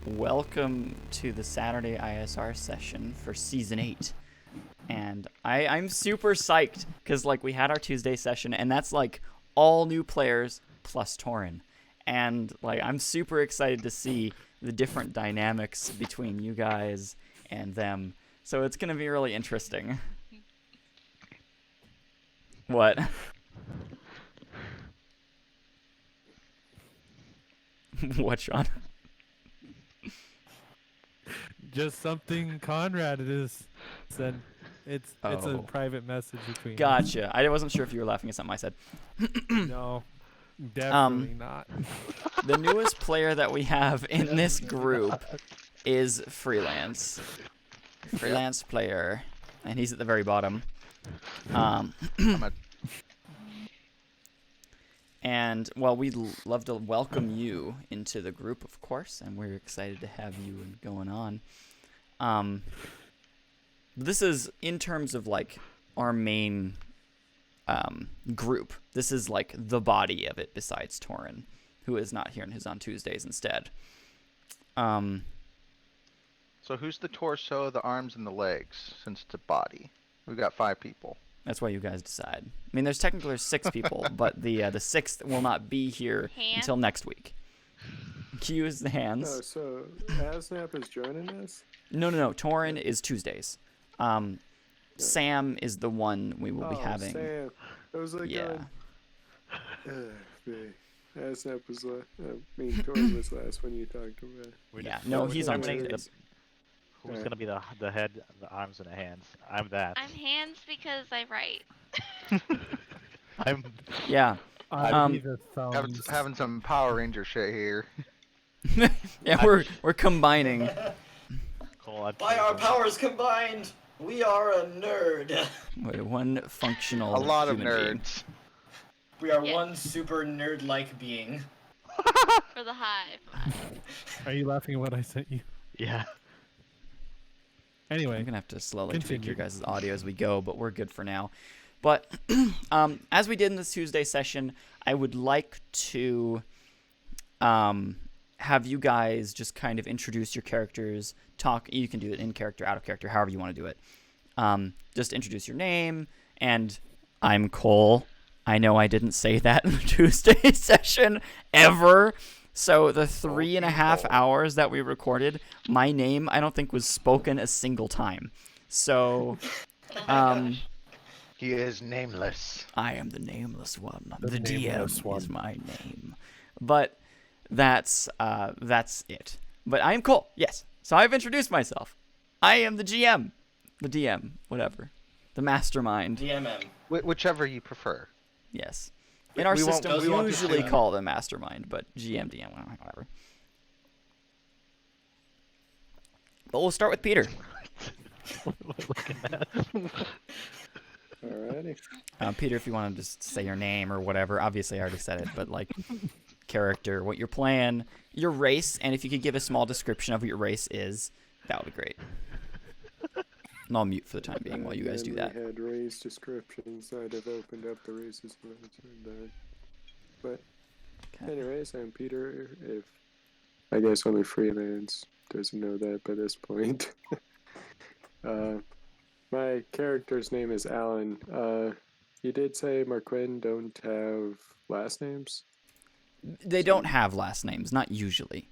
welcome to the Saturday ISR session for Season 8. And I'm super psyched, because, like, we had our Tuesday session, and that's, like, all new players plus Torin. And, like, I'm super excited to see the different dynamics between you guys and them. So it's going to be really interesting. What? What, Sean? Just something Conrad is sent. It's a Oh. private message between us. Gotcha. I wasn't sure if you were laughing at something I said. No, definitely not. The newest player that we have in this group is Freelance. Freelance player. And he's at the very bottom. And, well, we'd love to welcome you into the group, of course, and we're excited to have you going on. This is, in terms of, like, our main group, this is, like, the body of it besides Torin, who is not here and who's on Tuesdays instead. So who's the torso, the arms, and the legs, since it's a body? We've got 5 people. That's why you guys decide. I mean, there's technically 6 people, but the 6th will not be here until next week. Q is the hands. Oh, so Asnap is joining us? No. Torin is Tuesdays. Sam is the one we will be having. Sam. I was like, yeah. Asnap was last. Torin was last when you talked about it. Yeah, no, he's on Tuesdays. Who's gonna be the head, the arms, and the hands? I'm that. I'm hands because I write. I'm. Yeah. Having some Power Ranger shit here. Yeah, we're combining. Cool, By our powers combined, we are a nerd. We're one functional. A lot of human being. nerds. We are one super nerd-like being. For the hive. Are you laughing at what I sent you? Yeah. Anyway, I'm gonna have to slowly continue. tweak your guys' audio as we go, but we're good for now. But as we did in this Tuesday session, I would like to have you guys just kind of introduce your characters. Talk. You can do it in character, out of character, however you want to do it. Just introduce your name, and I'm Cole. I know I didn't say that in the Tuesday session ever. So the 3.5 hours that we recorded, my name I don't think was spoken a single time. So, He is nameless. I am the nameless one. The nameless DM one. is my name. But that's it. But I am Cole. Yes. So I've introduced myself. I am the GM, the DM, whatever, the mastermind. DMM. Whichever you prefer. Yes. In our system, we want usually to- call them mastermind, but GM, DM, whatever. But we'll start with Peter. Alrighty. Peter, if you want to just say your name or whatever. Obviously, I already said it, but like character, what you're playing, your race, and if you could give a small description of what your race is, that would be great. And I'll mute for the time being while you guys do that. I had race descriptions. I'd have opened up the races when I turned that. But anyways, I'm Peter. If I guess only freelance doesn't know that by this point. My character's name is Alan. You did say Marquin don't have last names? They don't have last names, not usually.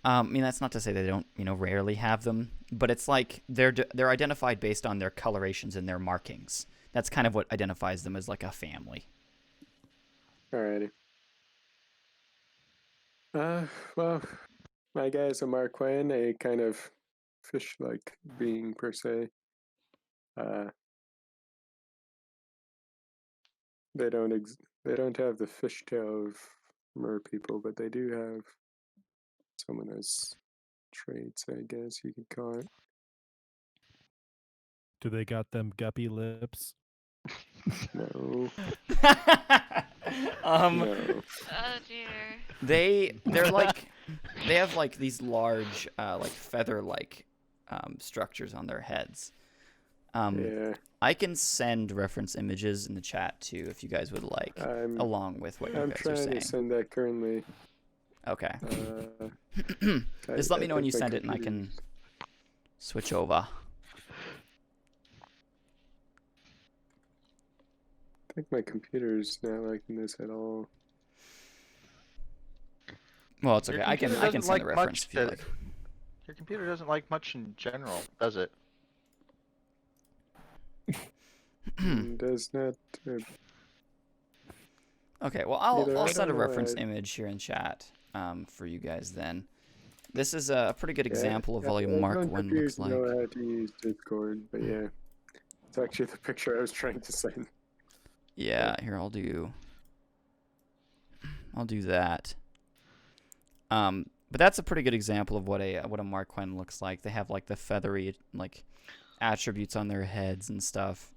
I mean, that's not to say they don't, rarely have them, but it's like they're identified based on their colorations and their markings. That's kind of what identifies them as like a family. Alrighty. Well, my guy's a Marquin, a kind of fish-like being per se. They don't have the fishtail of mer people, but they do have someone as traits, I guess you could call it. Do they got them guppy lips? No. No. Oh dear. They're like they have like these large like feather like structures on their heads. Yeah. I can send reference images in the chat too if you guys would like, along with what you I'm guys are trying saying. to send that currently. Okay. I- Just let I me know when you think my send it, and I can computer's- switch over. I think my computer's not liking this at all. Well, it's Your okay. I can computer send doesn't the like reference much if you like. Your computer doesn't like much in general, does it? Does not. Okay, well, I'll I send a don't know reference why image here in chat for you guys then. This is a pretty good example of Yeah, what a I Mark don't 1 appear looks to like. know how to use Discord, but yeah, it's actually the picture I was trying to send. Yeah, here I'll do that. But that's a pretty good example of what a Mark 1 looks like. They have like the feathery like attributes on their heads and stuff.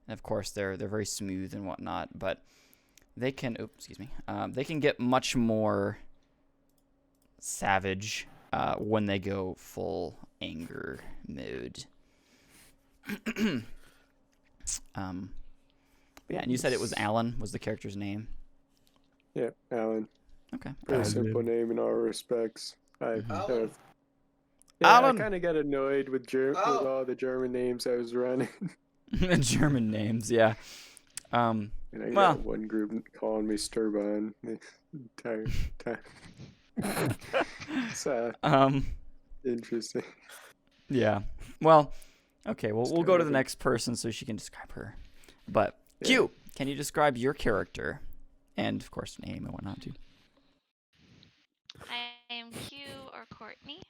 And of course they're very smooth and whatnot, but they can they can get much more savage when they go full anger mode. Yeah, and you said it was Alan was the character's name. Yeah, Alan. Okay. Very Alan. simple name in all respects. I Alan. Alan! I kind of got annoyed with with all the German names I was running. German names, yeah. And I got one group calling me Sturban the entire time. So interesting. Yeah. Well, okay, well we'll go to the next person so she can describe her. But Q, can you describe your character? And of course name and whatnot too. I am Q or Courtney.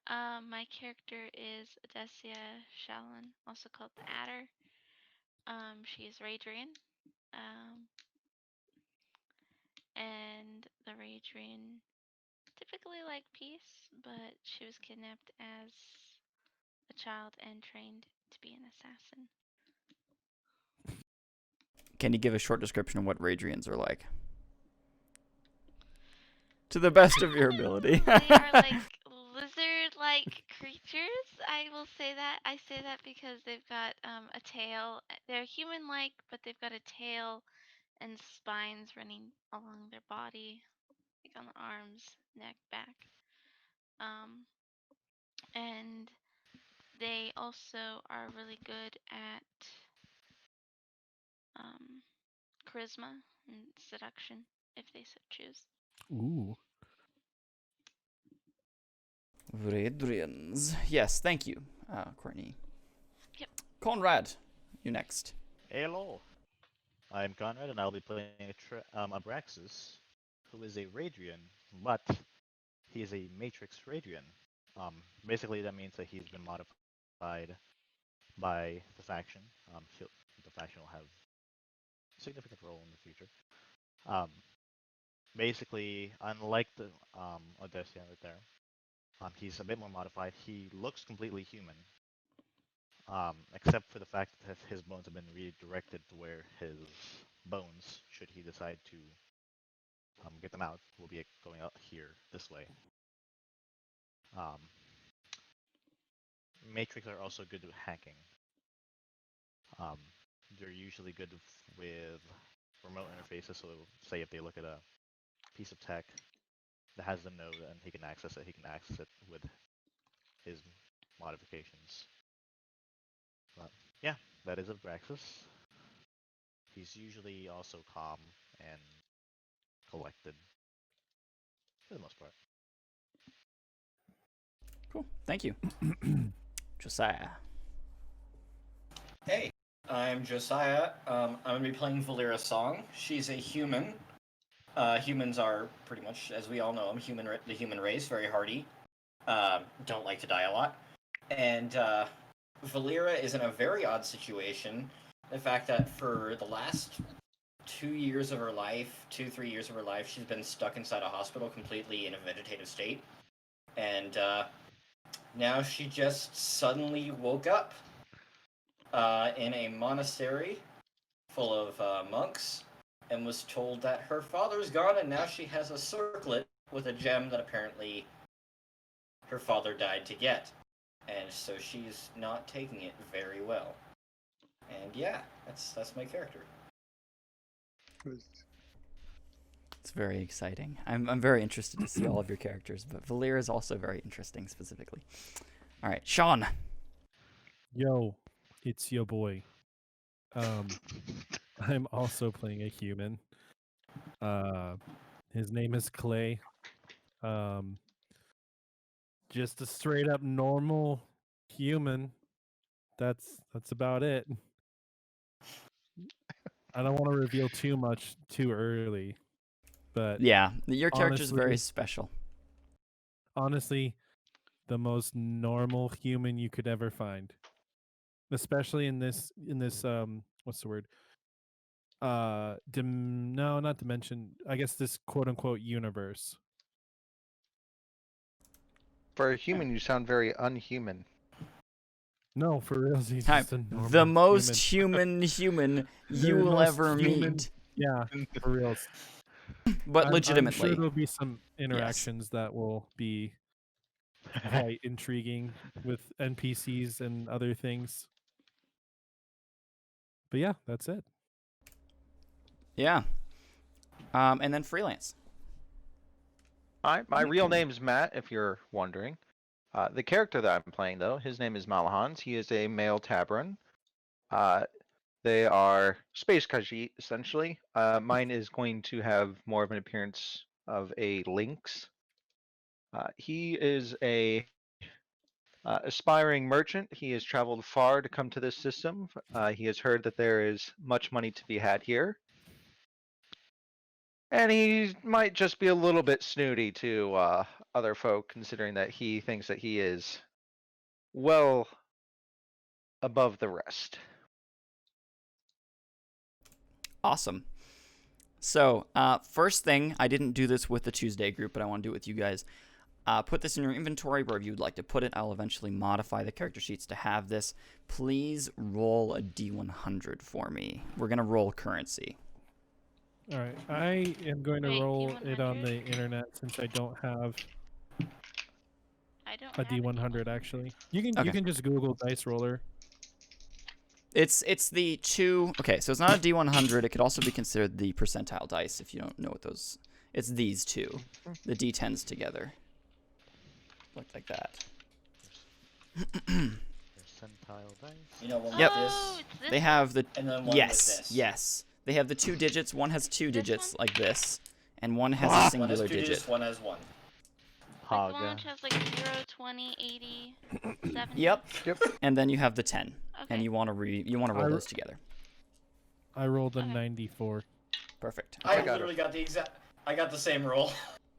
My character is Odessia Shallon, also called the Adder. She is Radrian. And the Radrian typically like peace, but she was kidnapped as a child and trained to be an assassin. Can you give a short description of what Radrians are like? To the best of your ability. They are like lizard-like creatures. I will say that. I say that because they've got a tail. They're human-like, but they've got a tail and spines running along their body, like on the arms, neck, back. And they also are really good at charisma and seduction, if they so choose. Ooh. Radrians. Yes, thank you, Courtney. Yep. Conrad, you next. Hello. I'm Conrad, and I'll be playing Abraxas, who is a Radrian, but he is a Matrix Radrian. Basically, that means that he's been modified by the faction. The faction will have a significant role in the future. Basically, unlike the Odessia right there, he's a bit more modified. He looks completely human, except for the fact that his bones have been redirected to where his bones, should he decide to get them out, will be going out here this way. Matrix are also good at hacking. They're usually good with remote interfaces. So, say if they look at a piece of tech that has the node and he can access it with his modifications. But yeah, that is Abraxas. He's usually also calm and collected for the most part. Cool, thank you. Josiah. Hey, I'm Josiah. I'm gonna be playing Valera Song. She's a human. Humans are pretty much, as we all know, the human race, very hardy. Don't like to die a lot. And Valera is in a very odd situation. The fact that for the last 3 years of her life, she's been stuck inside a hospital completely in a vegetative state. And now she just suddenly woke up in a monastery full of monks and was told that her father's gone and now she has a circlet with a gem that apparently her father died to get. And so she's not taking it very well. And yeah, that's my character. It's very exciting. I'm very interested to see all of your characters, but Valir is also very interesting specifically. All right, Sean. Yo, it's your boy. I'm also playing a human. His name is Clay. Just a straight up normal human. That's about it. I don't want to reveal too much too early, but Yeah, your character's very honestly- special. honestly, the most normal human you could ever find, especially in this what's the word? No, not dimension. I guess this quote unquote universe. For a human, you sound very unhuman. No, for real, he's Time. just a normal The most human. human The you will most ever human- meet. Yeah, for real. But I'm legitimately. sure there'll be some interactions that will be quite intriguing with NPCs and other things. But yeah, that's it. Yeah. And then freelance. Hi, my real name's Matt, if you're wondering. The character that I'm playing, though, his name is Malahans. He is a male Tabran. They are space Khajiit, essentially. Mine is going to have more of an appearance of a lynx. He is a aspiring merchant. He has traveled far to come to this system. He has heard that there is much money to be had here. And he might just be a little bit snooty to other folk, considering that he thinks that he is well above the rest. Awesome. So, first thing, I didn't do this with the Tuesday group, but I want to do it with you guys. Put this in your inventory wherever you would like to put it. I'll eventually modify the character sheets to have this. Please roll a D100 for me. We're going to roll currency. All right, I am going to Wait, roll it on D100? the internet since I don't have I don't a have D100 actually. You can Okay. just Google dice roller. It's the two. Okay, so it's not a D100. It could also be considered the percentile dice if you don't know what those. It's these two, the D10s together. Look like that. Percentile dice. You know, one Yep. with Oh, this, it's this They have the and then one yes, with this. yes. They have the two digits. One has two This digits one? like this, and one has a One has singular two digit. digits, one has one. Like the one Haga. which has like 0, 20, 80, 70. Yep. Yep. And then you have the 10, Okay. and you want to roll those together. I rolled a Okay. 94. Perfect. I got literally got the exact. I got the same roll.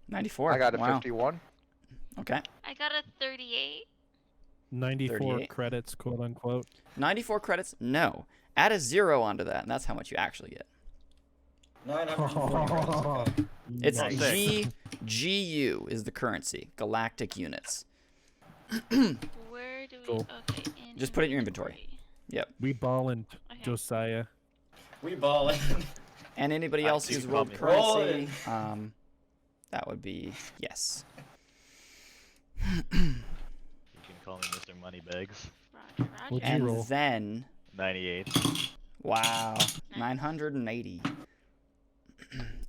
94. I got a wow. 51. Okay. I got a 38. 94 38. credits, quote unquote. 94 credits? No. Add a 0 onto that, and that's how much you actually get. 940 credits. Okay. It's Nice. GU is the currency. Galactic units. Where do we? Cool. Okay. In Just put it in your inventory. Yep. We ballin', Okay. Josiah. We balling. And anybody else you who's can call rolled me. currency, Rolling. that would be yes. You can call me Mr. Moneybags. Roger, Roger. Would you And roll? then, 98. wow, Nice. 980.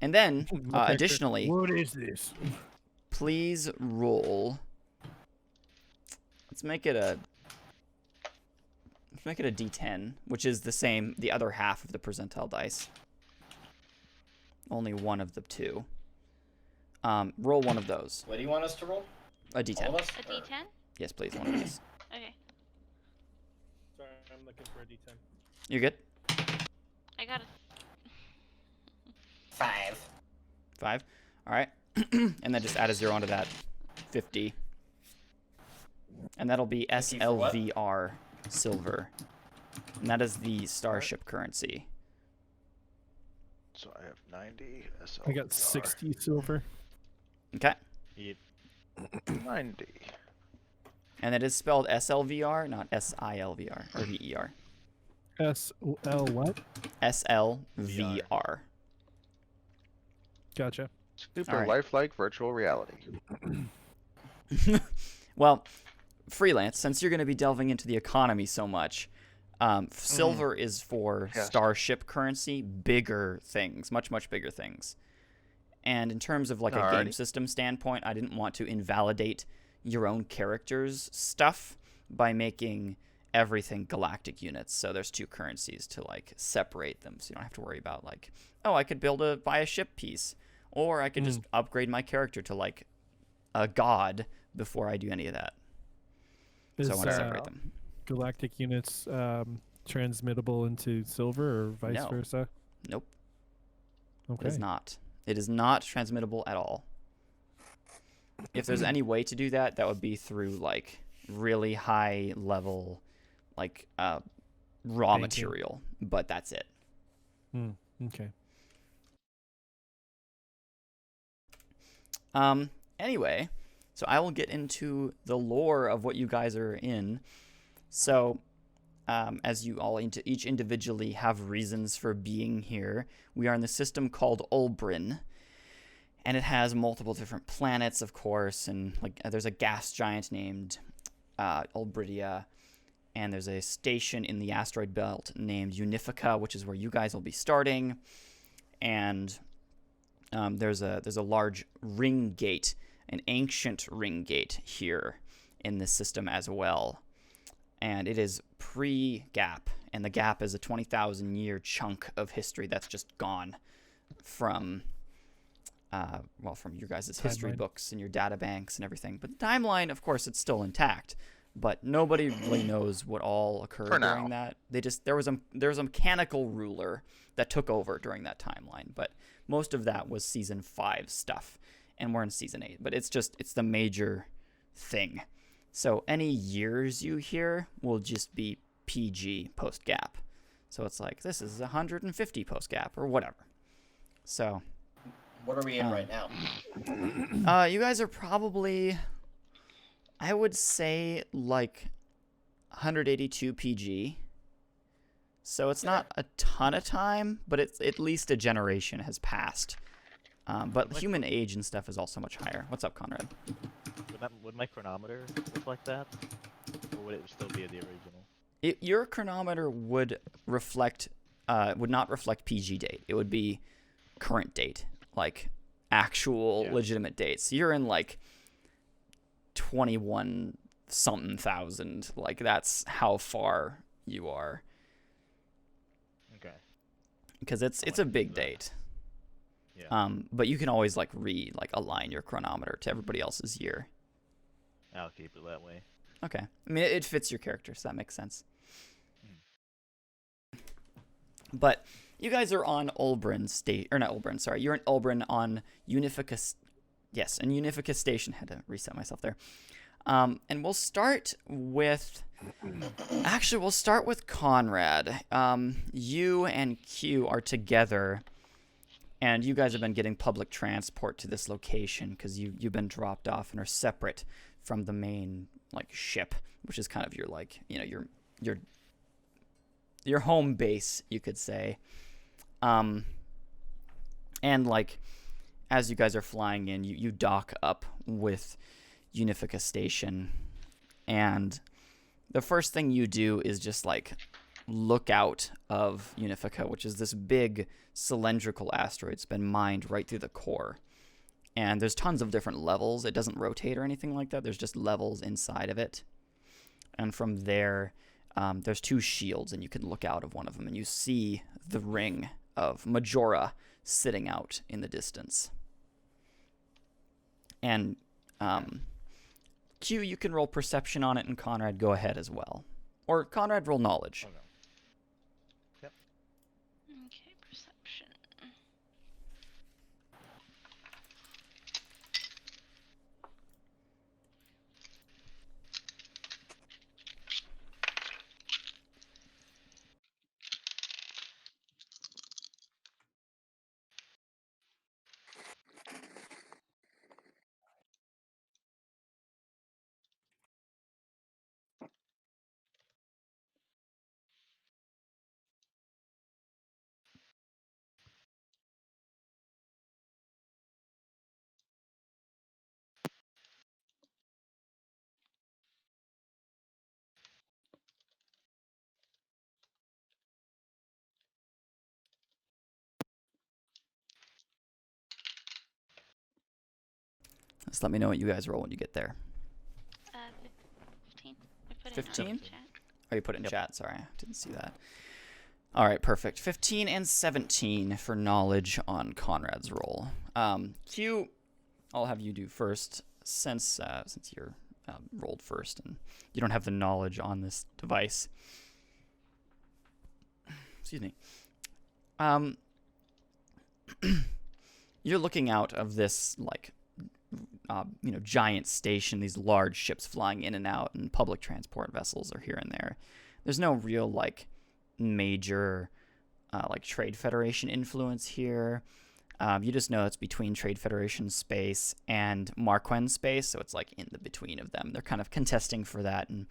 And then, My character, additionally, what is this? please roll. Let's make it a D10, which is the other half of the percentile dice. Only one of the two. Roll one of those. What do you want us to roll? A All D10. of us? A D10. Yes, please, one of those. Okay. Sorry, I'm looking for a D10. You're good? I got a 5. 5. All right. And then just add a 0 onto that. 50. And that'll be 50 for what? SLVR silver. And that is the starship currency. So I have 90. I got 60 silver. Okay. Yep. 90. And it is spelled SLVR, not SILVR or VER. SL what? SLVR. Gotcha. Super Alright. lifelike virtual reality. Well, freelance, since you're going to be delving into the economy so much, silver is for Yes. starship currency, bigger things, much, much bigger things. And in terms of like a game Alrighty. system standpoint, I didn't want to invalidate your own character's stuff by making everything galactic units. So there's 2 currencies to like separate them, so you don't have to worry about like, oh, I could buy a ship piece, or I could just upgrade my character to like a god before I do any of that. So I want to separate them. Galactic units transmittable into silver or vice No. versa? Nope. Okay. It is not. It is not transmittable at all. If there's any way to do that, that would be through like really high level, like raw Banking. material. But that's it. Okay. Anyway, so I will get into the lore of what you guys are in. So, as you all each individually have reasons for being here, we are in the system called Ulbrin. And it has multiple different planets, of course, and like there's a gas giant named Ulbridia, and there's a station in the asteroid belt named Unifica, which is where you guys will be starting. And there's a large ring gate, an ancient ring gate here in this system as well. And it is pre-Gap, and the Gap is a 20,000 year chunk of history that's just gone from from your guys' history books and your data banks and everything. But the timeline, of course, it's still intact. But nobody really knows what all occurred For during now. that. There was a mechanical ruler that took over during that timeline. But most of that was season 5 stuff, and we're in season 8. But it's the major thing. So any years you hear will just be PG post Gap. So it's like, this is 150 post Gap or whatever. So What are we in right now? you guys are probably, I would say, like 182 PG. So it's not a ton of time, but it's at least a generation has passed. But human age and stuff is also much higher. What's up, Conrad? Would my chronometer look like that, or would it still be the original? Your chronometer would not reflect PG date. It would be current date, like actual legitimate dates. You're in like 21 something thousand. Like that's how far you are. Okay. Because it's a big date. Yeah. But you can always like align your chronometer to everybody else's year. I'll keep it that way. Okay. I mean, it fits your character, so that makes sense. But you guys are on Ulbrin State, or not Ulbrin, sorry. You're in Ulbrin on Unifica. Yes, and Unifica Station. Had to reset myself there. And we'll start with. Actually, we'll start with Conrad. You and Q are together, and you guys have been getting public transport to this location because you've been dropped off and are separate from the main like ship, which is kind of your like your home base, you could say. And like as you guys are flying in, you dock up with Unifica Station, and the first thing you do is just like look out of Unifica, which is this big cylindrical asteroid. It's been mined right through the core. And there's tons of different levels. It doesn't rotate or anything like that. There's just levels inside of it. And from there, there's 2 shields, and you can look out of one of them, and you see the ring of Majora sitting out in the distance. And Q, you can roll perception on it, and Conrad, go ahead as well. Or Conrad, roll knowledge. Okay. Yep. Okay, perception. Just let me know what you guys roll when you get there. 15. I put it 15? in chat. Oh, you put it in Yep. chat. Sorry, I didn't see that. All right, perfect. 15 and 17 for knowledge on Conrad's roll. Q, I'll have you do first since you're rolled first and you don't have the knowledge on this device. Excuse me. You're looking out of this giant station, these large ships flying in and out, and public transport vessels are here and there. There's no real major Trade Federation influence here. You just know it's between Trade Federation space and Marquen space, so it's in the between of them. They're kind of contesting for that and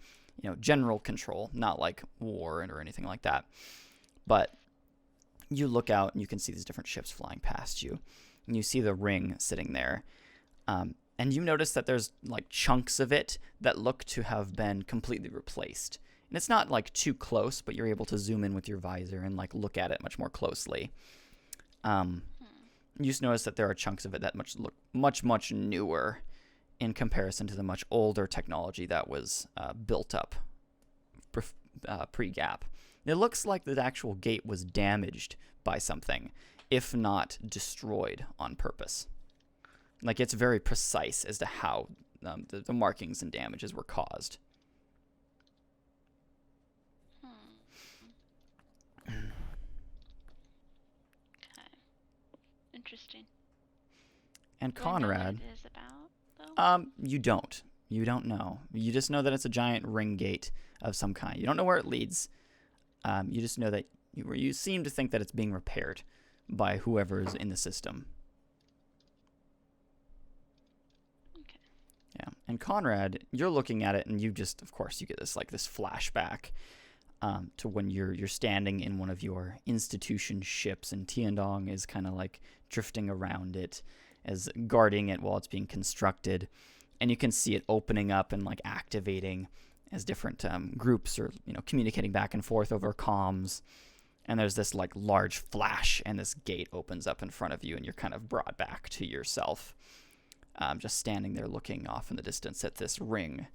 general control, not like war or anything like that. But you look out and you can see these different ships flying past you, and you see the ring sitting there. And you notice that there's chunks of it that look to have been completely replaced. And it's not too close, but you're able to zoom in with your visor and look at it much more closely. You just notice that there are chunks of it that look much newer in comparison to the much older technology that was built up pre-gap. It looks like the actual gate was damaged by something, if not destroyed on purpose. It's very precise as to how the markings and damages were caused. Okay. Interesting. And Do I know Conrad, what it is about, though? you don't. You don't know. You just know that it's a giant ring gate of some kind. You don't know where it leads. You just know that you seem to think that it's being repaired by whoever is in the system. Okay. Yeah. And Conrad, you're looking at it, and you just, of course, you get this this flashback to when you're standing in one of your institution ships, and Tiandong is kind of drifting around it, as guarding it while it's being constructed, and you can see it opening up and activating as different groups are communicating back and forth over comms, and there's this large flash, and this gate opens up in front of you, and you're kind of brought back to yourself, just standing there looking off in the distance at this ring.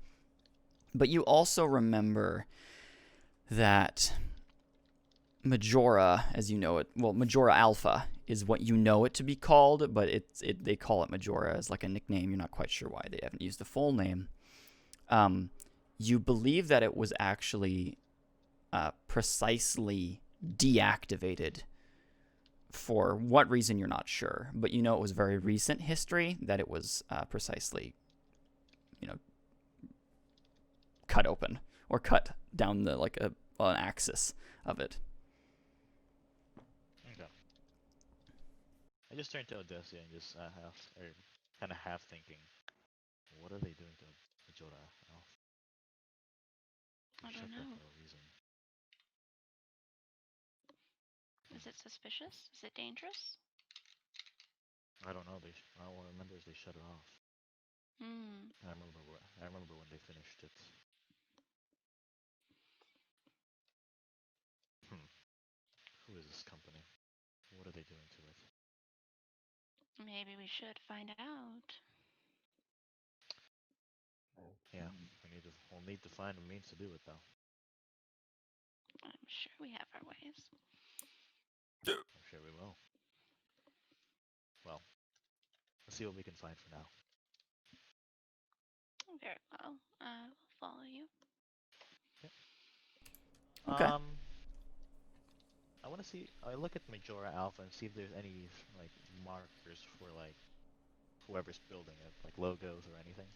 But you also remember that Majora, as you know it, Majora Alpha is what you know it to be called, but they call it Majora as a nickname. You're not quite sure why they haven't used the full name. You believe that it was actually precisely deactivated. For what reason, you're not sure, but you know it was very recent history that it was precisely, cut open or cut down the an axis of it. Okay. I just turned to Odessia and just kind of half thinking, what are they doing to Majora Alpha? I don't know. For a reason. Is it suspicious? Is it dangerous? I don't know. All I remember is they shut it off. I remember when they finished it. Who is this company? What are they doing to it? Maybe we should find out. Yeah, we'll need to find a means to do it though. I'm sure we have our ways. I'm sure we will. Well, let's see what we can find for now. Very well. We'll follow you. Okay. I want to see. I look at Majora Alpha and see if there's any markers for whoever's building it, logos or anything.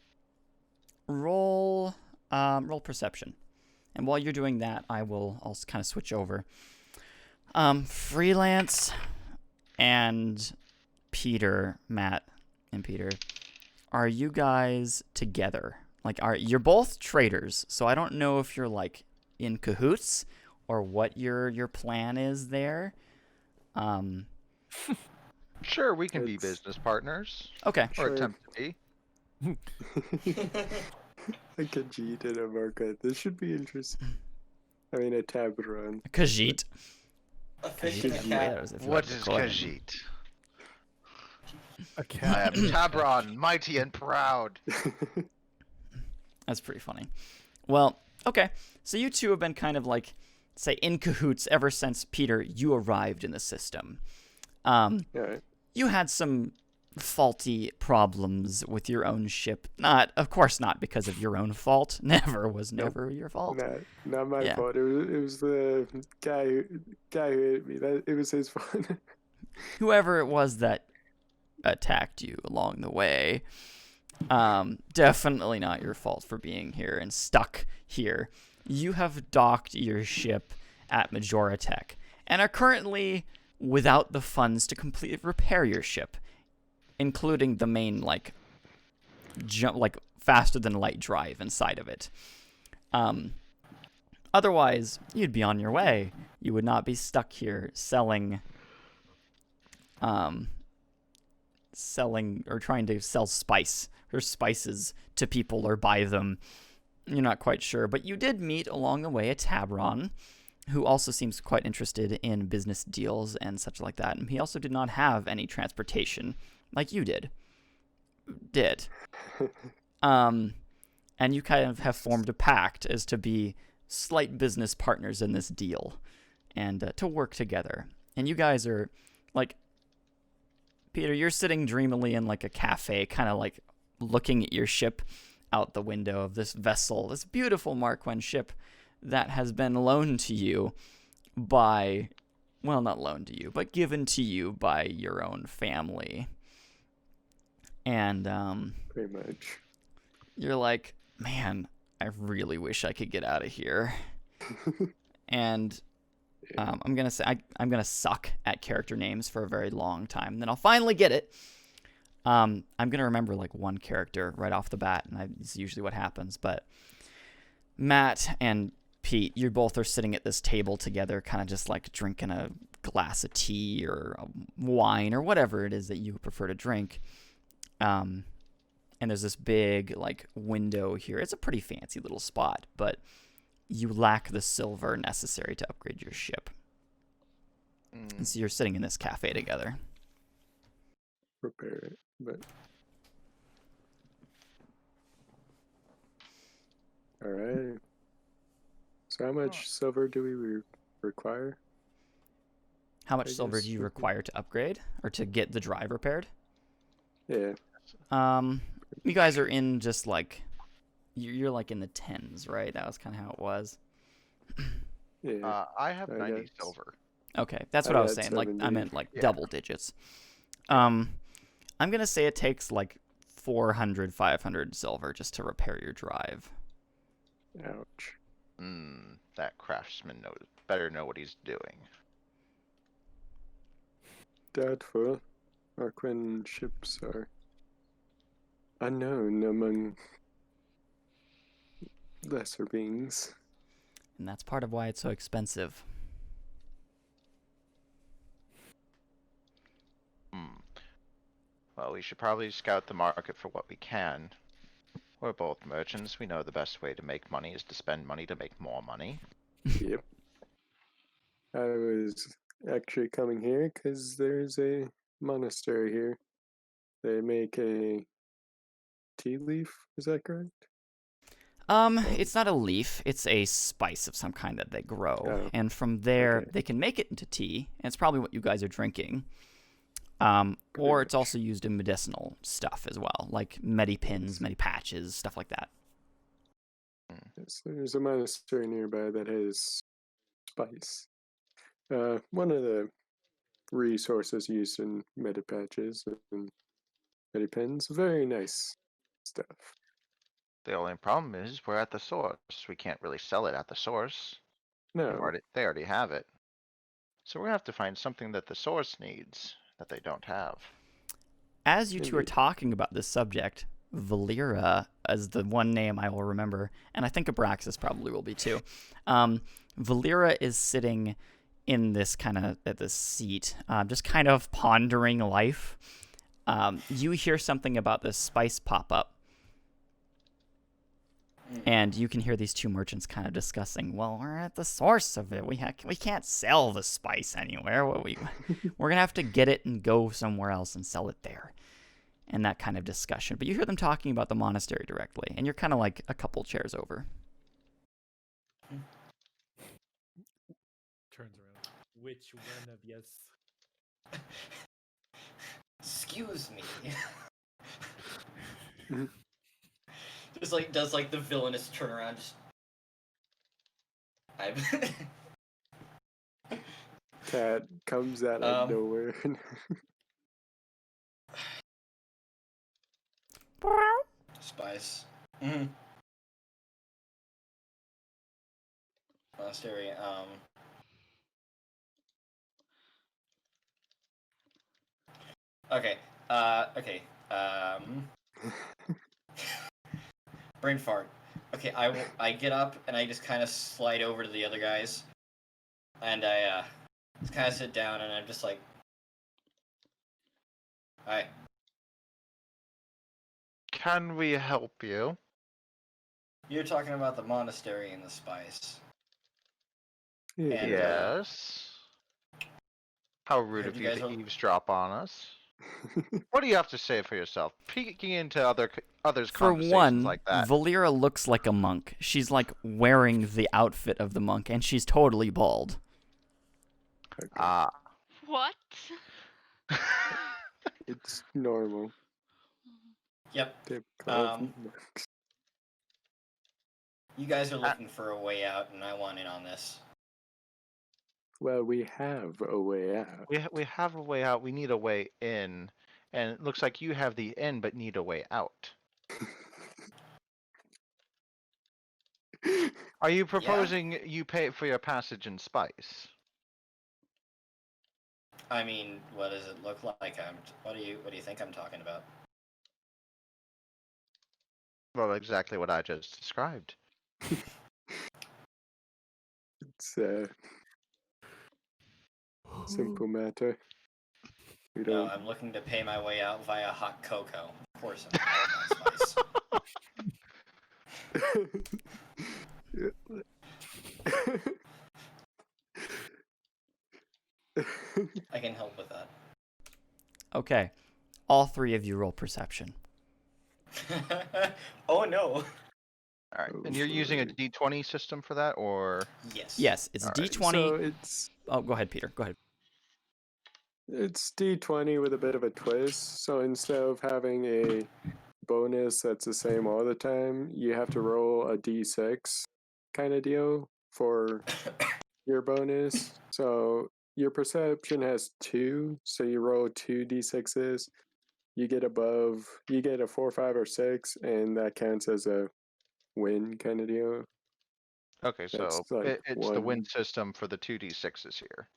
Roll perception, and while you're doing that, I'll kind of switch over. Freelance and Matt and Peter, are you guys together? You're both traders, so I don't know if you're in cahoots or what your plan is there. Sure, we can be It's- business partners. Okay. Or Sure. attempt to be. A Khajiit and a Marka. This should be interesting. I mean, a tab run. Khajiit. A fish and a Khajiit. cat. If you What like to is call it. Khajiit? A I cat. am Tabron, mighty and proud. That's pretty funny. Well, okay. So you two have been kind of like, say, in cahoots ever since, Peter, you arrived in the system. Alright. You had some faulty problems with your own ship. Of course not because of your own fault. Never your fault. Not my Yeah. fault. It was the guy who hit me. It was his fault. Whoever it was that attacked you along the way, definitely not your fault for being here and stuck here. You have docked your ship at Majora Tech and are currently without the funds to completely repair your ship, including the main faster than light drive inside of it. Otherwise, you'd be on your way. You would not be stuck here selling or trying to sell spices to people or buy them. You're not quite sure, but you did meet along the way a Tabron, who also seems quite interested in business deals and such like that. And he also did not have any transportation like you did. And you kind of have formed a pact as to be slight business partners in this deal and to work together. And you guys are like, Peter, you're sitting dreamily in like a cafe, kind of like looking at your ship out the window of this vessel, this beautiful Marquand ship that has been loaned to you by, well, not loaned to you, but given to you by your own family. And Pretty much. you're like, man, I really wish I could get out of here. And I'm gonna say I'm gonna suck at character names for a very long time. And then I'll finally get it. I'm gonna remember like one character right off the bat, and it's usually what happens. But Matt and Pete, you both are sitting at this table together, kind of just like drinking a glass of tea or wine or whatever it is that you prefer to drink. And there's this big like window here. It's a pretty fancy little spot, but you lack the silver necessary to upgrade your ship. And so you're sitting in this cafe together. Repair it, but all right. So how much silver do we require? How much I silver guess do you we could- require to upgrade or to get the drive repaired? Yeah. You guys are in just like you're like in the tens, right? That was kind of how it was. Yeah. I have I 90 guess. silver. Okay, that's I what I was got saying. Like I 70. meant like Yeah. double digits. I'm gonna say it takes like 400, 500 silver just to repair your drive. Ouch. That craftsman better know what he's doing. Doubtful. Marquand ships are unknown among lesser beings. And that's part of why it's so expensive. Well, we should probably scout the market for what we can. We're both merchants. We know the best way to make money is to spend money to make more money. Yep. I was actually coming here because there's a monastery here. They make a tea leaf, is that correct? It's not a leaf, it's a spice of some kind that they grow. Oh, And from there, okay. they can make it into tea, and it's probably what you guys are drinking. Pretty Or it's much. also used in medicinal stuff as well, like medipins, medipatches, stuff like that. Yes, there's a monastery nearby that has spice. One of the resources used in medipatches and medipens. Very nice stuff. The only problem is we're at the source. We can't really sell it at the source. No, They already have it. So we're gonna have to find something that the source needs that they don't have. As you two are Indeed. talking about this subject, Valera is the one name I will remember, and I think Abraxas probably will be too. Valera is sitting in this kind of at this seat, just kind of pondering life. You hear something about this spice pop up. And you can hear these two merchants kind of discussing, well, we're at the source of it. We can't sell the spice anywhere. We're going to have to get it and go somewhere else and sell it there. And that kind of discussion. But you hear them talking about the monastery directly. And you're kind of like a couple chairs over. Turns around. Which one of yes? Excuse me. Just like does like the villainous turnaround. Just Cat comes out of nowhere. Spice. Monastery. Okay. Okay. Brain fart. Okay, I get up and I just kind of slide over to the other guys, and I just kind of sit down and I'm just like, "Hi." Can we help you? You're talking about the monastery and the spice. Yeah. And, Yes. How rude Have of you you guys to al- eavesdrop on us. What do you have to say for yourself? Peeking into others' For conversations one, like that. Valera looks like a monk. She's like wearing the outfit of the monk, and she's totally bald. Ah. What? It's normal. Yep. Typical. You guys are looking for a way out, and I want in on this. Well, we have a way out. We have a way out. We need a way in, and it looks like you have the in, but need a way out. Are you proposing you pay for your passage in spice? I mean, what does it look like? What do you think I'm talking about? Well, exactly what I just described. It's a simple matter. We No, don't. I'm looking to pay my way out via hot cocoa. Of course, I'm spice. I can help with that. Okay. All three of you roll perception. Oh no. All right, and you're using a D20 system for that, or? Yes. Yes, it's All right. D20. So it's Oh, go ahead, Peter. Go ahead. It's D20 with a bit of a twist. So instead of having a bonus that's the same all the time, you have to roll a D6 kind of deal for your bonus. So your perception has 2, so you roll 2 D6s. You get a 4, 5, or 6, and that counts as a win kind of deal. Okay, so That's like it's the win one- system for the 2D6s here.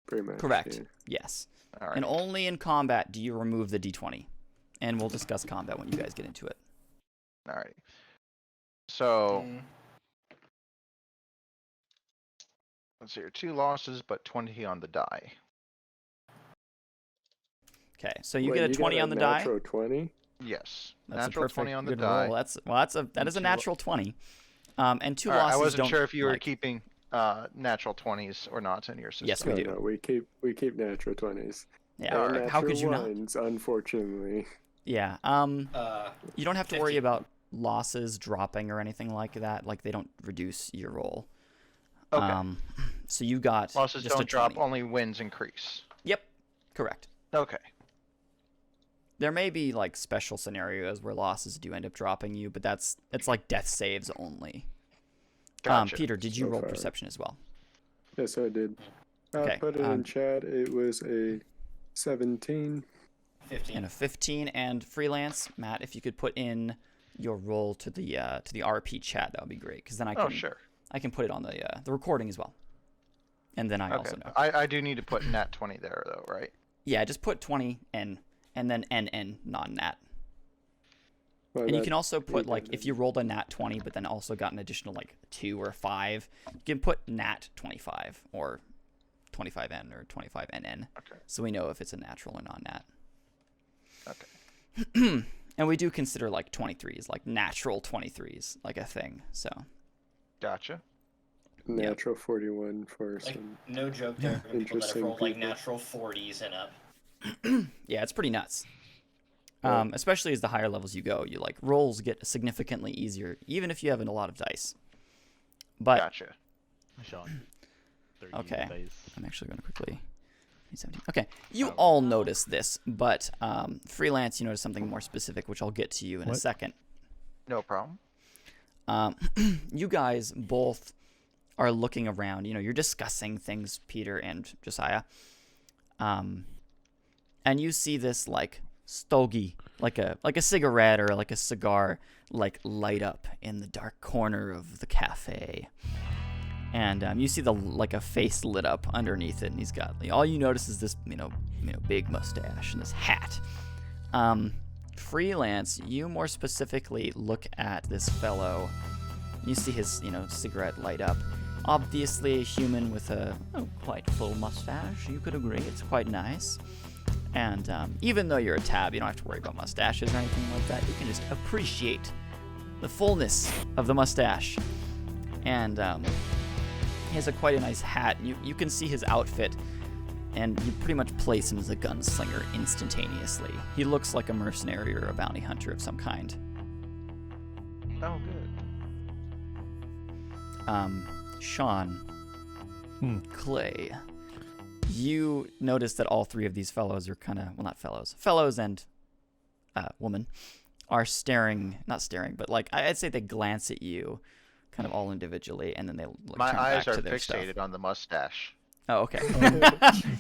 Pretty much. Correct. Yeah. Yes. All right. And only in combat do you remove the D20. And we'll discuss combat when you guys get into it. All right. So let's see here, 2 losses, but 20 on the die. Okay, so you Wait, get a 20 on the die. Natural 20. Yes, That's natural a perfect 20 on the good die. roll. That is a two- natural 20. And 2 All right, losses I wasn't don't, sure if you were like- keeping natural 20s or not in your system. Yes, we do. No, we keep natural 20s. Yeah. All And right. How could you natural not? ones, unfortunately. Yeah. You don't have to worry 50. about losses dropping or anything like that. Like, they don't reduce your roll. Okay. So you got Losses just a don't drop, 20. only wins increase. Yep. Correct. Okay. There may be like special scenarios where losses do end up dropping you, but it's like death saves only. Gotcha. Peter, did you So roll far. perception as well? Yes, I did. Okay, I put it in chat. It was a 17. 15. And a 15. And freelance, Matt, if you could put in your roll to the RP chat, that would be great, because then I can sure. I can put it on the recording as well. And then I also know. I do need to put nat 20 there though, right? Yeah, just put 20 and then NN non-nat. Well, And you that- can also put, like, that if you rolled a nat 20, but then also got an additional, like, 2 or 5, you can put nat 25 or 25N or 25NN. Okay. So we know if it's a natural or non-nat. Okay. And we do consider like 23s, like natural 23s, like a thing. So Gotcha. Natural 41 for Like, some. no joke, there have been people that have Interesting rolled like people. natural 40s and up. yeah, it's pretty nuts. Right. Especially as the higher levels you go, you like rolls get significantly easier, even if you have a lot of dice. But Gotcha. Sean. 30 Okay. dice. I'm actually going to quickly. 17. Okay, you Oh. all notice this, but freelance, you notice something more specific, which I'll get to you in a What? second. No problem. You guys both are looking around. You know, you're discussing things, Peter and Josiah. And you see this like stogie, like a cigarette or like a cigar, like light up in the dark corner of the cafe. And you see a face lit up underneath it, and he's got all you notice is this big mustache and this hat. Freelance, you more specifically look at this fellow. You see his cigarette light up. Obviously a human with a quite full mustache. You could agree it's quite nice. And even though you're a tab, you don't have to worry about mustaches or anything like that. You can just appreciate the fullness of the mustache. And he has quite a nice hat. You can see his outfit, and you pretty much place him as a gunslinger instantaneously. He looks like a mercenary or a bounty hunter of some kind. Oh, good. Sean, Clay, you notice that all three of these fellows are kind of, well, not fellows and woman are not staring, but like I'd say they glance at you kind of all individually, and then they My turn eyes back are to their stuff. fixated on the mustache. Oh, okay.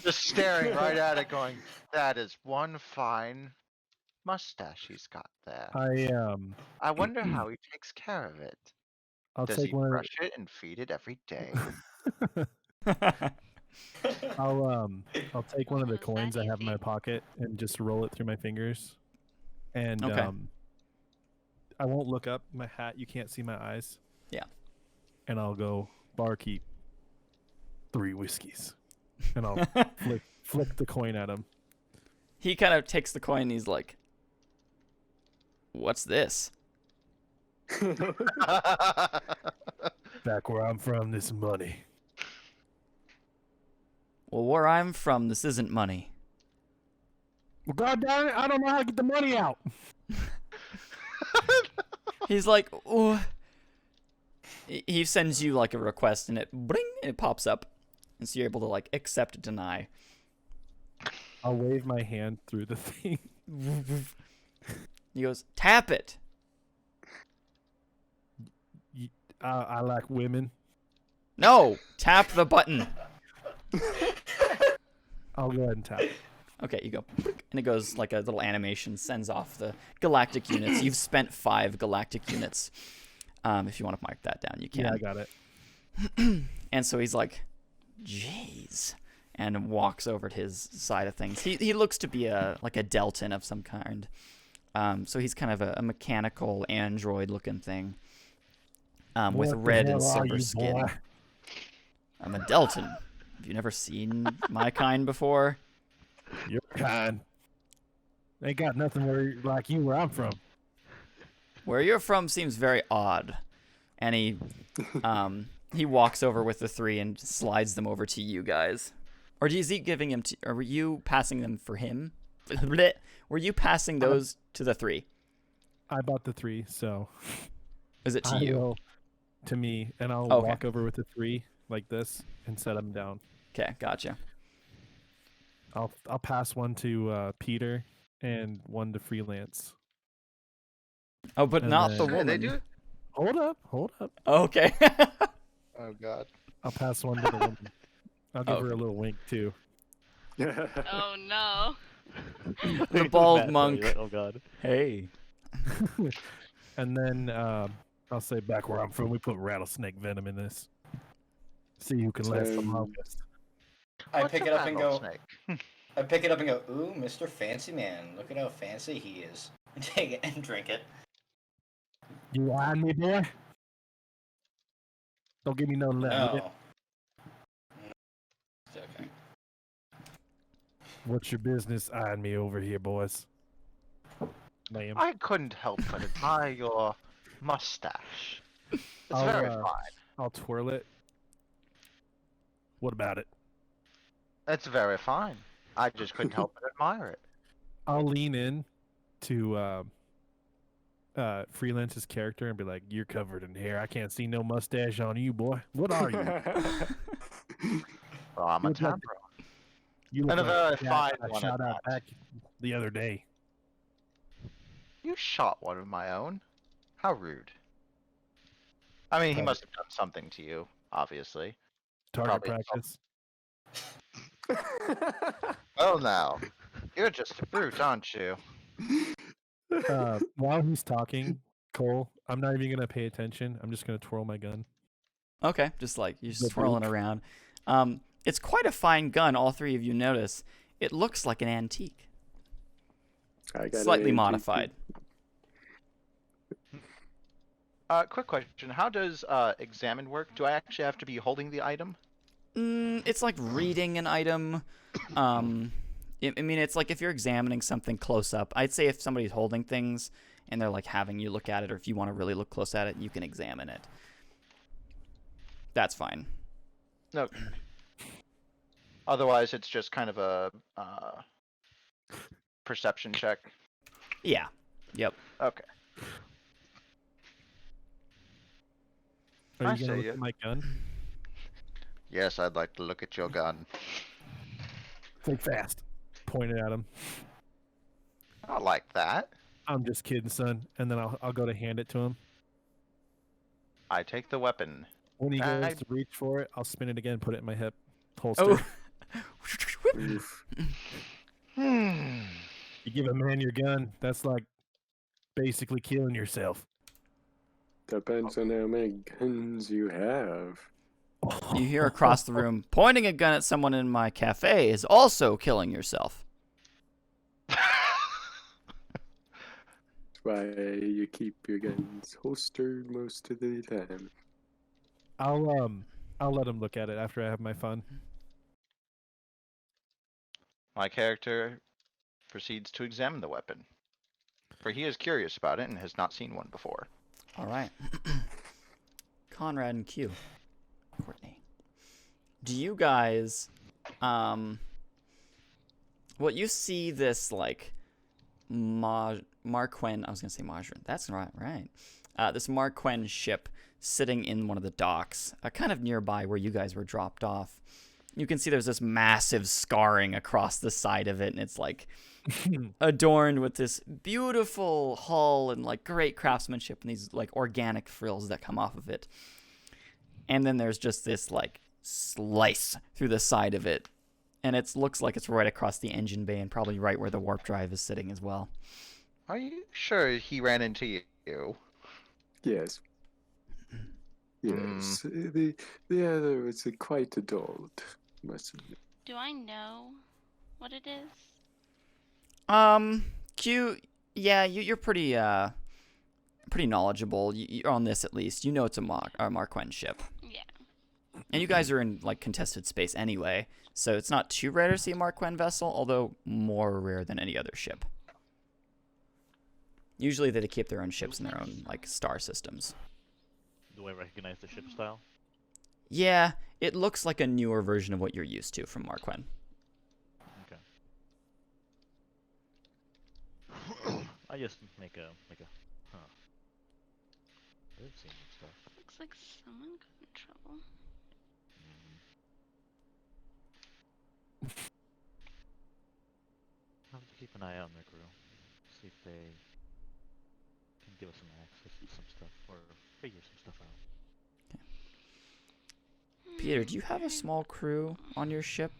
Just staring right at it going, that is one fine mustache he's got there. I wonder how he takes care of it. I'll Does take he one brush it and feed it every day? I'll take one of the Well, coins that I have in my easy. pocket and just roll it through my fingers. And Okay. I won't look up my hat. You can't see my eyes. Yeah. And I'll go barkeep 3 whiskeys, and I'll flick the coin at him. He kind of takes the coin and he's like, "What's this?" Back where I'm from, this is money. Well, where I'm from, this isn't money. Well, God darn it, I don't know how to get the money out. He's like, "Ooh." He sends you like a request, and it bring, and it pops up, and so you're able to like accept, deny. I'll wave my hand through the thing. He goes, "Tap it." I like women. No, tap the button. I'll go ahead and tap. Okay, you go, and it goes like a little animation, sends off the galactic units. You've spent 5 galactic units. If you want to mark that down, you can. Yeah, I got it. And so he's like, "Jeez," and walks over to his side of things. He looks to be like a Deltan of some kind. So he's kind of a mechanical android-looking thing, with What the red and hell are silver you, skin. boy? I'm a Deltan. Have you never seen my kind before? Your kind. Ain't got nothing like you where I'm from. Where you're from seems very odd. And he walks over with the 3 and slides them over to you guys. Or is he giving him to, or were you passing them for him? Were you passing those to the 3? I bought the 3, so Is it to I you? will to me, and I'll Okay. walk over with the 3 like this and set them down. Okay, gotcha. I'll pass one to Peter and one to Freelance. Oh, but And not then- the Hey, woman. they do it? Hold up. Okay. Oh, God. I'll pass one to the woman. I'll give her Okay. a little wink too. Oh no. The bald Matt, monk. Oh god. Hey. And then I'll say, back where I'm from, we put rattlesnake venom in this. See who can last the Same. longest. I What's pick a it up and go. rattlesnake? I pick it up and go. Ooh, Mr. Fancy Man! Look at how fancy he is. Take it and drink it. You eyeing me, boy? Don't give me no lip. No. It's okay. What's your business eyeing me over here, boys? Lame. I couldn't help but admire your mustache. It's I'll, very uh, fine. I'll twirl it. What about it? It's very fine. I just couldn't help but admire it. I'll lean in to Freelance's character and be like, "You're covered in hair. I can't see no mustache on you, boy. What are you? Well, I'm You a look like Tambro. You look And a like very the fine cat I one shot at out that. back the other day." You shot one of my own? How rude. I mean, he Target- must have done something to you, obviously. Target Probably practice. Well, now, you're just a brute, aren't you? While he's talking, Cole, I'm not even gonna pay attention. I'm just gonna twirl my gun. Okay, just like you're The swirling boop. around. It's quite a fine gun. All three of you notice. It looks like an antique, I got slightly an antique modified. Quick question. How does examine work? Do I actually have to be holding the item? It's like reading an item. I mean, it's like if you're examining something close up. I'd say if somebody's holding things and they're like having you look at it, or if you want to really look close at it, you can examine it. That's fine. No. Otherwise, it's just kind of a perception check. Yeah. Yep. Okay. Are I you gonna see look ya. at my gun? Yes, I'd like to look at your gun. Think fast. Point it at him. I like that. I'm just kidding, son. And then I'll go to hand it to him. I take the weapon. When he I- goes to reach for it, I'll spin it again, put it in my hip holster. Oh. Oof. Hmm. You give a man your gun, that's like basically killing yourself. Depends on how many guns you have. You hear across the room, pointing a gun at someone in my cafe is also killing yourself. That's why you keep your guns holstered most of the time. I'll let him look at it after I have my fun. My character proceeds to examine the weapon, for he is curious about it and has not seen one before. All right. Conrad and Q. Courtney. Do you guys, what you see this like Marquen, I was gonna say Margarine. That's right. This Marquen ship sitting in one of the docks, kind of nearby where you guys were dropped off. You can see there's this massive scarring across the side of it, and it's like adorned with this beautiful hull and like great craftsmanship and these like organic frills that come off of it. And then there's just this like slice through the side of it, and it looks like it's right across the engine bay and probably right where the warp drive is sitting as well. Are you sure he ran into you? Yes. Yes. The other was quite adult, must admit. Do I know what it is? Q, yeah, you're pretty knowledgeable. You're on this at least. You know it's a Marquen ship. Yeah. And you guys are in like contested space anyway, so it's not too rare to see a Marquen vessel, although more rare than any other ship. Usually they keep their own ships in their own like star systems. Do I recognize the ship style? Yeah, it looks like a newer version of what you're used to from Marquen. Okay. I just make a huh. I've seen this stuff. Looks like someone got in trouble. I'll have to keep an eye out on their crew. See if they can give us some access to some stuff or figure some stuff out. Peter, do you have a small crew on your ship?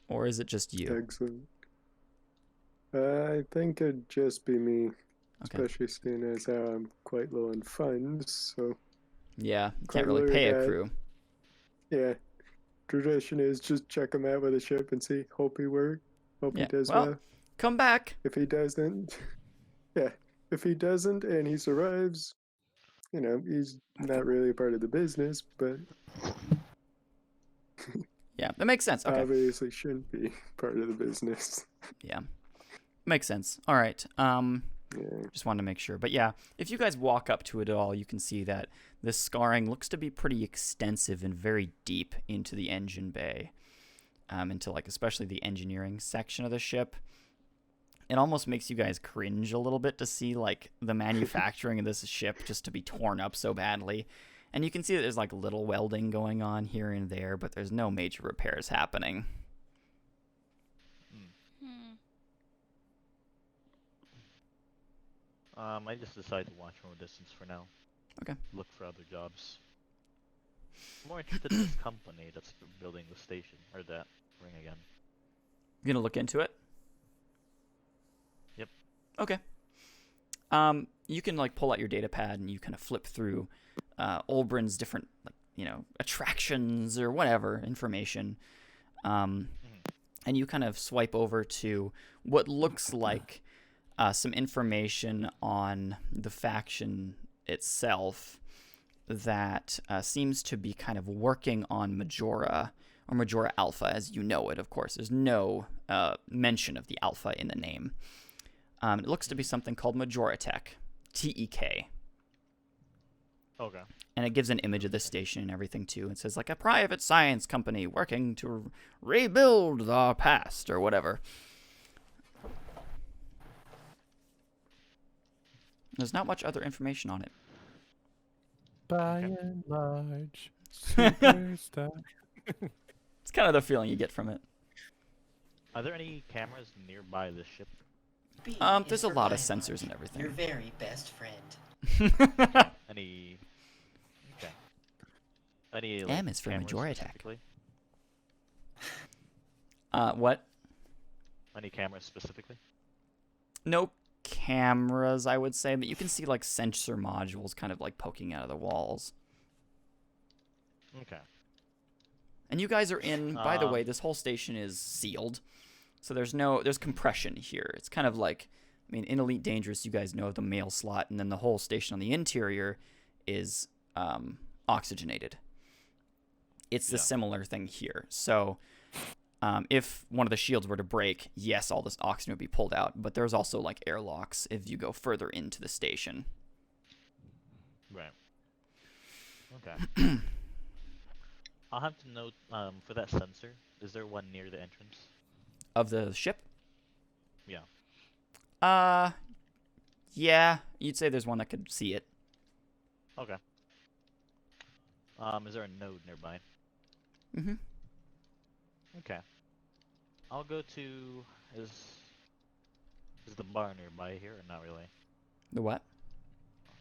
Or is it just you? Excellent. I think it'd just be me, Okay. especially seeing as how I'm quite low on funds. So, Yeah, you Quite can't really pay a literally, crew. yeah, tradition is just check him out with a ship and see. Hope he works. Hope Yeah, he does well- well. Come back. If he doesn't, yeah, if he doesn't and he survives, he's not really a part of the business, but Yeah, that makes sense. Okay. Obviously shouldn't be part of the business. Yeah. Makes sense. All right. Yeah. Just wanted to make sure. But yeah, if you guys walk up to it at all, you can see that this scarring looks to be pretty extensive and very deep into the engine bay. Into like especially the engineering section of the ship. It almost makes you guys cringe a little bit to see like the manufacturing of this ship just to be torn up so badly. And you can see that there's like little welding going on here and there, but there's no major repairs happening. I just decided to watch from a distance for now. Okay. Look for other jobs. I'm more interested in this company that's building the station, or that ring again. You gonna look into it? Yep. Okay. You can like pull out your data pad and you kind of flip through Olbrin's different attractions or whatever information. And you kind of swipe over to what looks like some information on the faction itself that seems to be kind of working on Majora, or Majora Alpha as you know it, of course. There's no mention of the Alpha in the name. It looks to be something called Majora Tech, TEK. Okay. And it gives an image of the station and everything too. It says like a private science company working to rebuild the past or whatever. There's not much other information on it. By and large, superstar. It's kind of the feeling you get from it. Are there any cameras nearby the ship? B There's is a for lot of by sensors and Your everything. very best friend. Any? Okay. Any? M is for cameras Majora Tech. specifically? What? Any cameras specifically? No cameras, I would say, but you can see like sensor modules kind of like poking out of the walls. Okay. And you guys are in, by the way, this whole station is sealed. So there's compression here. It's kind of like, I mean, in Elite Dangerous, you guys know the mail slot, and then the whole station on the interior is oxygenated. It's the similar thing here. So if one of the shields were to break, yes, all this oxygen would be pulled out, but there's also like airlocks if you go further into the station. Right. Okay. I'll have to note for that sensor. Is there one near the entrance? Of the ship? Yeah. Yeah, you'd say there's one that could see it. Okay. Is there a node nearby? Mm-hmm. Okay. I'll go to. Is the bar nearby here, or not really? The what?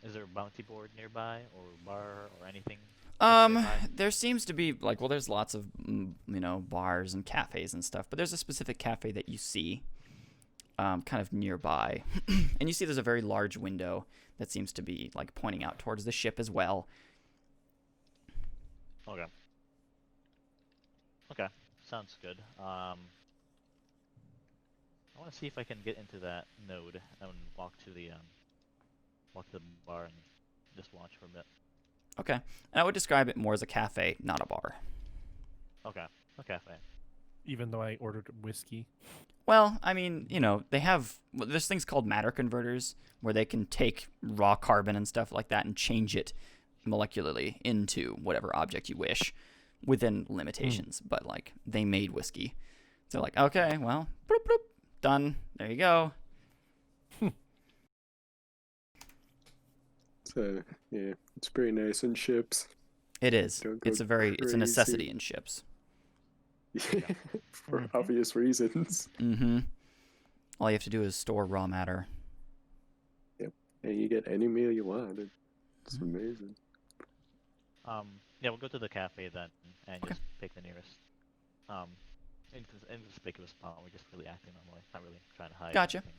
Is there a bounty board nearby, or bar, or anything? nearby? There seems to be like, well, there's lots of bars and cafes and stuff, but there's a specific cafe that you see, kind of nearby, and you see there's a very large window that seems to be like pointing out towards the ship as well. Okay. Okay. Sounds good. I want to see if I can get into that node and walk to the bar and just watch for a bit. Okay, and I would describe it more as a cafe, not a bar. Okay. A cafe. Even though I ordered whiskey. Well, I mean, there's things called matter converters where they can take raw carbon and stuff like that and change it molecularly into whatever object you wish within limitations. But, like, they made whiskey. So, like, okay, well, bloop, bloop, done. There you go. So, yeah, it's pretty nice in ships. It is. Don't go It's a necessity crazy. in ships. For obvious reasons. Mm-hmm. All you have to do is store raw matter. And you get any meal you want. It's amazing. Yeah, we'll go to the cafe then and Okay. just pick the nearest. Inconspicuous spot. We're just really acting normally, not really trying to hide. Gotcha. anything.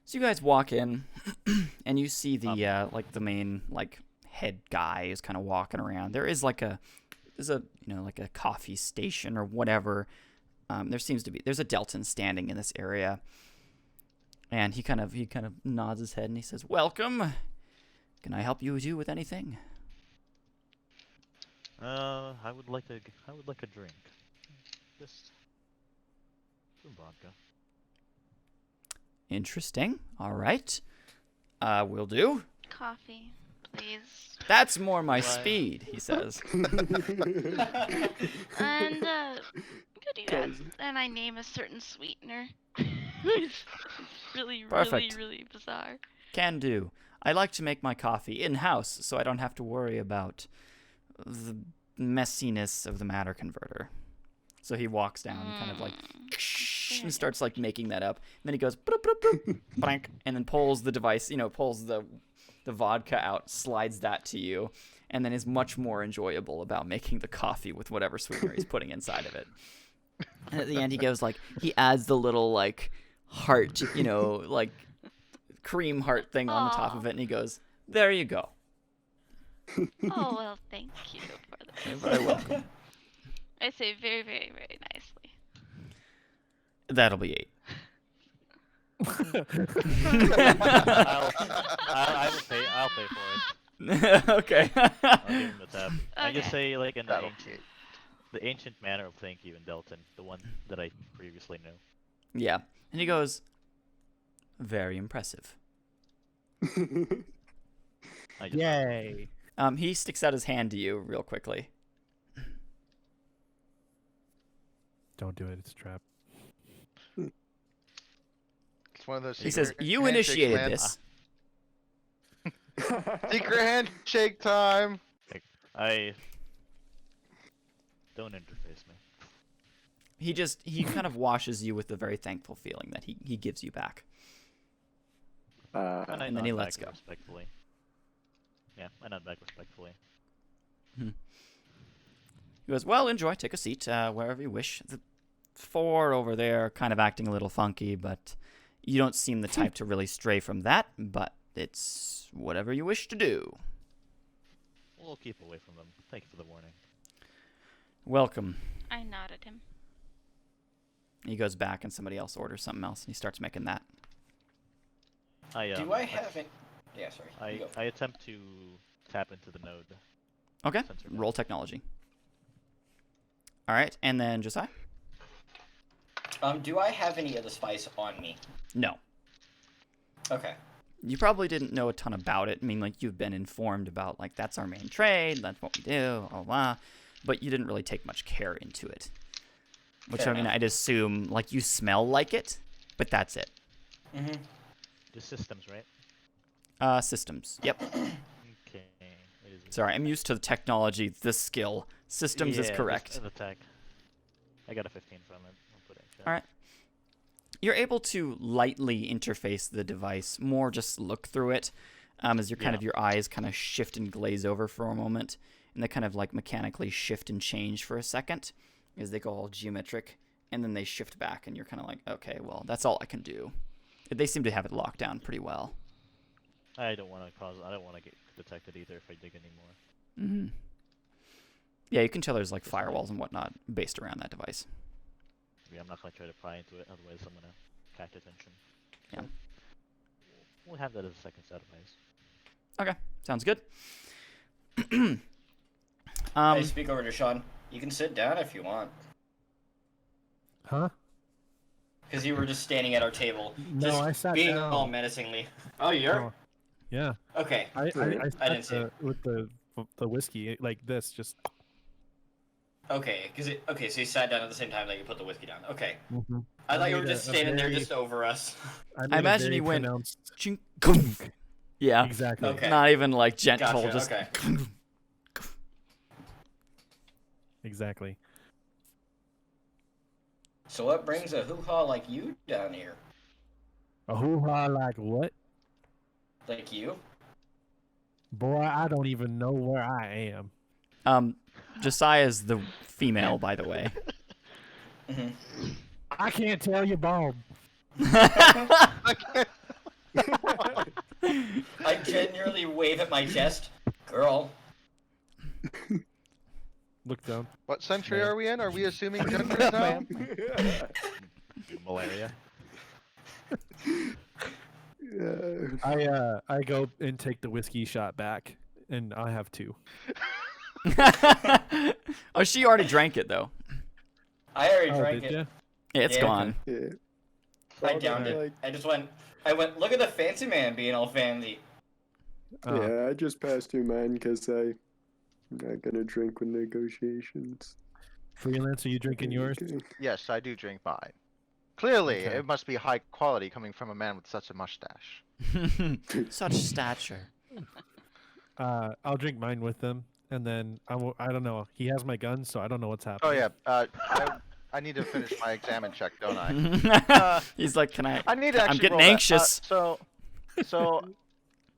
So you guys walk in, and you see the the main head guy is kind of walking around. There is like a coffee station or whatever. There's a Delton standing in this area, and he kind of nods his head and he says, "Welcome. Can I help you with anything?" I would like a drink. Just some vodka. Interesting. All right. Will do. Coffee, please. That's more my Why? speed, he says. And could you add? Guys. And I name a certain sweetener. It's really, Perfect. really bizarre. Can do. I like to make my coffee in-house, so I don't have to worry about the messiness of the matter converter. So he walks down, kind of like, and starts like making that up. And then he goes, "Broop, broop, broop," blank, and then pulls the device, pulls the vodka out, slides that to you, and then is much more enjoyable about making the coffee with whatever sweetener he's putting inside of it. And at the end, he goes like, he adds the little like heart, like cream heart thing on the top of it, and he goes, "There you go." Oh well, thank you for this. You're very welcome. I say very, very, very nicely. That'll be 8. I'll pay for it. Okay. I'll give him the tab. I just Okay. say like in That'll be the ancient manner of thank you in Delton, the one that I previously knew. Yeah. And he goes, "Very impressive." I just Yay! He sticks out his hand to you real quickly. Don't do it. It's a trap. It's one of those. He says, secret "You handshakes, initiated man. this." Secret handshake time. I don't interface me. He kind of washes you with the very thankful feeling that he gives you back. And I And then he nod lets back go. respectfully. Yeah, I nod back respectfully. He goes, "Well, enjoy. Take a seat wherever you wish." The 4 over there kind of acting a little funky, but you don't seem the type to really stray from that, but it's whatever you wish to do. We'll keep away from them. Thank you for the warning. Welcome. I nodded him. He goes back and somebody else orders something else, and he starts making that. Do I have it? Yeah, sorry. You go. I attempt to tap into the node. Okay, Sensor node. roll technology. All right, and then Josiah? Do I have any of the spice on me? No. Okay. You probably didn't know a ton about it. I mean, like, you've been informed about, like, that's our main trade, that's what we do, blah, blah, but you didn't really take much care into it. Which, Fair I mean, enough. I'd assume, like, you smell like it, but that's it. Mm-hmm. The systems, right? Systems. Yep. Okay. It is Sorry, I'm used to the technology, this skill. Systems is Yeah, correct. just an attack. I got a 15 from it. I'll put it in chat. All right. You're able to lightly interface the device, more just look through it, as your eyes kind of shift and glaze over for a moment, and they kind of like mechanically shift and change for a second as they go all geometric, and then they shift back, and you're kind of like, okay, well, that's all I can do. They seem to have it locked down pretty well. I don't want to get detected either if I dig anymore. Mm-hmm. Yeah, you can tell there's like firewalls and whatnot based around that device. Yeah, I'm not gonna try to pry into it, otherwise I'm gonna catch attention. Yeah. We'll have that as a second set of eyes. Okay, sounds good. I speak over to Sean. You can sit down if you want. Huh? Because you were just standing at our table. No, just I sat being down. all menacingly. Oh, you're? Oh, yeah. Okay. I Hmm. sat didn't see it. with the whiskey like this, just. Okay, so you sat down at the same time that you put the whiskey down. Okay. Mm-hmm. I thought you made were just a standing there very- just over us. I imagine he went- Pronounced... Chink, gunk. Yeah, Exactly. Okay. not even like gentle, Gotcha, just okay. Exactly. So what brings a hoo-ha like you down here? A hoo-ha like what? Like you? Boy, I don't even know where I am. Josiah's the female, by the way. hmm I can't tell you, Bob. I genuinely wave at my chest. Girl. Look down. What century Yeah. are we in? Are we assuming genders now? Malaria. Yeah. I go and take the whiskey shot back, and I have 2. Oh, she already drank it though. I already Oh, drank did it. ya? It's Yeah. gone. Yeah. I Well, downed then, it. like, I went, look at the fancy man being all fancy. yeah, I just passed you mine because I'm not gonna drink with negotiations. Freelance, are you drinking yours? Okay. Yes, I do drink mine. Clearly, Okay. it must be high quality coming from a man with such a mustache. Such stature. I'll drink mine with them, and then I don't know. He has my gun, so I don't know what's Oh happening. yeah, I need to finish my examine check, don't I? He's like, can I? I need to I'm actually getting roll that. anxious. So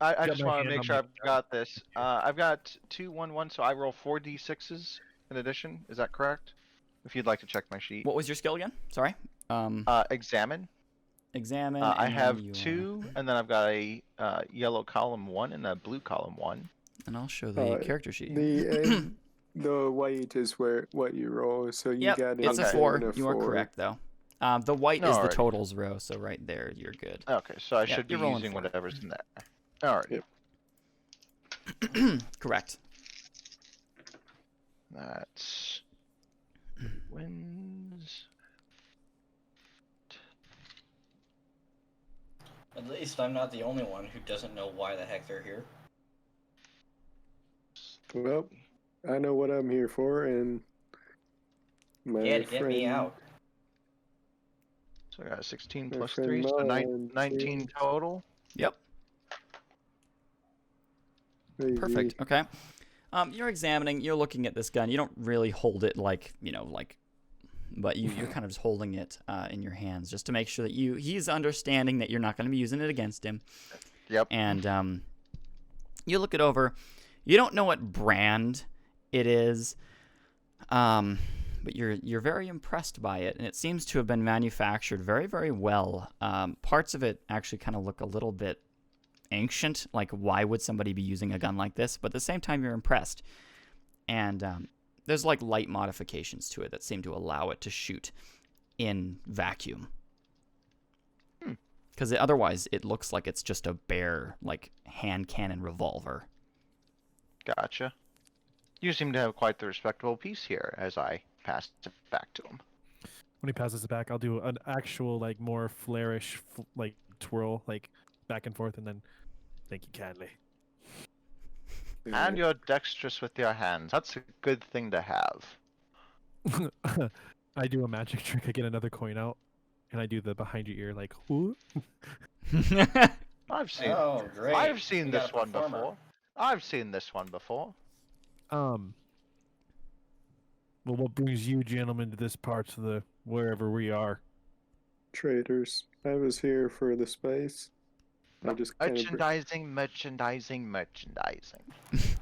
I Got just my want to hand make on sure my I've got this. I've got 2, 1, 1, so I roll 4d6s in addition. Is that correct? If you'd like to check my sheet. What was your skill again? Sorry. Examine. Examine. I and have then you, 2, and then I've got a yellow column 1 and a blue column 1. And I'll show the Uh, character sheet. The white is what you roll, so you Yep, got it's an a Okay. 4. and a You are 4. correct though. The white is the Alrighty. totals row, so right there you're good. Okay, so I Yeah, should be you're rolling using 4. whatever's in there. Alright. Yep. Correct. That's wins. At least I'm not the only one who doesn't know why the heck they're here. Well, I know what I'm here for, and my Yeah, to get friend, me out. So I got 16 My plus friend 3, so Mullen, 19 too. total. Yep. maybe- Perfect. Okay. You're examining. You're looking at this gun. You don't really hold it like but you're kind of just holding it in your hands just to make sure that he's understanding that you're not going to be using it against him. Yep. And you look it over. You don't know what brand it is, but you're very impressed by it, and it seems to have been manufactured very, very well. Parts of it actually kind of look a little bit ancient, like why would somebody be using a gun like this? But at the same time, you're impressed. And there's like light modifications to it that seem to allow it to shoot in vacuum. Because otherwise, it looks like it's just a bare, like, hand cannon revolver. Gotcha. You seem to have quite the respectable piece here as I pass it back to him. When he passes it back, I'll do an actual, like, more flourish, like, twirl, like, back and forth, and then thank you kindly. And you're dexterous with your hands. That's a good thing to have. I do a magic trick. I get another coin out, and I do the behind your ear, like, whoo. I've seen Oh, great. I've seen We got this a one performer. before. I've seen this one before. Well, what brings you gentlemen to this part of the wherever we are? Traders. I was here for the spice. I just kind of Merchandising.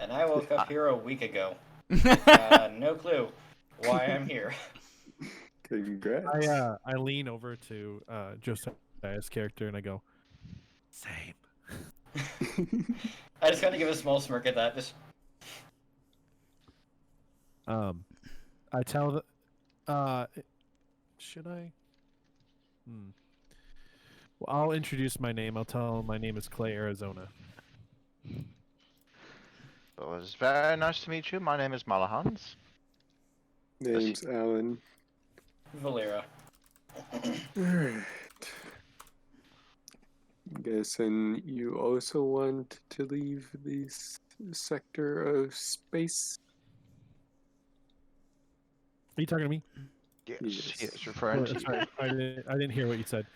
And I woke up here a week ago. No clue why I'm here. congrats. I lean over to Josiah's character and I go, same. I just kind of give a small smirk at that. Just I tell the should I? Well, I'll introduce my name. I'll tell him my name is Clay, Arizona. It was very nice to meet you. My name is Malahans. Name's Alan. Valera. Alright. Guessing you also want to leave this sector of space? Are you talking to me? Yes, Yes. he is referring Oh, to you. sorry, I didn't hear what you said.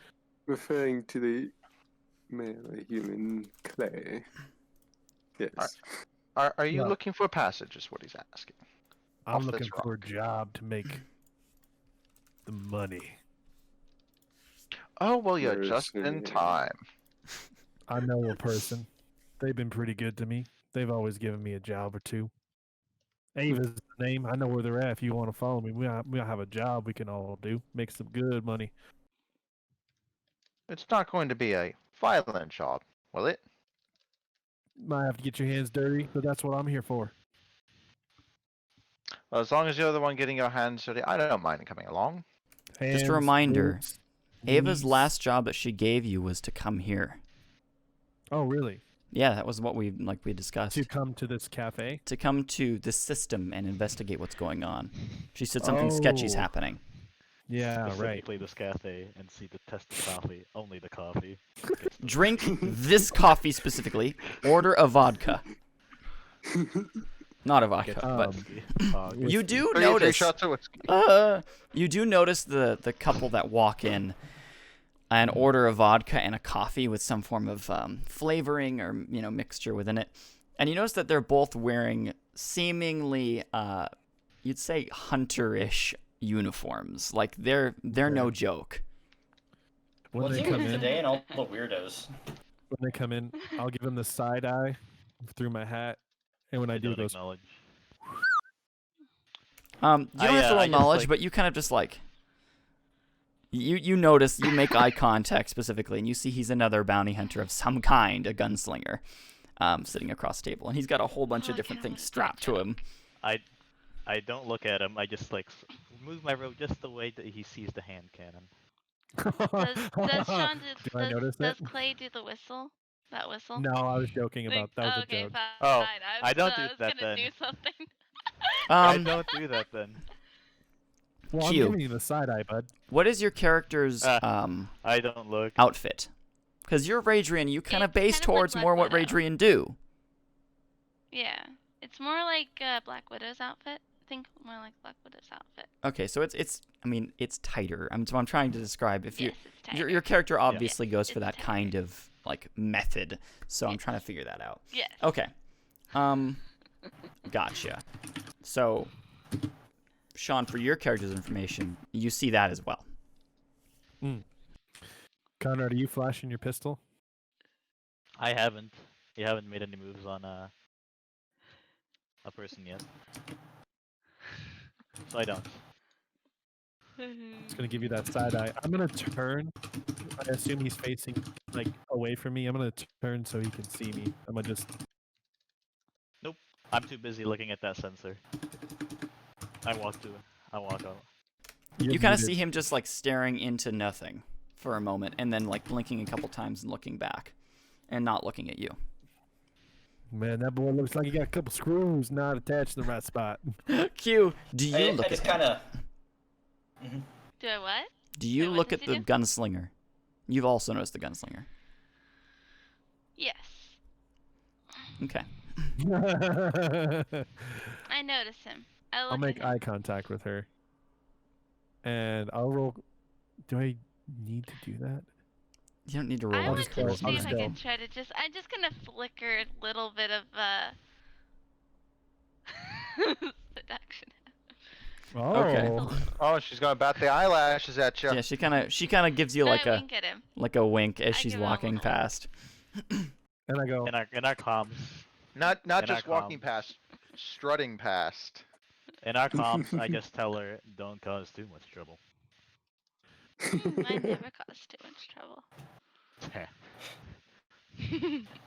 Referring to the male human Clay. Yes. Are you Well- looking for a passage? Is what he's asking. I'm Off looking this for a job to make the money. Oh well, you're just in Mercenary. time. I know a person. They've been pretty good to me. They've always given me a job or two. Ava's the name. I know where they're at. If you want to follow me, we'll have a job we can all do. Make some good money. It's not going to be a violent job, will it? Might have to get your hands dirty, but that's what I'm here for. Well, as long as you're the one getting your hands dirty, I don't mind coming along. Just a Hands, reminder, boobs, Ava's knees. last job that she gave you was to come here. Oh, really? Yeah, that was what we discussed. To come to this cafe? To come to the system and investigate what's going on. She said something sketchy's Oh. happening. Yeah, right. Specifically this cafe and see the test of coffee. Only the coffee. Gets the- Drink this coffee specifically. Order a vodka. Not a Gets vodka, the but whiskey. Oh, Whiskey. you do 3 notice. shots of whiskey. You do notice the couple that walk in and order a vodka and a coffee with some form of flavoring or mixture within it, and you notice that they're both wearing seemingly you'd say hunter-ish uniforms. Like they're no joke. When What's they even come with the in, day and all the weirdos? when they come in, I'll give them the side eye through my hat, and when I do, don't goes. acknowledge. You don't have to roll I just, knowledge, like- but you kind of just like you notice, you make eye contact specifically, and you see he's another bounty hunter of some kind, a gunslinger, sitting across the table, and he's got a whole bunch of different things strapped to him. I don't look at him. I just like move my robe just the way that he sees the hand cannon. Does Sean Do I notice does it? Clay do the whistle? That whistle? No, I was joking Think- about that. Was okay, a joke. fine. Oh, I I don't do was that gonna then. do something. I Um, don't do that then. Well, I'm Q. giving you the side eye, bud. what is your character's I don't look. outfit? Because you're Radrian, you kind of It's base kind of like towards Black more what Widow. Radrian do. Yeah, it's more like Black Widow's outfit. Think more like Black Widow's outfit. Okay, so it's tighter. So I'm trying to describe if Yes, it's tighter. your character obviously goes for it's that tighter. kind of like method. So I'm Yes. trying to figure that out. Yes. Okay. Gotcha. So, Sean, for your character's information, you see that as well. Conrad, are you flashing your pistol? I haven't. You haven't made any moves on a person yet. So I don't. It's gonna give you that side eye. I'm gonna turn. I assume he's facing like away from me. I'm gonna turn so he can see me. I'm gonna just. I'm too busy looking at that sensor. I walk out. You kind of see him just like staring into nothing for a moment, and then like blinking a couple times and looking back, and not looking at you. Man, that boy looks like he got a couple screws not attached to the right spot. Q, do you I look at just him? kind of. Do I what? Do you Wait, what look does at he the do? gunslinger? You've also noticed the gunslinger. Yes. Okay. I notice him. I look I'll make at him. eye contact with her, and I'll roll. Do I need to do that? You don't need to roll. I I'll want just to go- see I'll if just I go. can try to just. I'm just gonna flicker a little bit of seduction. Oh, Oh, she's gonna bat the eyelashes at you. Yeah, she kind of gives you like I a wink at him. wink as I she's give him a walking little- past. and I go. In our comms, Not And I just walking calm. past, strutting past. I just tell her, don't cause too much trouble. I never cause too much trouble.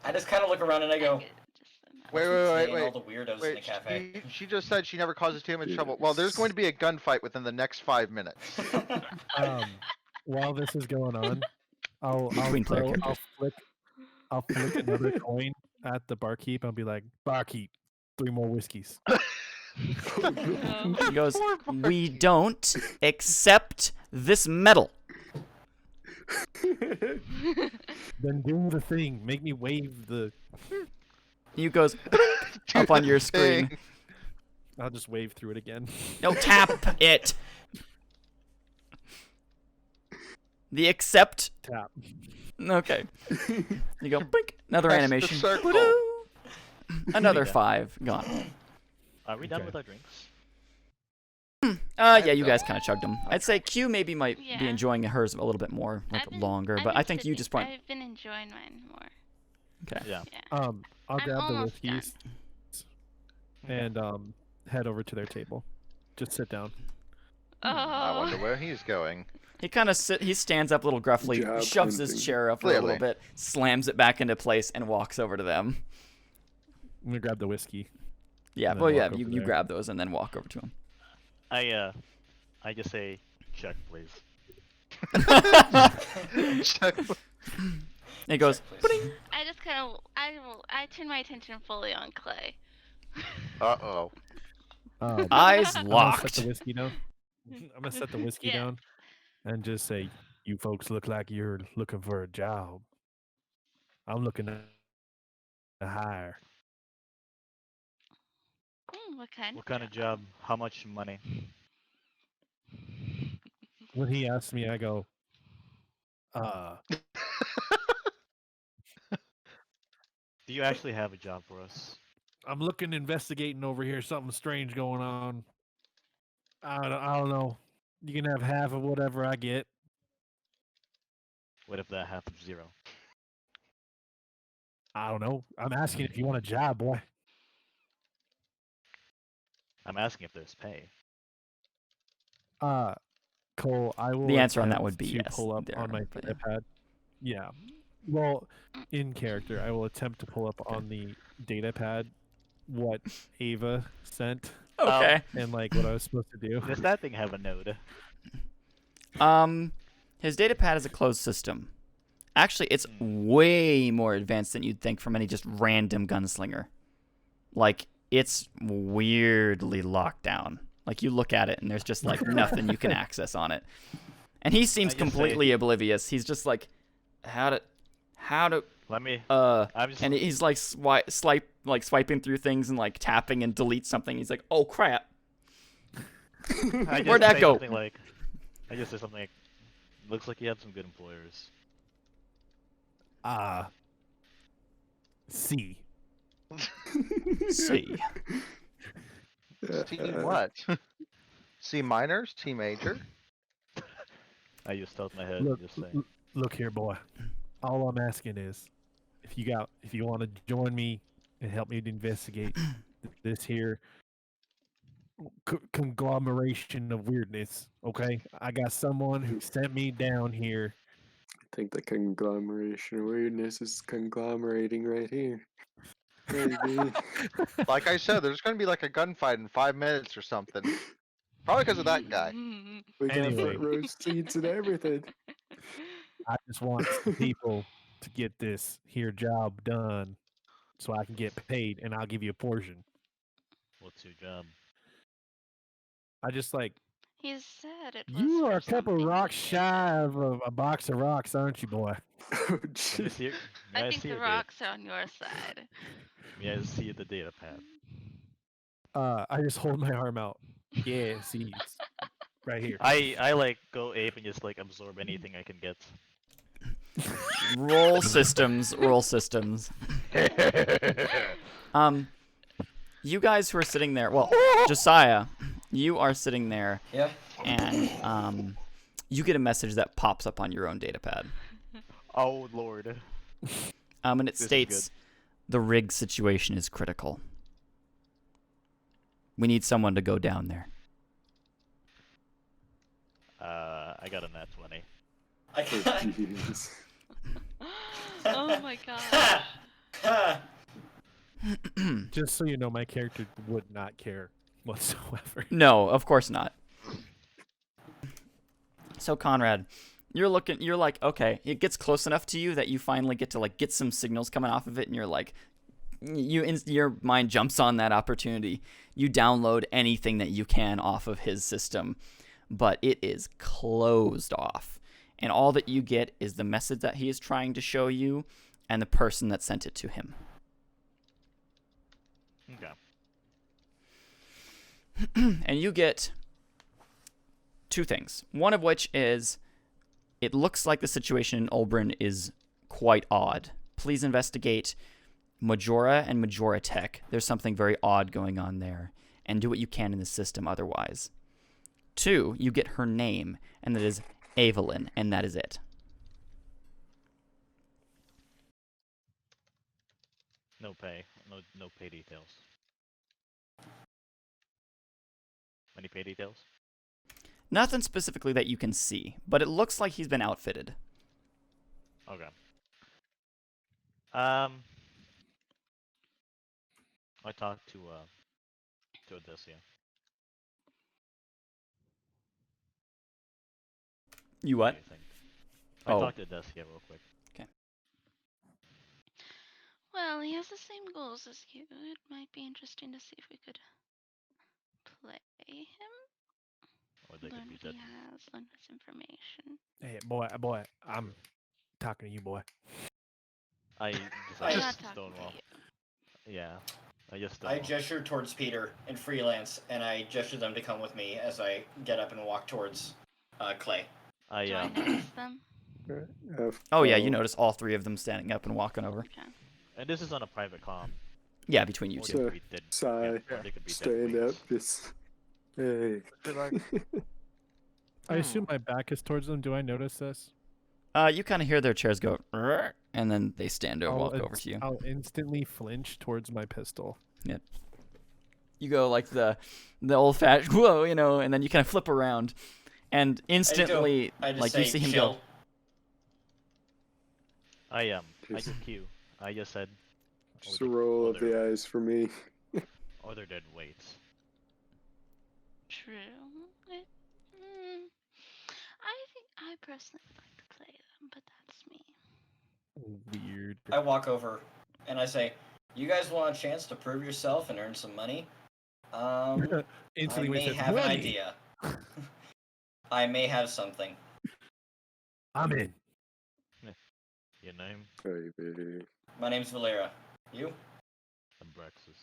I just kind of look around and I go. get just enough. Wait, "What's with wait, today wait, and all the weirdos in the Wait, cafe." she just said she never causes too much trouble. Well, there's going to be a gunfight within the next 5 minutes. While this is going on, Between player I'll flick another coin at the barkeep. I'll be like, barkeep, 3 more whiskeys. No. He goes, "We don't accept this medal." Then do the thing. Make me wave the. He goes up on your screen. Dang. I'll just wave through it again. No, tap it. The accept. Tap. Okay. You go, blink. Another Press the animation. circle. Ba-doo. Another Yeah. 5 gone. Are we done Okay. with our drinks? Yeah, you guys kind of chugged them. I'd say Q maybe might be Yeah. enjoying hers a little bit more, like longer, but I think you just point. I've been enjoying mine more. Okay. Yeah. Yeah. I'll I'm grab the almost done. whiskeys and head over to their table. Just sit down. I wonder Oh. where he's going. He kind of he stands up a little gruffly, Good job, shoves his hunting. chair up a Clearly. little bit, slams it back into place, and walks over to them. I'm gonna grab the whiskey. Yeah, And then well, yeah, walk you over you there. grab those and then walk over to him. I just say, check, please. And he goes, Please. I just kind of I turn my attention fully on Clay. Uh-oh. Eyes eyes I'm gonna set locked. the whiskey down. I'm gonna set the whiskey Yeah. down. and just say, "You folks look like you're looking for a job. I'm looking to hire." What kind What kind of job? How much money? When he asks me, I go, "Uh, Do you actually have a job for us? I'm looking investigating over here. Something strange going on. I don't know. You can have half of whatever I get." What if that half is zero? I don't know. I'm asking if you want a job, boy. I'm asking if there's pay. Uh, Cole, I will The answer on that attempt would be to yes. pull up there on my are, but data pad. Yeah. Well, in character, I will attempt to pull up on the data pad what Ava sent Okay. and like what I was supposed to do. Does that thing have a node? His data pad is a closed system. Actually, it's way more advanced than you'd think from any just random gunslinger. Like, it's weirdly locked down. Like, you look at it and there's just like nothing you can access on it. And he seems I just completely oblivious. He's just like, how to, Let me. and he's like swiping through things and like tapping and delete something. He's like, oh crap. I just Where'd that say go? something like, I just say something like, looks like you have some good employers. C. See. C what? C minor? C major? I just tilt my head Look, and just say, look here, boy. All I'm asking is, if you want to join me and help me to investigate this here conglomeration of weirdness, okay? I got someone who sent me down here. I think the conglomeration of weirdness is conglomerating right here. Maybe. Like I said, there's gonna be like a gunfight in 5 minutes or something. Probably because of that guy. We got Anyway. front row seats and everything. I just want some people to get this here job done so I can get paid and I'll give you a portion. "What's your job?" I just like, He said it was you for are a couple something rocks legit. shy of a box of rocks, aren't you, boy? Oh, Let me jeez. see. I May I think see the your data? rocks are on your side. May I see the data pad? I just hold my arm out. Yeah, see, it's right here. I like go ape and just like absorb anything I can get. Roll systems. You guys who are sitting there, well, Josiah, you are sitting there, Yeah. and you get a message that pops up on your own data pad. Oh lord. And it This is states the rig situation is critical. We need someone to go down there. I got a nat 20. I Oh, got. jeez. Oh my gosh. Just so you know, my character would not care whatsoever. No, of course not. So Conrad, you're like, okay, it gets close enough to you that you finally get to like get some signals coming off of it, and you're like, your mind jumps on that opportunity. You download anything that you can off of his system, but it is closed off. And all that you get is the message that he is trying to show you and the person that sent it to him. Okay. And you get two things. One of which is, it looks like the situation in Ulbrin is quite odd. Please investigate Majora and Majora Tech. There's something very odd going on there. And do what you can in the system otherwise. 2, you get her name, and that is Evelyn, and that is it. No pay. No pay details. Any pay details? Nothing specifically that you can see, but it looks like he's been outfitted. Okay. I talked to Odysseus. You What what? do you think? I Oh. talked to Odysseus real quick. Well, he has the same goals as you. It might be interesting to see if we could play him. Or they Learn could be what he dead. has. Learn his information. Hey, boy, I'm talking to you, boy. I I'm decide not to talking stonewall. to you. Yeah, I just I stonewall. gesture towards Peter and Freelance, and I gesture them to come with me as I get up and walk towards Clay. I Do I notice them? Oh yeah, you notice all three of them standing up and walking over. Okay. and this is on a private comm. Yeah, between you Or two. they could be dead. Sigh, or they could be dead stand weights. up, just hey. Did I assume my back is towards them. Do I notice this? You kind of hear their chairs go, "Rrr," and then they stand and walk over to you. I'll instantly flinch towards my pistol. You go like the old-fashioned whoa, you know, and then you kind of flip around, and instantly, I just like say, you see him chill. go. I just cue. I just said. Just a roll of they're- the eyes for me. Or they're dead weights. True. I think I personally would like to play them, but that's me. Weird. I walk over and I say, "You guys want a chance to prove yourself and earn some money? I Instantly when may he says have an money, idea. I may have something. I'm in. Your name? Baby. My name's Valera. You? Abraxas.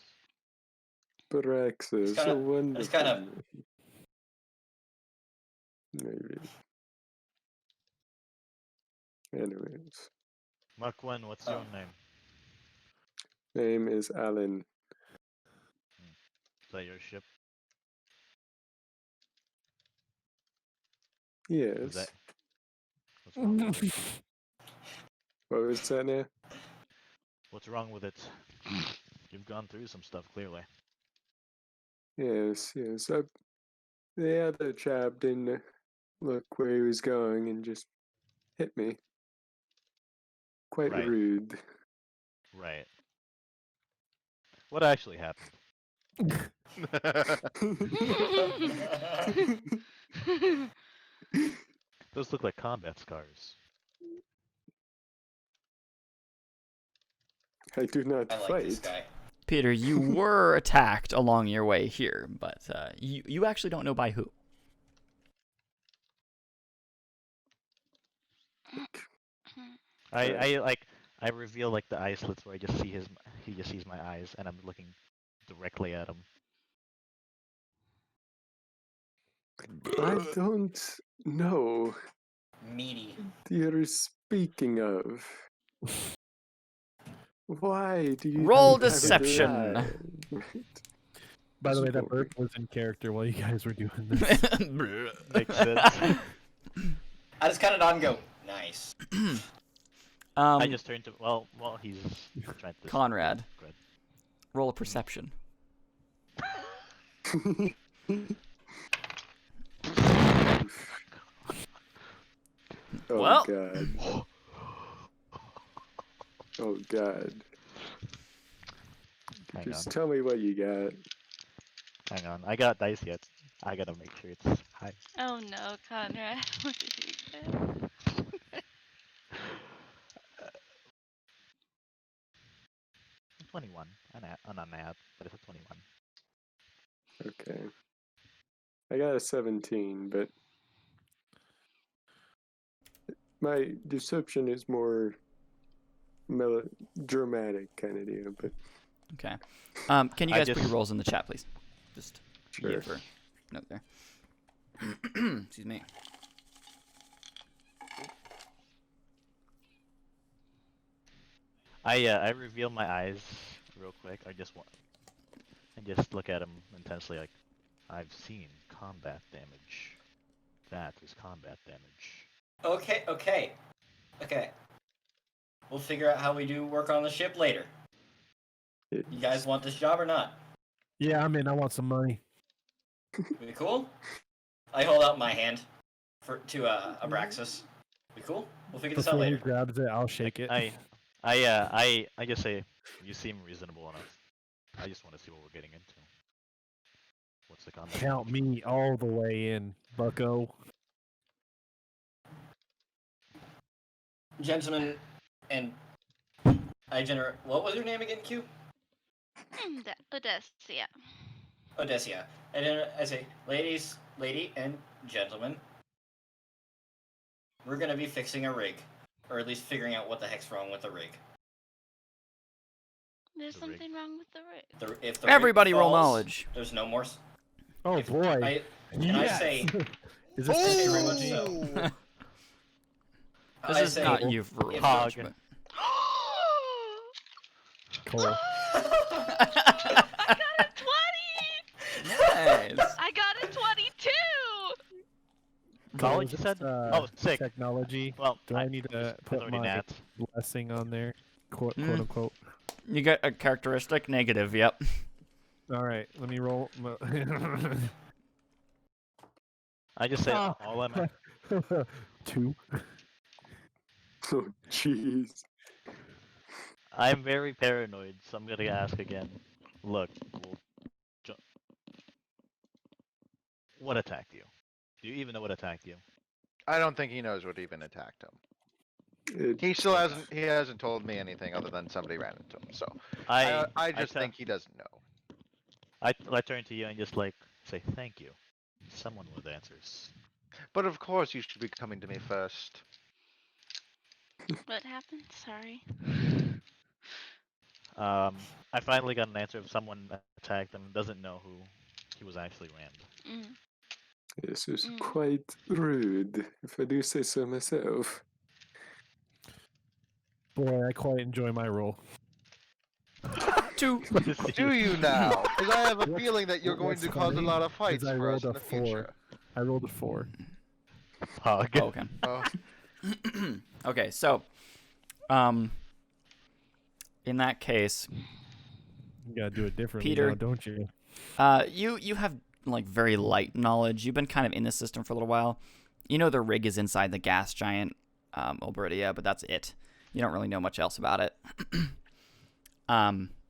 Braxis, kinda- a wonderful it's kinda- name. Maybe. Anyways, Marquin, what's Oh. your name? name is Alan. Is that your ship? Is Yes. that? What's wrong with it? What was that now? What's wrong with it? You've gone through some stuff, clearly. Yes. The other chap didn't look where he was going and just hit me. Quite Right. rude. Right. What actually happened? Those look like combat scars. I do not I like fight. this guy. Peter, you were attacked along your way here, but you actually don't know by who. I reveal like the eye slits where he just sees my eyes and I'm looking directly at him. I don't know Meaty. you're speaking of. Why do you Roll have it deception. lie? By the way, that Sorry. burp was in character while you guys were doing this. Makes sense. I just cut it on and go, nice. I just turned to well he's trying to Conrad. Go ahead. Roll a perception. Oh Well. God. Oh God. Hang Just on. tell me what you got. Hang on. I got dice yet. I gotta make sure it's high. Oh no, Conrad. What did you get? 21. On a nat, but it's a 21. Okay. I got a 17, but my deception is more dramatic kind of deal, but Okay. Can you I guys put your just- rolls in the chat, please? Just Sure. yeah, for note there. Excuse me. I reveal my eyes real quick. I just look at him intensely like I've seen combat damage. That is combat damage. Okay. We'll figure out how we do work on the ship later. You guys want this job or not? Yeah, I'm in. I want some money. We cool? I hold out my hand to Abraxas. We cool? We'll figure this out Before he later. grabs it, I'll shake it. I just say you seem reasonable enough. I just want to see what we're getting into. What's the combat? Count me all the way in, bucko. Gentlemen, and I generate. What was your name again, Q? Odessa. Odessia. I say, lady, and gentlemen, we're gonna be fixing a rig, or at least figuring out what the heck's wrong with the rig. There's The rig. something wrong with the rig. If the Everybody rig roll falls, knowledge. There's no more. Oh If boy! Can I say? Is this Very technology? much so. This I is say, not you for real, Hog. but Cool. I got a 20! nice. I got a 22! College, Is you this, said? Oh, sick. Technology. Well, Do I need to it's put already my nats. blessing on there? Quote Mm. unquote. You get a characteristic negative. Yep. All right, let me roll. I just said Ah. all I'm at. 2. Oh, jeez. I'm very paranoid, so I'm gonna ask again. Look, what attacked you? Do you even know what attacked you? I don't think he knows what even attacked him. It, He still hasn't. He hasn't told me anything other than somebody ran into him. So I I just think he doesn't know. I turn to you and just like say thank you. Someone with answers. But of course, you should be coming to me first. What happened? Sorry. I finally got an answer of someone attacked him, doesn't know who he was actually rammed. Mm. this is Mm. quite rude, if I do say so myself. Boy, I quite enjoy my roll. 2. Do you now? Because I have a What's- feeling that you're going what's to cause a funny lot of is fights I for us rolled in a the 4. future. I rolled a 4. Hug. Oh, okay. Oh, Okay, so, in that case, You gotta do it differently Peter. now, don't you? you have like very light knowledge. You've been kind of in the system for a little while. You know the rig is inside the gas giant, Oberidia, but that's it. You don't really know much else about it.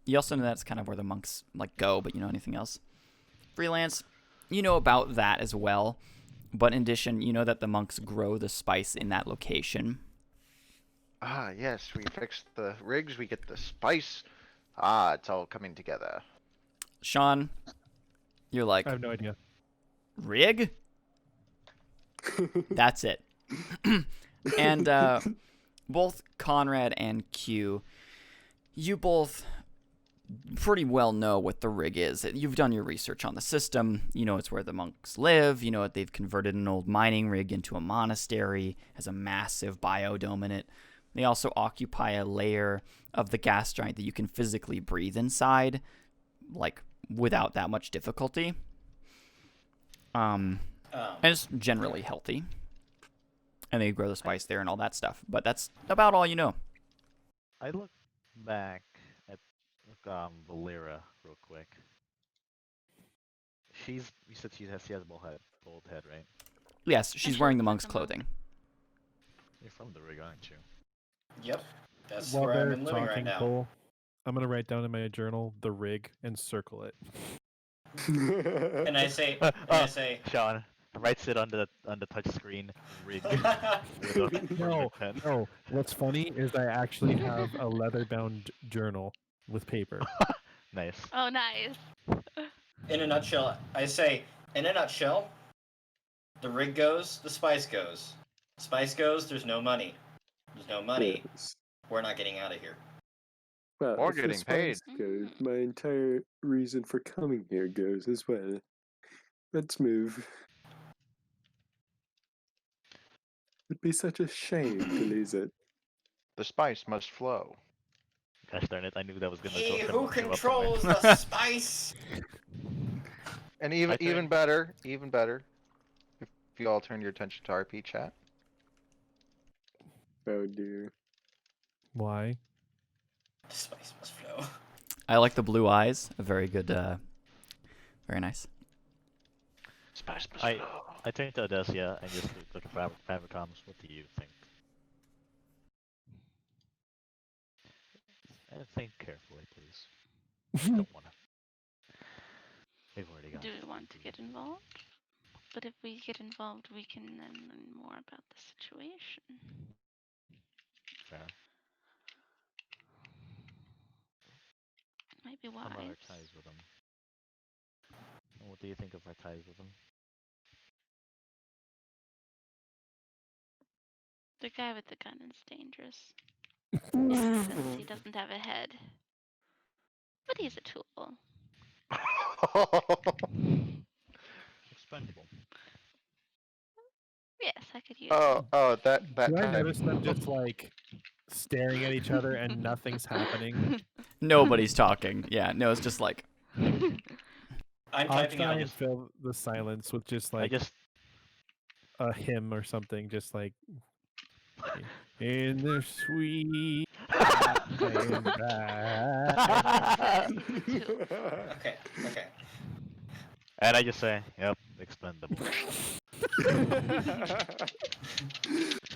You also know that's kind of where the monks like go, but you know anything else? Freelance, you know about that as well. But in addition, you know that the monks grow the spice in that location. ah, yes. We fix the rigs. We get the spice. Ah, it's all coming together. Sean, you're like, I have no idea. rig? That's it. And both Conrad and Q, you both pretty well know what the rig is. You've done your research on the system. You know it's where the monks live. You know that they've converted an old mining rig into a monastery, has a massive biodome in it. They also occupy a layer of the gas giant that you can physically breathe inside, like without that much difficulty. And it's generally healthy. And they grow the spice there and all that stuff. But that's about all you know. I look back at Valera real quick. You said she has bald head, right? Yes, she's she wearing the looks monk's like a monk. clothing. You're from the rig, aren't you? Yep. That's While where they're I'm living right talking, now. Cole, I'm gonna write down in my journal the rig and circle it. And I say, Sean writes it on the touch screen rig with a No, pen. no. What's funny is I actually have a leather-bound journal with paper. Nice. Oh, nice. in a nutshell, the rig goes, the spice goes. Spice goes, there's no money. There's no money. Yes. We're not getting out of here. Well, Or if the getting paid. spice goes, my entire reason for coming here goes as well. Let's move. It'd be such a shame to lose it. The spice must flow. Gosh darn it! I knew that was gonna Hey, show who up somewhere. controls the spice? And I even think- better, if you all turn your attention to RP chat. Oh dear. Why? The spice must flow. I like the blue eyes. A very good, very nice. Spice must I flow. I turned to Odessia and just look at Fabricoms. What do you think? Think carefully, please. Don't wanna. We've already got. Do we want to get involved? But if we get involved, we can then learn more about the situation. Fair. Might be How about our wise. ties with them? What do you think of our ties with them? The guy with the gun is dangerous. Since he doesn't have a head. But he's a tool. Expendable. Yes, I could use Oh, him. oh, that Do I type. notice them just like staring at each other and nothing's happening? Nobody's talking. Yeah, no, it's just like I'm I'll typing try out. and fill the silence with just I like just a hymn or something, just like in the sweet by and by. Okay, okay. and I just say, yep, expendable.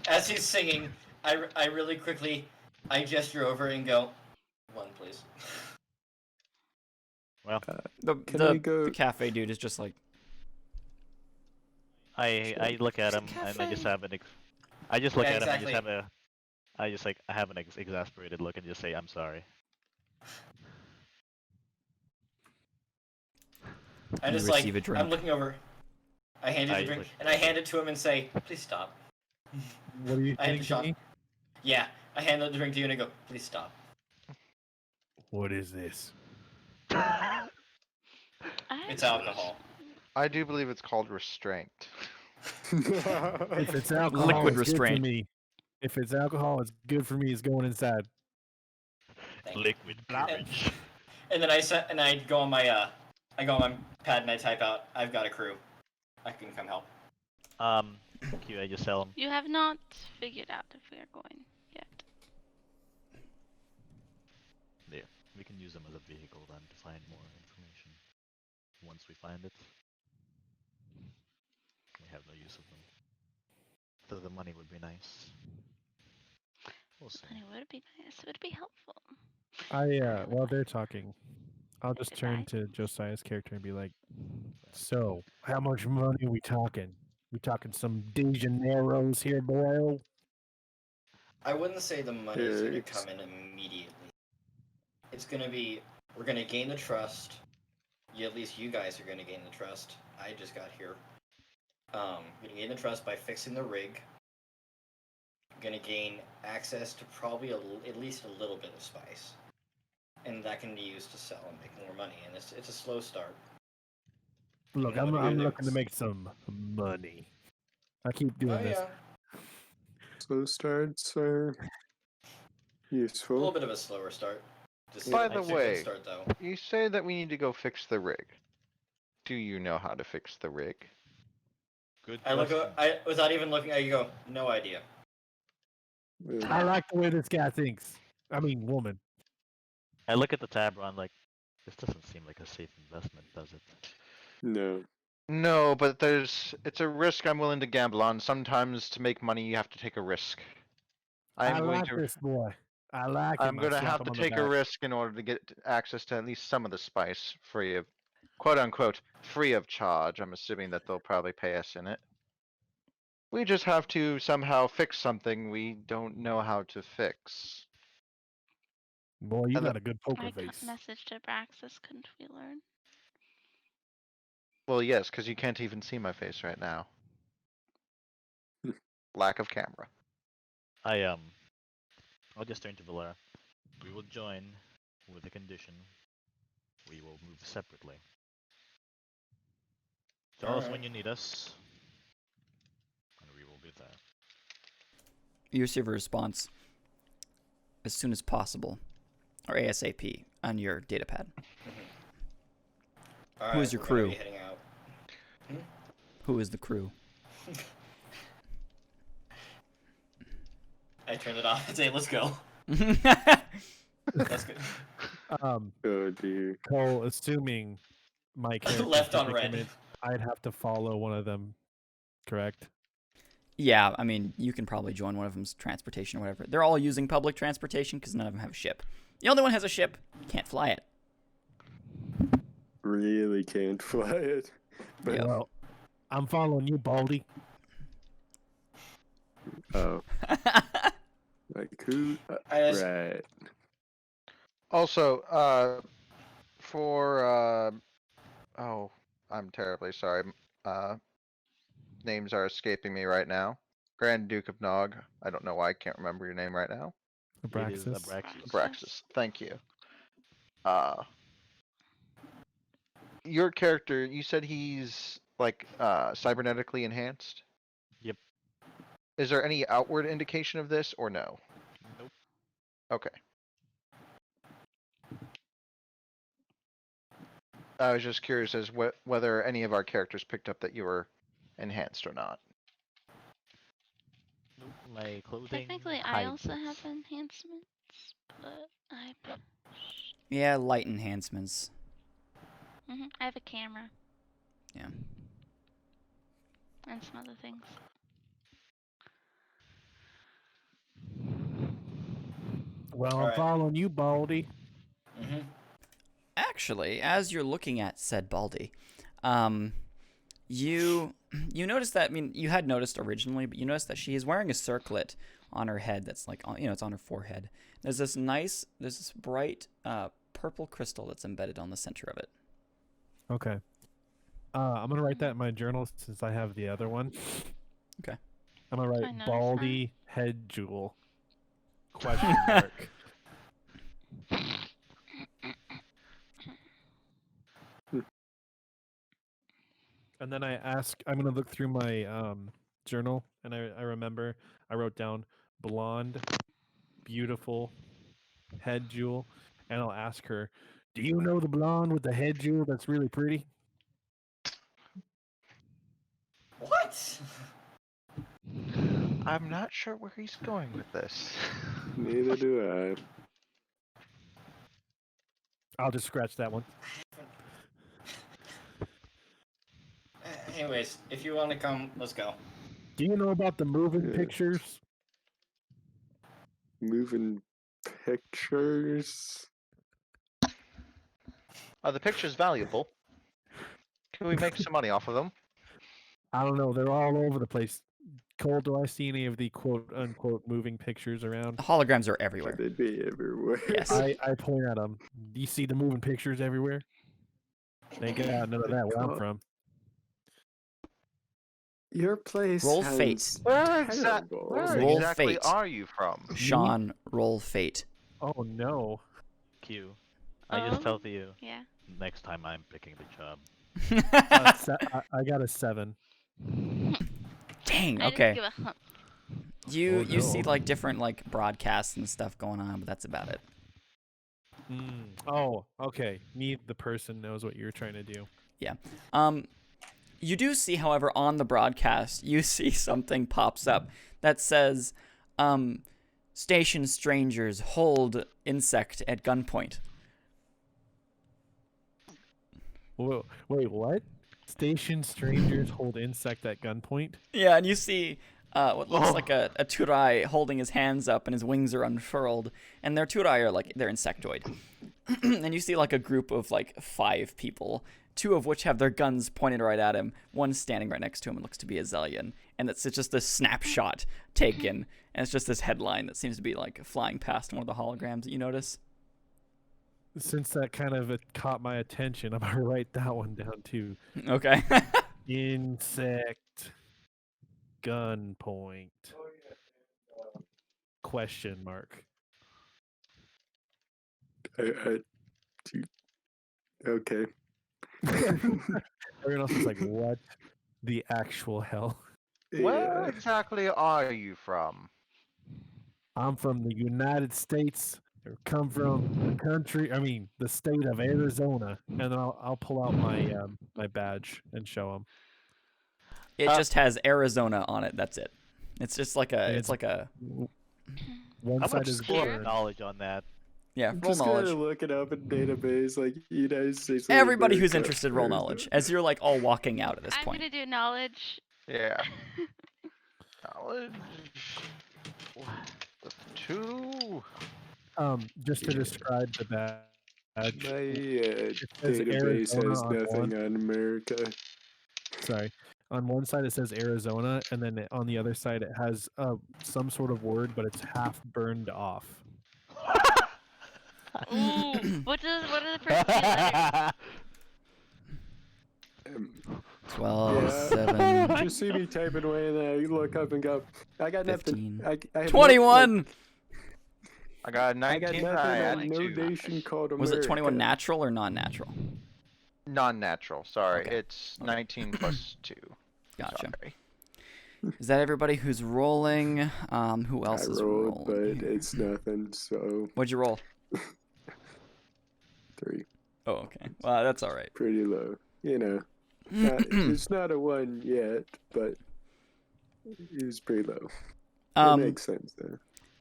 As he's singing, I really quickly, I gesture over and go, one, please. Well, Can we go? the cafe dude is just like I look at him and I just have I just look Yeah, at him and just exactly. have I just like I have an exasperated look and just say I'm sorry. I'm You just like, receive a I'm drink. looking over. I hand you the I drink, like- and I hand it to him and say, please stop. What are you I had doing the to shot. me? Yeah, I hand the drink to you and I go, please stop. What is this? It's alcohol. I do believe it's called restraint. If it's alcohol, Liquid it's good for restraint. me. If it's alcohol, it's good for me. It's going inside. Thank you. Liquid courage. And then I go on my pad and I type out, I've got a crew. I can come help. Q, I just tell him. You have not figured out if we are going yet. Yeah, we can use them as a vehicle then to find more information. Once we find it, we have no use of them. So the money would be nice. We'll see. Money would be nice. It would be helpful. While they're talking, I'll just turn Goodbye. to Josiah's character and be like, "So, how much money are we talking? We talking some De Janeiros here, boy?" I wouldn't say the money is going to Yes. come in immediately. It's going to be, we're going to gain the trust. At least you guys are going to gain the trust. I just got here. We're going to gain the trust by fixing the rig. Going to gain access to probably at least a little bit of spice. And that can be used to sell and make more money. And it's a slow start. Look, Yeah, I'm what do you do? looking to make some money. I keep doing Oh, this. yeah. Slow starts are A little useful. bit of a slower start. Just By I'd the say good way, start, though. you say that we need to go fix the rig. Do you know how to fix the rig? Good I look. question. I without even looking. I go. No idea. I like the way this guy thinks. I mean, woman. I look at the tab run like, this doesn't seem like a safe investment, does it? No. No, but it's a risk I'm willing to gamble on. Sometimes to make money you have to take a risk. I like this boy. I like him. I'm going to slap have him to on the take a back. risk in order to get access to at least some of the spice free of, quote unquote, free of charge. I'm assuming that they'll probably pay us in it. We just have to somehow fix something we don't know how to fix. Boy, you And got a good poker I face. messaged Abraxas, couldn't we learn? Well, yes, because you can't even see my face right now. Lack of camera. I'll just turn to Valera. We will join with a condition. We will move separately. Tell us when Alright. you need us, and we will be there. you receive a response as soon as possible, or ASAP on your data pad. Alright, Who is your we're gonna crew? be heading out. Who is the crew? I turned it off and say, "Let's go." That's good. Oh dear. Cole, assuming my character Left on red. I'd have to follow one of them, correct? Yeah, I mean, you can probably join one of them's transportation or whatever. They're all using public transportation because none of them have a ship. The only one has a ship, can't fly it. Really can't fly it. But Yep. Well, I'm following you, Baldy. oh, like who? I just, Right. Also, for oh, I'm terribly sorry. Names are escaping me right now. Grand Duke of Nog. I don't know why I can't remember your name right now. It is Abraxas. Abraxas. Abraxas. Thank you. Your character, you said he's like cybernetically enhanced? Yep. Is there any outward indication of this or no? Nope. Okay. I was just curious as whether any of our characters picked up that you were enhanced or not. Nope. My clothing. Technically, I hides also it. have enhancements, but Yeah, light enhancements. I have a camera Yeah. and some other things. Well, I'm Alright. following you, Baldy. Mm-hmm. Actually, as you're looking at said Baldy, you notice that. I mean, you had noticed originally, but you notice that she is wearing a circlet on her head. That's like, it's on her forehead. There's this bright purple crystal that's embedded on the center of it. Okay. I'm gonna write that in my journal since I have the other one. Okay. I'm gonna I write noticed Baldy head jewel. Question mark. And then I'm gonna look through my journal, and I remember I wrote down blonde, beautiful, head jewel, and I'll ask her, "Do you know the blonde with the head jewel that's really pretty?" What? I'm not sure where he's going with this. Neither do I'll just scratch that one. Anyways, if you want to come, let's go. Do you know about the moving Yeah. pictures? Moving pictures. The picture's valuable. Can we make some money off of them? I don't know. They're all over the place. Cole, do I see any of the quote unquote moving pictures around? Holograms are everywhere. They'd be everywhere. Yes. I point at them. Do you see the moving pictures everywhere? They got none of that where I'm Cool. from. Your place Roll has fate. Where terrible. Roll exactly fate. are you from? Sean, roll fate. Oh no. Q. I just tell you. Yeah. Next time I'm picking the job. I got a 7. Dang. I Okay. just give a hump. You see no. like different like broadcasts and stuff going on, but that's about it. Oh, okay. The person knows what you're trying to do. Yeah. You do see, however, on the broadcast, you see something pops up that says, "Station strangers hold insect at gunpoint." Whoa, wait, what? Station strangers hold insect at gunpoint? Yeah, and you see what looks like a Turai holding his hands up and his wings are unfurled, and their Turai are like, they're insectoid. And you see like a group of like 5 people, 2 of which have their guns pointed right at him, one standing right next to him and looks to be a Zelian, and it's just a snapshot taken, and it's just this headline that seems to be like flying past one of the holograms that you notice. Since that kind of caught my attention, I'm going to write that one down too. Okay. Insect gunpoint. Question mark. Okay. Everyone else is like, what the actual hell? Where exactly are you from? I'm from the United States. I come from the state of Arizona, and then I'll pull out my my badge and show them. It just has Arizona on it. That's it. It's just like a. It's like a. One How side much is score blurred. knowledge on that? Yeah. I'm Roll just knowledge. gonna look it up in database, like United States. Everybody who's America, interested, roll knowledge. As you're like all walking out at this I'm point. gonna do knowledge. Yeah. Knowledge. 2. Just to describe the badge. My says database Arizona has on nothing one. on America. Sorry. On one side it says Arizona, and then on the other side it has some sort of word, but it's half burned off. Ooh. What are the first 2 letters? 12, Yeah. 7, I 2, just see me typing away, and then I look up and go, I got 15. nothing. I have 21. I got a I 19. got nothing I on had no 2. nation called America. Was it 21 natural or non-natural? Non-natural. Sorry, Okay. it's 19 plus 2. Gotcha. Sorry. Is that everybody who's rolling? Who else I is rolled, but rolling? Here? it's nothing. So What'd you roll? 3, Oh, okay. Well, that's all right. pretty low. You know, it's not a 1 yet, but it's pretty low. It makes sense though.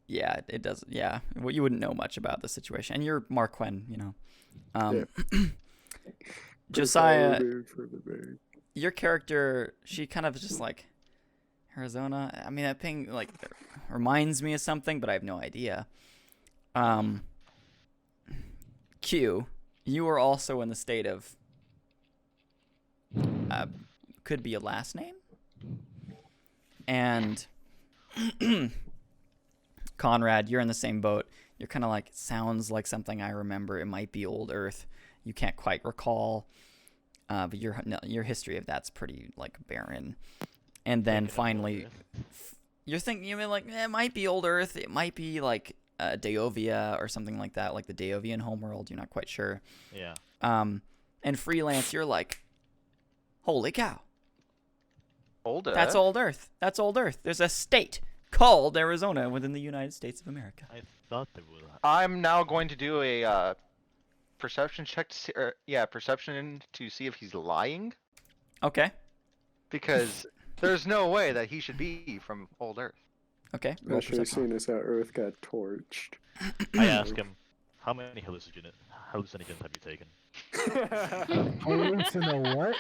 Yeah, it does. Yeah, well, you wouldn't know much about the situation, and you're Marquin, you know. Yeah. Josiah, Prepare for the bird. your character, she kind of just like Arizona. I mean, that thing like reminds me of something, but I have no idea. Q, you are also in the state of could be a last name, and Conrad, you're in the same boat. You're kind of like, sounds like something I remember. It might be Old Earth. You can't quite recall, but your history of that's pretty like barren. And then finally, you're thinking, you mean like, it might be Old Earth. It might be like Deovia or something like that, like the Deovian homeworld. You're not quite sure. Yeah. And freelance, you're like, holy cow, Old Earth? that's Old Earth. That's Old Earth. There's a state called Arizona within the United States of America. I thought they would. I'm now going to do a perception check to see, perception to see if he's lying, Okay. because there's no way that he should be from Old Earth. Okay. I Roll should have perception. seen as how Earth got torched. I ask him, how many hallucinogens have you taken? Listen to what?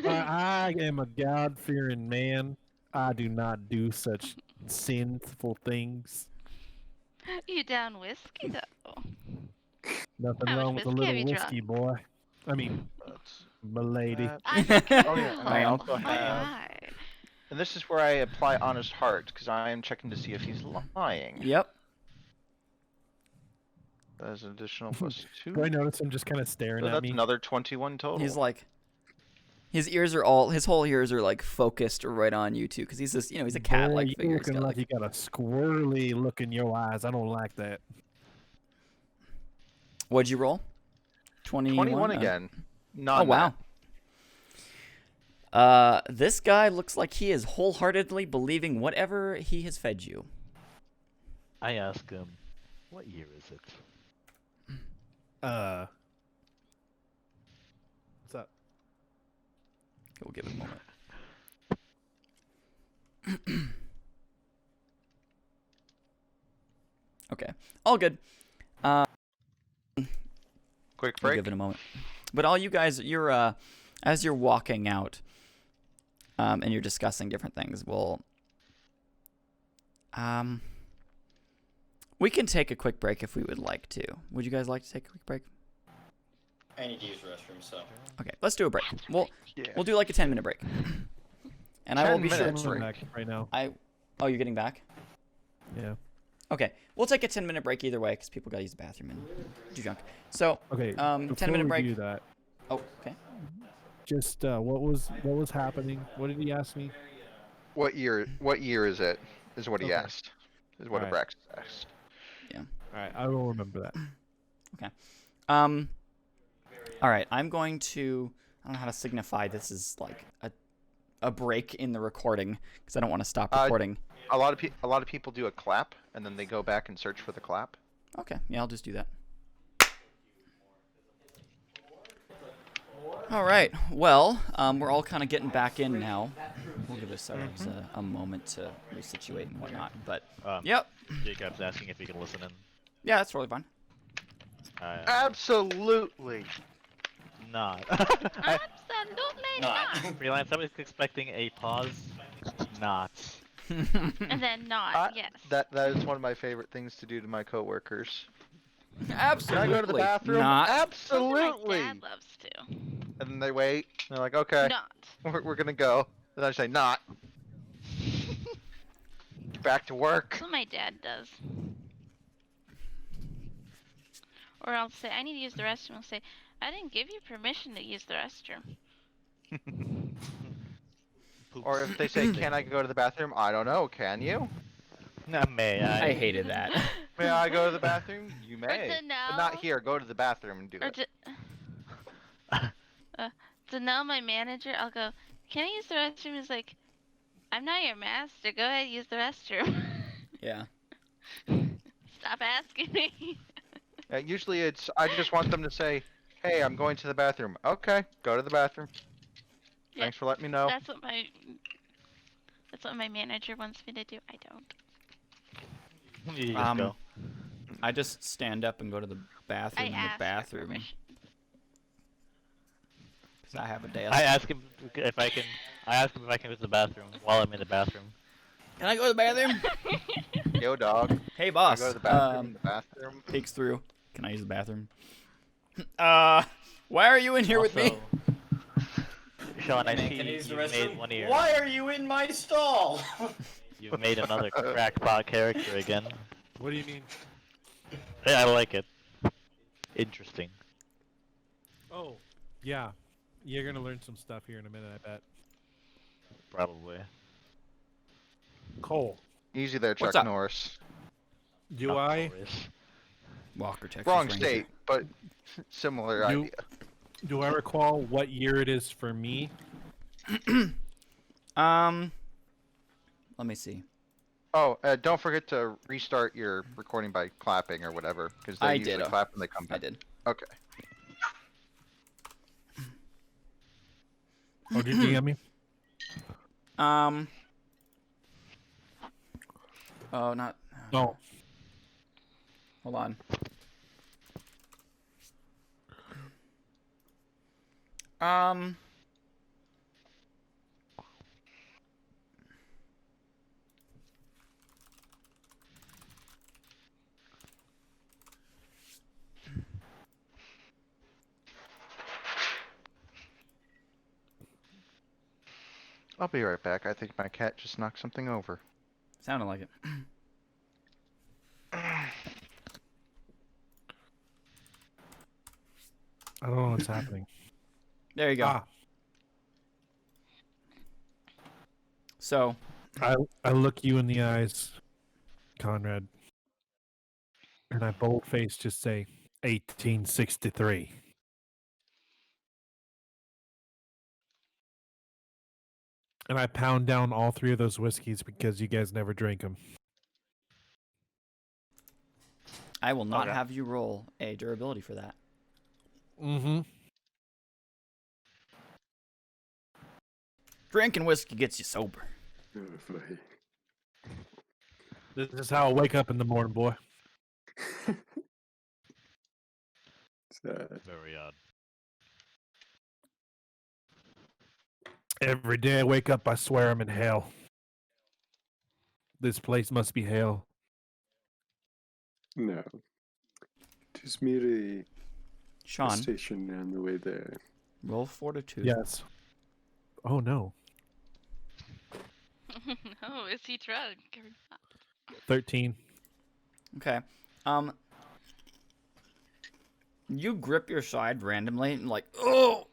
I am a God-fearing man. I do not do such sinful things. You down whiskey though? Nothing How much wrong with a whiskey have little you whiskey, boy. I mean, That's milady. that. I'm Oh yeah, and I Ma'am. also have, and this is where I apply honest heart, because I am checking to see if he's lying. Yep. That's an additional plus 2. Do I notice him just kind of staring So at that's me? another 21 total. He's like, his whole ears are like focused right on you too, because he's this, he's a cat-like Boy, figure. you He's looking got, like you got a squirrely look in your eyes. I don't like that. What'd you roll? 21 again. Not Oh wow. This guy looks like he is wholeheartedly believing whatever he has fed you. I ask him, what year is it? What's up? We'll give it a moment. Okay, all good. Quick We'll break. give it a moment. But all you guys, you're as you're walking out, and you're discussing different things. We can take a quick break if we would like to. Would you guys like to take a quick break? I need to use the restroom, so. Okay, let's do a break. We'll Yeah. do like a 10-minute break. And I will 10 be sure. minutes. I'm break. back right now. Oh, you're getting back? Yeah. Okay, we'll take a 10-minute break either way because people gotta use the bathroom and do junk. So, Okay. 10-minute break. Do that. Oh, okay. Just what was happening? What did he ask me? What year is it? Is what he Okay. asked. Is what Alright. Abrax asked. All right, I will remember that. Okay. All right. I'm going to. I don't know how to signify this is like a break in the recording because I don't want to stop recording. A lot of people do a clap and then they go back and search for the clap. Okay. Yeah, I'll just do that. All right. Well, we're all kind of getting back in now. We'll give ourselves a moment to resituate and whatnot. But yep. Jacob's asking if he can listen in. Yeah, that's totally fine. Absolutely. Not. Absolutely Not. not. Freelance, I was expecting a pause. Not. And then not. Yes. That is one of my favorite things to do to my coworkers. Absolutely. Can I go to the bathroom? Not. Absolutely. My dad loves to. And then they wait. And they're like, okay, Not. we're gonna go. And I say, not. Get back to work. That's what my dad does. Or I'll say, I need to use the restroom. I'll say, I didn't give you permission to use the restroom. poops. Or if they say, "Can I go to the bathroom?" I don't know. Can you? May I I? hated that. May I go to the bathroom? You Or may, to but not know, here. Go to the bathroom and do or it. to know my manager, I'll go, "Can I use the restroom?" He's like, "I'm not your master. Go ahead, use the restroom." Yeah. Stop asking me. Usually, it's I just want them to say, "Hey, I'm going to the bathroom." Okay, go to the bathroom. Yeah, Thanks for letting me know. That's what my manager wants me to do. I don't. You just go. I just stand up and go to the bathroom I in the ask for bathroom permission. because I have a desk. I ask him if I can. I ask him if I can go to the bathroom while I'm in the bathroom. Can I go to the bathroom? Yo, dog. Hey, I boss. go to the bathroom. The bathroom. Peeks through. Can I use the bathroom? Why are you in here with me? Sean, I Man, see can I use the you've made restroom? one of your. Why are you in my stall? You've made another crackpot character again. What do you mean? Yeah, I like it. Interesting. Oh, yeah. You're gonna learn some stuff here in a minute, I bet. Probably. Cole, Easy there, What's Chuck up? Norris. do Not I glorious. Walker, Texas Wrong Ranger. state, but similar You- idea. do I recall what year it is for me? Let me see. Oh, don't forget to restart your recording by clapping or whatever, because they I usually did. clap when they come I back. did. Okay. Oh, did you get me? Oh, not. No. Hold on. I'll be right back. I think my cat just knocked something over. Sounded like it. I don't know what's happening. There you go. Ah, So, I look you in the eyes, Conrad, and I bold-faced just say 1863. And I pound down all three of those whiskeys because you guys never drink them. I will not Okay. have you roll a durability for that. Mm-hmm. Drinking whiskey gets you sober. Oh, boy. This is how I wake up in the morning, boy. Sad. Very odd. Every day I wake up, I swear I'm in hell. This place must be hell. No. Just meet a Sean, station on the way there. roll fortitude. Yes. Oh no. Oh, is he drunk? 13. Okay. You grip your side randomly and like, oh,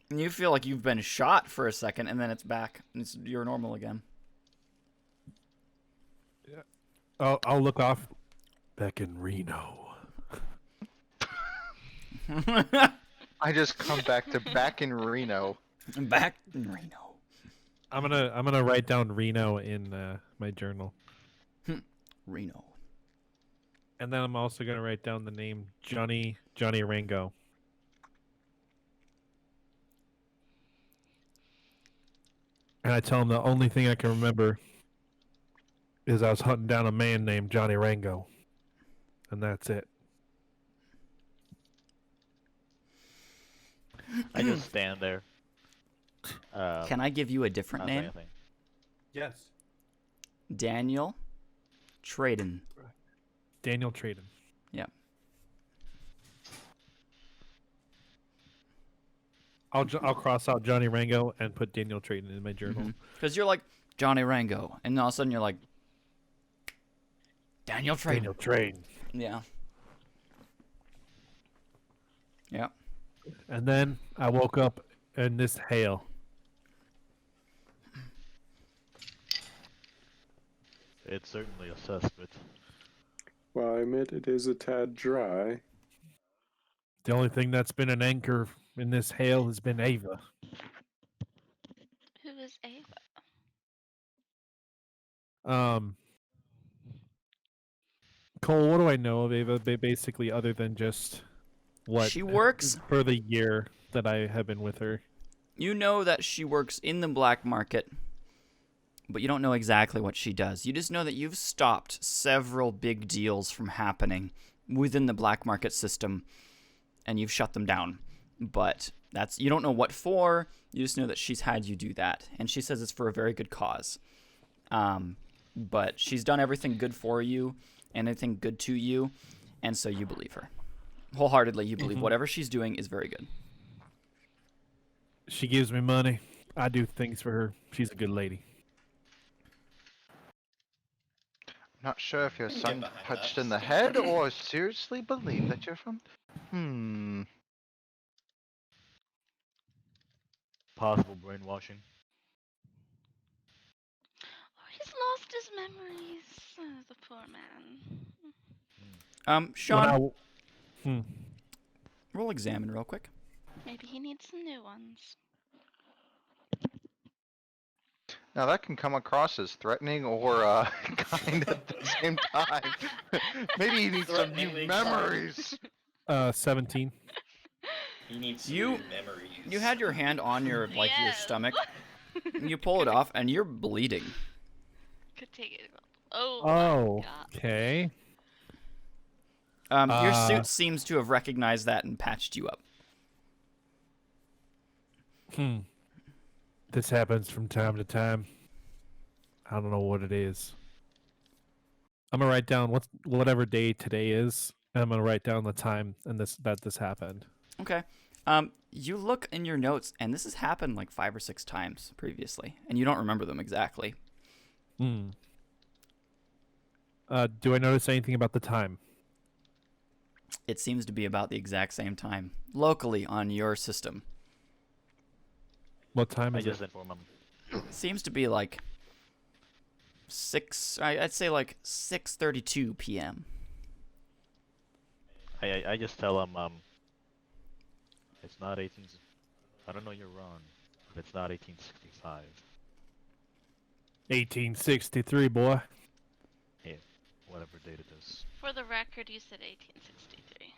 and you feel like you've been shot for a second, and then it's back. And you're normal again. I'll look off. Back in Reno. I just come back in Reno. Back in Reno. I'm gonna write down Reno in my journal, Reno. and then I'm also gonna write down the name Johnny Rango. And I tell him the only thing I can remember is I was hunting down a man named Johnny Rango, and that's it. I just stand there. Can I give you a different not say name? anything. Yes. Daniel Traden. Daniel Traden. Yeah. I'll cross out Johnny Rango and put Daniel Traden in my journal. Because you're like Johnny Rango, and all of a sudden you're like Daniel Traden. Daniel Traden. Yeah. Yeah. And then I woke up in this hail. It's certainly a suspect. Well, I admit it is a tad dry. The only thing that's been an anchor in this hail has been Ava. Who is Ava? Cole, what do I know of Ava? Basically, other than just what She works. for the year that I have been with her. You know that she works in the black market, but you don't know exactly what she does. You just know that you've stopped several big deals from happening within the black market system, and you've shut them down. But you don't know what for. You just know that she's had you do that, and she says it's for a very good cause. But she's done everything good for you, and anything good to you, and so you believe her. Wholeheartedly, you believe whatever she's doing is very good. She gives me money. I do things for her. She's a good lady. Not sure if your Get son behind punched that. in the head or seriously believe that you're from. Possible brainwashing. Oh, he's lost his memories. Oh, the poor man. Sean, Hmm. roll examine real quick. Maybe he needs some new ones. Now that can come across as threatening or kind at the same time. Maybe he needs some new Threateningly memories. 17. He needs some You- new memories. You had your hand on your your Yes. stomach. And you pull it off, and you're bleeding. Could take it. Oh. Oh, my God. okay. Your suit seems to have recognized that and patched you up. This happens from time to time. I don't know what it is. I'm gonna write down whatever day today is, and I'm gonna write down the time and that this happened. Okay. You look in your notes, and this has happened like 5 or 6 times previously, and you don't remember them exactly. Do I notice anything about the time? It seems to be about the exact same time locally on your system. What time I is just it? inform him. It seems to be like 6. I'd say like 6:32 p.m. I just tell him it's not 18. I don't know you're wrong, but it's not 1865. 1863, boy. Yeah, whatever date it is. For the record, you said 1863.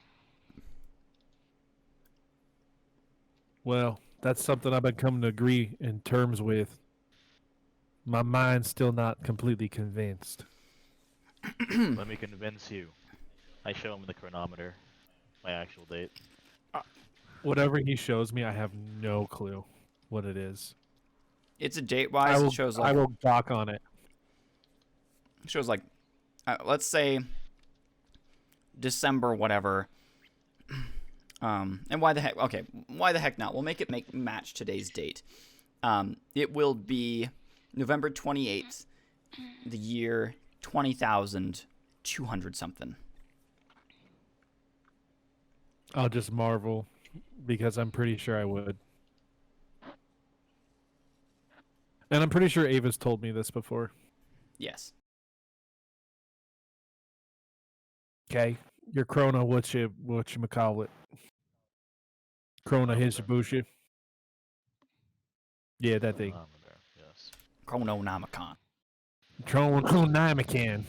Well, that's something I've been coming to agree in terms with. My mind's still not completely convinced. Let me convince you. I show him the chronometer, my actual date. Whatever he shows me, I have no clue what it is. It's a date-wise. It shows I like will dock on it. let's say December whatever. And why the heck? Okay, why the heck not? We'll make it match today's date. It will be November 28th, the year 20,200 something. I'll just marvel because I'm pretty sure I would. And I'm pretty sure Ava's told me this before. Yes. Okay, your Krona, what you call it? Krona Hishibushi. Yeah, that thing. Chronometer, yes. Chrononomicon. Chrononomican.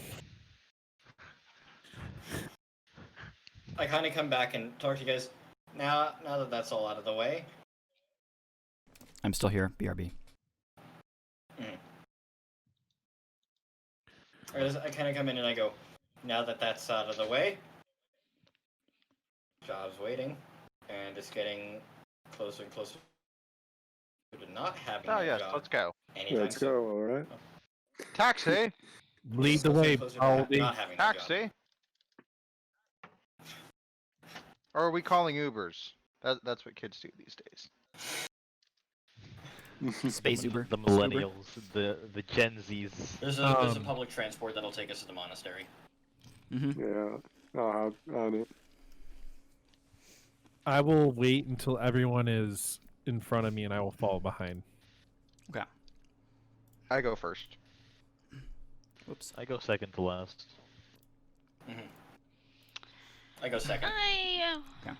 I kind of come back and talk to you guys. Now that that's all out of the way. I'm still here. BRB. I kind of come in and I go, now that that's out of the way, job's waiting, and it's getting closer and closer to not having Oh a yes, job let's go. anytime Let's soon. go, alright. Taxi! Lead the Closer and way, closer to Baldy. not having a job. Taxi! Or are we calling Ubers? That's what kids do these days. Space Uber. The millennials, the Gen Zs. There's a public transport that'll take us to the monastery. Mm-hmm. Yeah, I'll hop on it. I will wait until everyone is in front of me and I will follow behind. Okay. I go first. Whoops. I go second to last. I go second. I Okay.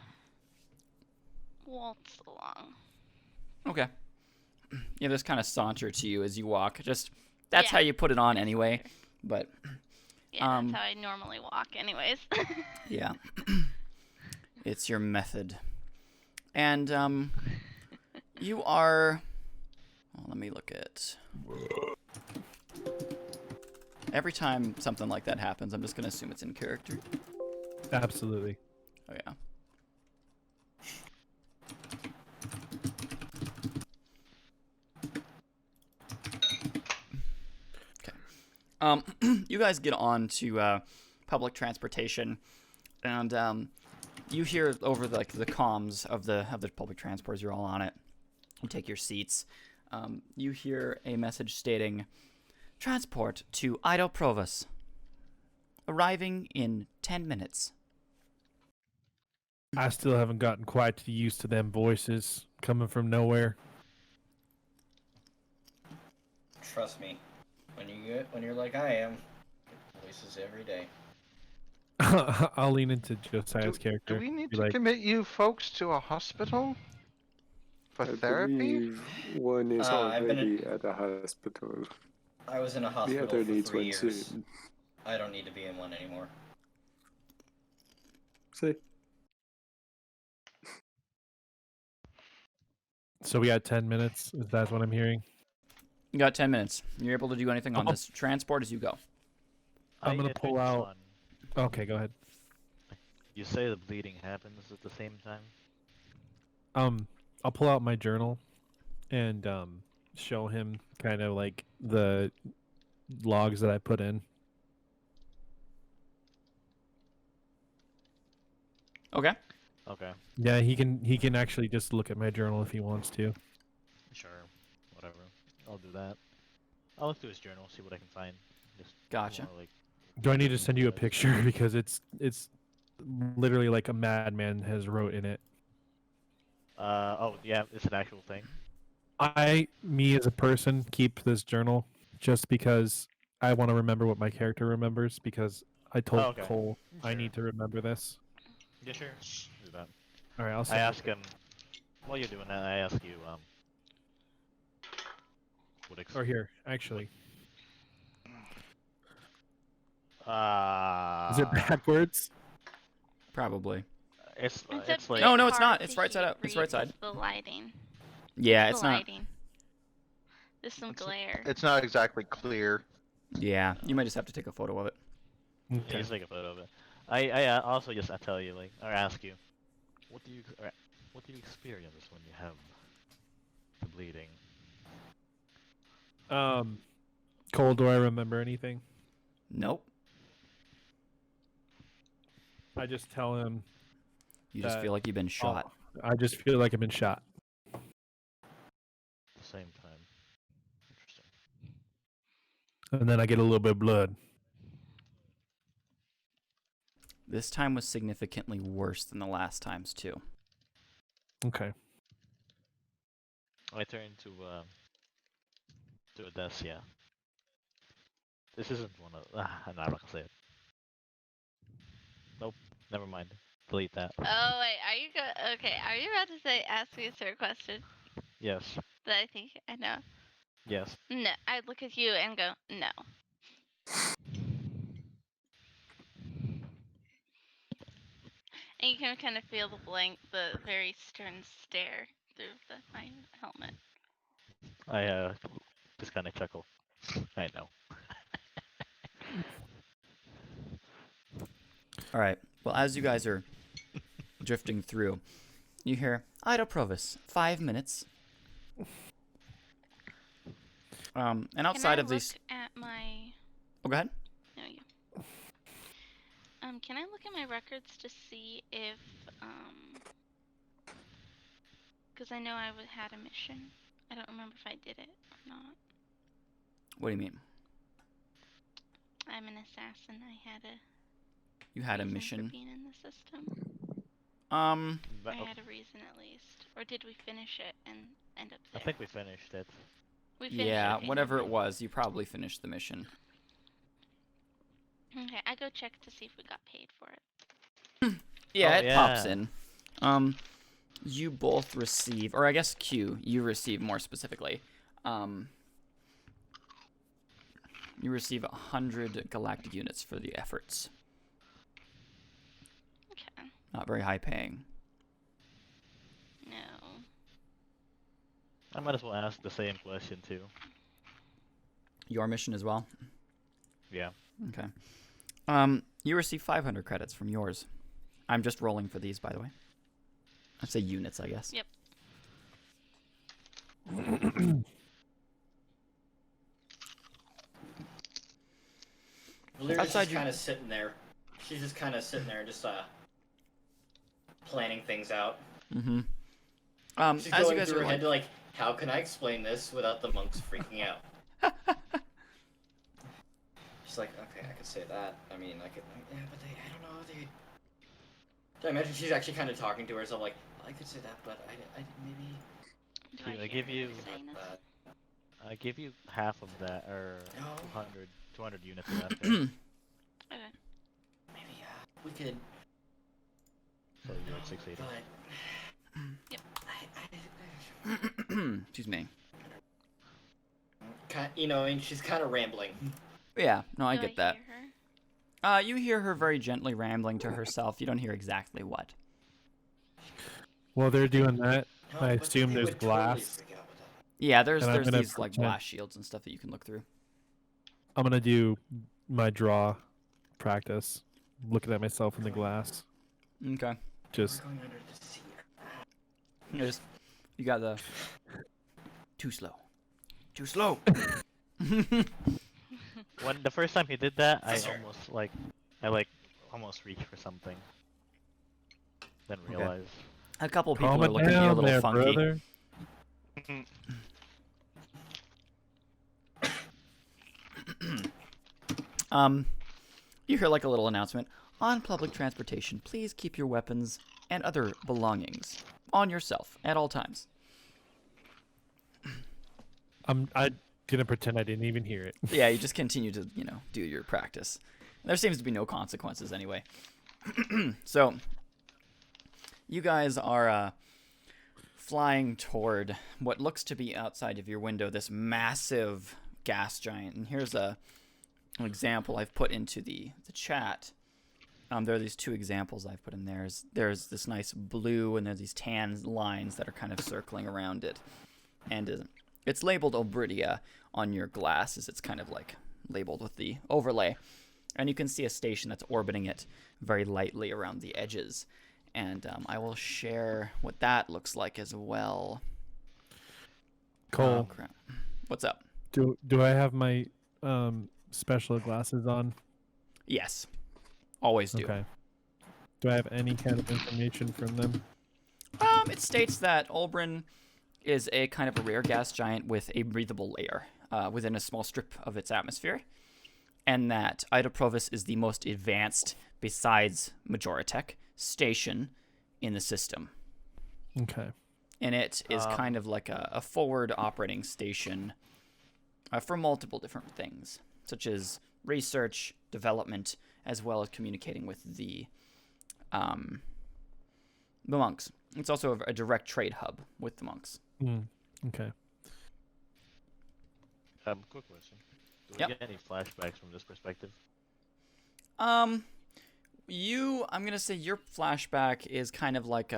waltz along. Okay. You just kind of saunter to you as you walk. Just that's how Yeah. you put it on anyway. But Yeah, that's how I normally walk, anyways. yeah, it's your method. And you are. Well, let me look at. Every time something like that happens, I'm just gonna assume it's in character. Absolutely. Oh yeah. You guys get on to public transportation, and you hear over the comms of the public transport as you're all on it. You take your seats. You hear a message stating, "Transport to Ido Provus. Arriving in 10 minutes." I still haven't gotten quite used to them voices coming from nowhere. Trust me, when you're like I am, voices every day. I'll lean into Josiah's character. Do we need be to like, commit you folks to a hospital for I therapy? believe one is I've been already at a hospital. I was in a The hospital other for needs 3 one years. soon. I don't need to be in one anymore. See? So we got 10 minutes. Is that what I'm hearing? You got 10 minutes. You're able to do anything on Oh. this transport as you go. I'm gonna I pull turn to out- Sean. Okay, go ahead. You say the bleeding happens at the same time? I'll pull out my journal and show him kind of like the logs that I put in. Okay. Okay, Yeah, he can actually just look at my journal if he wants to. sure. Whatever. I'll do that. I'll look through his journal, see what I can find. Just Gotcha. more, like, Do I need to send you a Yes. picture because it's literally like a madman has wrote in it. oh yeah, it's an actual thing. Me as a person, keep this journal just because I want to remember what my character remembers because I told Oh, okay. Cole I Sure. need to remember this. Yeah, sure. Do that. All right, I'll I send you- ask him, while you're doing that, I ask you, what Or here, actually. Is it backwards? Probably. It's It's, a it's like bit No, it's hard not. to It's right side up. It's read right side. with the lighting. Yeah, The it's not. lighting. There's some glare. It's not exactly clear. Yeah, you might just have to take a photo of it. Yeah, Okay. just take a photo of it. I also just I tell you like or ask you, what do you experience when you have the bleeding? Cole, do I remember anything? Nope. I just tell him You just That- feel like you've been shot. I just feel like I've been shot. At the same time. Interesting. And then I get a little bit of blood. This time was significantly worse than the last times too. Okay. I turn to Odessia. This isn't one of I'm not gonna say it. Nope, never mind. Delete that. Oh wait, are you okay? Are you about to say ask me a certain question Yes. that I think I know? Yes. No, I'd look at you and go no. And you can kind of feel the very stern stare through my helmet. I just kinda chuckle. I know. All right. Well, as you guys are drifting through, you hear Ida Provis, 5 minutes. And outside can I of these, look at my oh, go ahead. no you. Can I look at my records to see if because I know I had a mission. I don't remember if I did it or not. What do you mean? I'm an assassin. I had a You had a reason for mission. being in the system. But, I had a reason at least. Or did we finish it and end up I there? think we finished it. We finished Yeah, okay, whatever never it mind. was, you probably finished the mission. Okay, I go check to see if we got paid for it. Yeah, Oh, it pops yeah. in. You both receive, or I guess Q, you receive more specifically. You receive 100 galactic units for the efforts. Okay. Not very high paying. No. I might as well ask the same question too. Your mission as well. Yeah. Okay. You receive 500 credits from yours. I'm just rolling for these, by the way. I'd say units, I guess. Yep. Valeria's Outside just you- kind of sitting there. She's just kind of sitting there, just planning things out. Mm-hmm. She's As you going guys through are her head like, how can I explain this without the monks freaking out? She's like, okay, I could say that. I mean, I could, yeah, but I don't know. I imagine she's actually kind of talking to herself, like, I could say that, but I maybe. Do Dude, I hear give her you- saying this? I give you half of that, or No. 200 units of that. Okay. Maybe we could. So you're at 680. But Yep. Excuse me. You know, and she's kind of rambling. Yeah, no, I Do get that. Hear her? You hear her very gently rambling to herself. You don't hear exactly what. While they're doing that, No, I but assume they there's would totally glass. freak out with that. Yeah, there's And I'm gonna these like pretend- glass shields and stuff that you can look through. I'm gonna do my draw practice, looking at myself in the glass. Okay. Just We're going under the sea. You got the too slow. Too slow. When the first time he did that, I Sure. almost reached for something. Then Okay. realized. A couple people calm are it looking at you a down little there, funky. brother. You hear like a little announcement. On public transportation, please keep your weapons and other belongings on yourself at all times. I'm gonna pretend I didn't even hear it. Yeah, you just continue to, do your practice. There seems to be no consequences anyway. So, you guys are flying toward what looks to be outside of your window, this massive gas giant. And here's an example I've put into the chat. There are these two examples I've put in there. There's this nice blue, and there's these tan lines that are kind of circling around it. And it's labeled Obridia on your glass, as it's kind of like labeled with the overlay. And you can see a station that's orbiting it very lightly around the edges. And I will share what that looks like as well. Cole, Oh, crap. What's up? do I have my special glasses on? Yes. Always do. Okay. Do I have any kind of information from them? It states that Olbrin is a kind of a rare gas giant with a breathable layer within a small strip of its atmosphere, and that Ida Provis is the most advanced, besides Majoritech, station in the system. Okay. And it is kind of like a forward operating station for multiple different things, such as research, development, as well as communicating with the monks. It's also a direct trade hub with the monks. Okay. Quick question. Do we Yep. get any flashbacks from this perspective? I'm gonna say your flashback is kind of like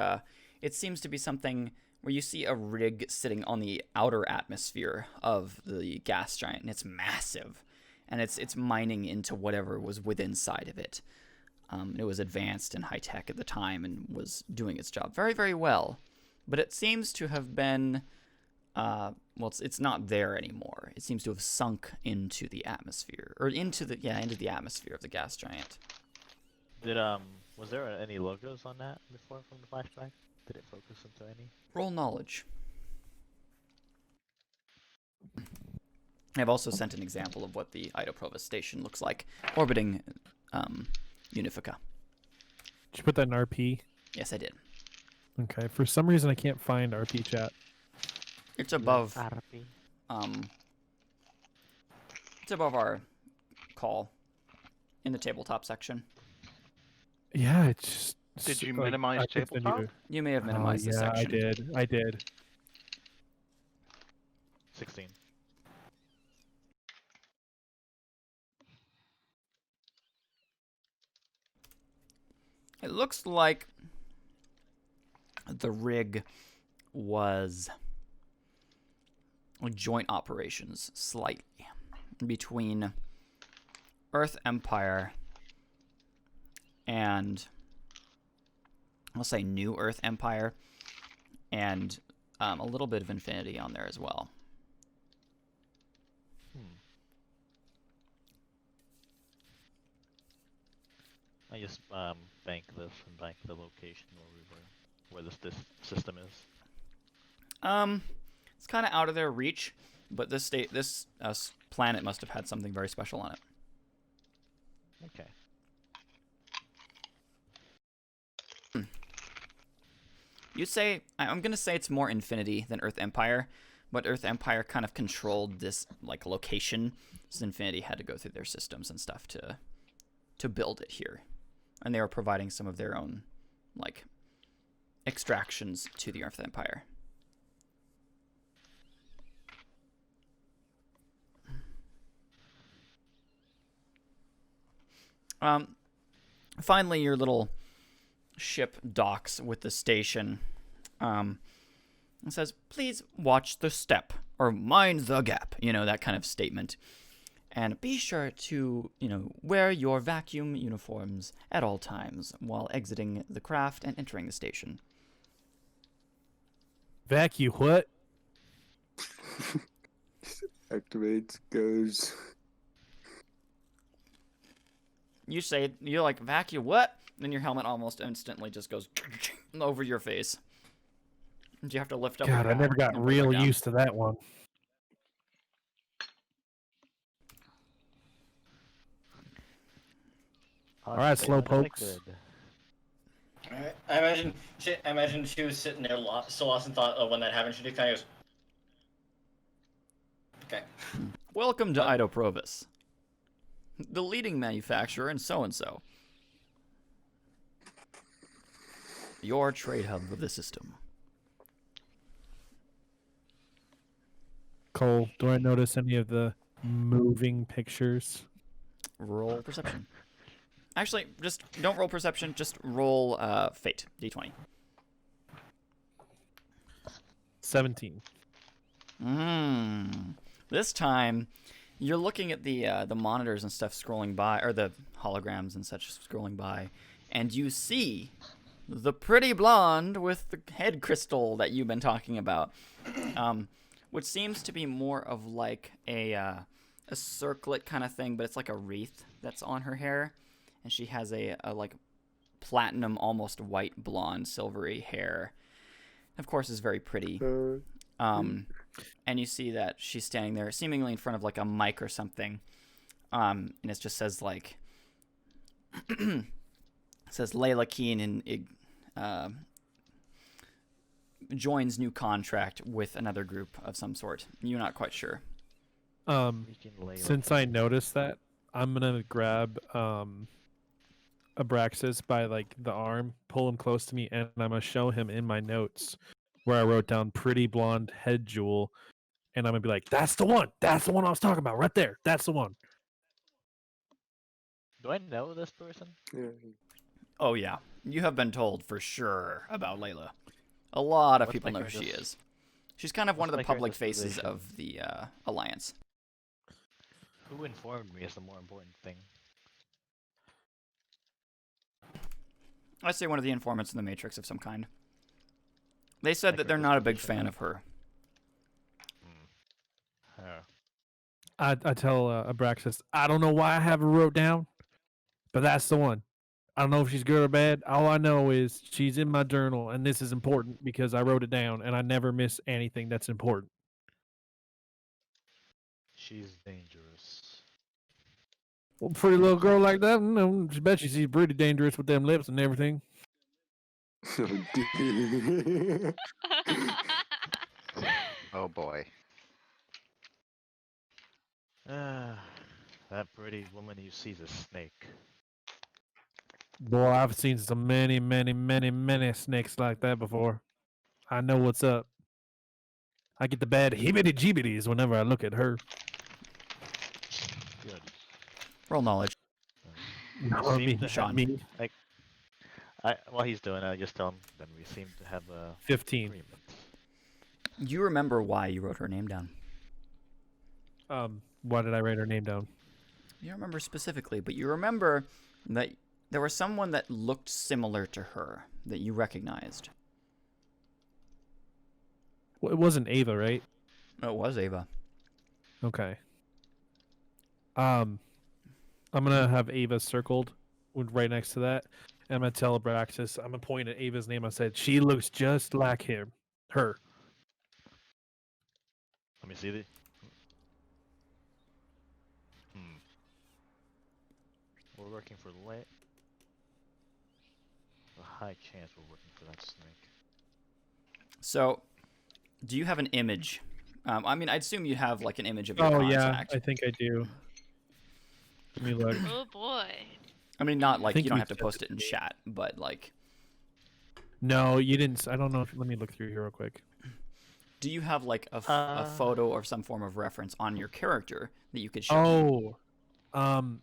it seems to be something where you see a rig sitting on the outer atmosphere of the gas giant, and it's massive, and it's mining into whatever was within inside of it. It was advanced and high tech at the time and was doing its job very, very well, but it seems to have been it's not there anymore. It seems to have sunk into the atmosphere, or into the atmosphere of the gas giant. Did was there any logos on that before from the flashback? Did it focus into any? Roll knowledge. I've also sent an example of what the Ida Provis station looks like, orbiting Unifica. Did you put that in RP? Yes, I did. Okay. For some reason, I can't find RP chat. It's above RP. it's above our call in the tabletop section. Yeah, it's just. Did you like, minimize I could send you tabletop? You may have Oh minimized this yeah, section. I did. 16. It looks like the rig was joint operations slightly between Earth Empire and I'll say New Earth Empire and a little bit of Infinity on there as well. I just bank this and bank the location where this system is. It's kind of out of their reach, but this planet must have had something very special on it. Okay. You'd say I'm gonna say it's more Infinity than Earth Empire, but Earth Empire kind of controlled this like location, so Infinity had to go through their systems and stuff to build it here, and they were providing some of their own like extractions to the Earth Empire. Finally, your little ship docks with the station. It says, "Please watch the step," or "mind the gap," that kind of statement. And be sure to, wear your vacuum uniforms at all times while exiting the craft and entering the station. Vacuum what? Activates, goes. You're like, "Vacuum what?" Then your helmet almost instantly just goes over your face. And you have to lift up. God, I never got and put it real back down. used to that one. All right, slow pokes. Alright. I imagine she was sitting there so lost in thought when that happened. She just kind of goes, okay. Welcome to Ido Provis, the leading manufacturer in so-and-so. Your trade hub of the system. Cole, do I notice any of the moving pictures? Roll perception. Actually, just don't roll perception. Just roll fate, d20. 17. This time, you're looking at the monitors and stuff scrolling by, or the holograms and such scrolling by, and you see the pretty blonde with the head crystal that you've been talking about, which seems to be more of like a circlet kind of thing, but it's like a wreath that's on her hair, and she has a like platinum, almost white blonde, silvery hair. Of course, is very pretty. And you see that she's standing there, seemingly in front of like a mic or something, and it just says like, it says Layla Keen and joins new contract with another group of some sort. You're not quite sure. Since I noticed that, I'm gonna grab Abraxas by like the arm, pull him close to me, and I'm gonna show him in my notes where I wrote down "pretty blonde head jewel," and I'm gonna be like, "That's the one. That's the one I was talking about, right there. That's the one." Do I know this person? Yeah. Oh yeah, you have been told for sure about Layla. A lot of What's people my know who she character's- is. She's kind of one what's of the my character's public faces position? of the Alliance. Who informed me is the more important thing. I'd say one of the informants in the Matrix of some kind. They said My that they're character's not a big position, fan then? of her. Oh. I tell Abraxas, I don't know why I have her wrote down, but that's the one. I don't know if she's good or bad. All I know is she's in my journal, and this is important because I wrote it down, and I never miss anything that's important. She's dangerous. Well, pretty little girl like that, I bet she's pretty dangerous with them lips and everything. Oh boy. That pretty woman you see is a snake. Boy, I've seen some many, many, many, many snakes like that before. I know what's up. I get the bad hibbity-jibbities whenever I look at her. Good. Roll knowledge. No, Seem me, to Sean. me. While he's doing it, I just tell him. Then we seem to have a 15. agreement. You remember why you wrote her name down? Why did I write her name down? You don't remember specifically, but you remember that there was someone that looked similar to her that you recognized. Well, it wasn't Ava, right? It was Ava. Okay. I'm gonna have Ava circled right next to that. And I'm gonna tell Abraxas, I'm gonna point at Ava's name. I said, she looks just like him. Her. Let me see the. We're working for a high chance we're working for that snake. So, do you have an image? I mean, I'd assume you have like an image of your Oh contact. yeah, I think I do. Let me look. Oh boy. I mean, not like think you don't you have to sent post it it in to me. chat, but like, No, you didn't. I don't know. Let me look through here real quick. do you have like a photo or some form of reference on your character that you could show? me? Oh,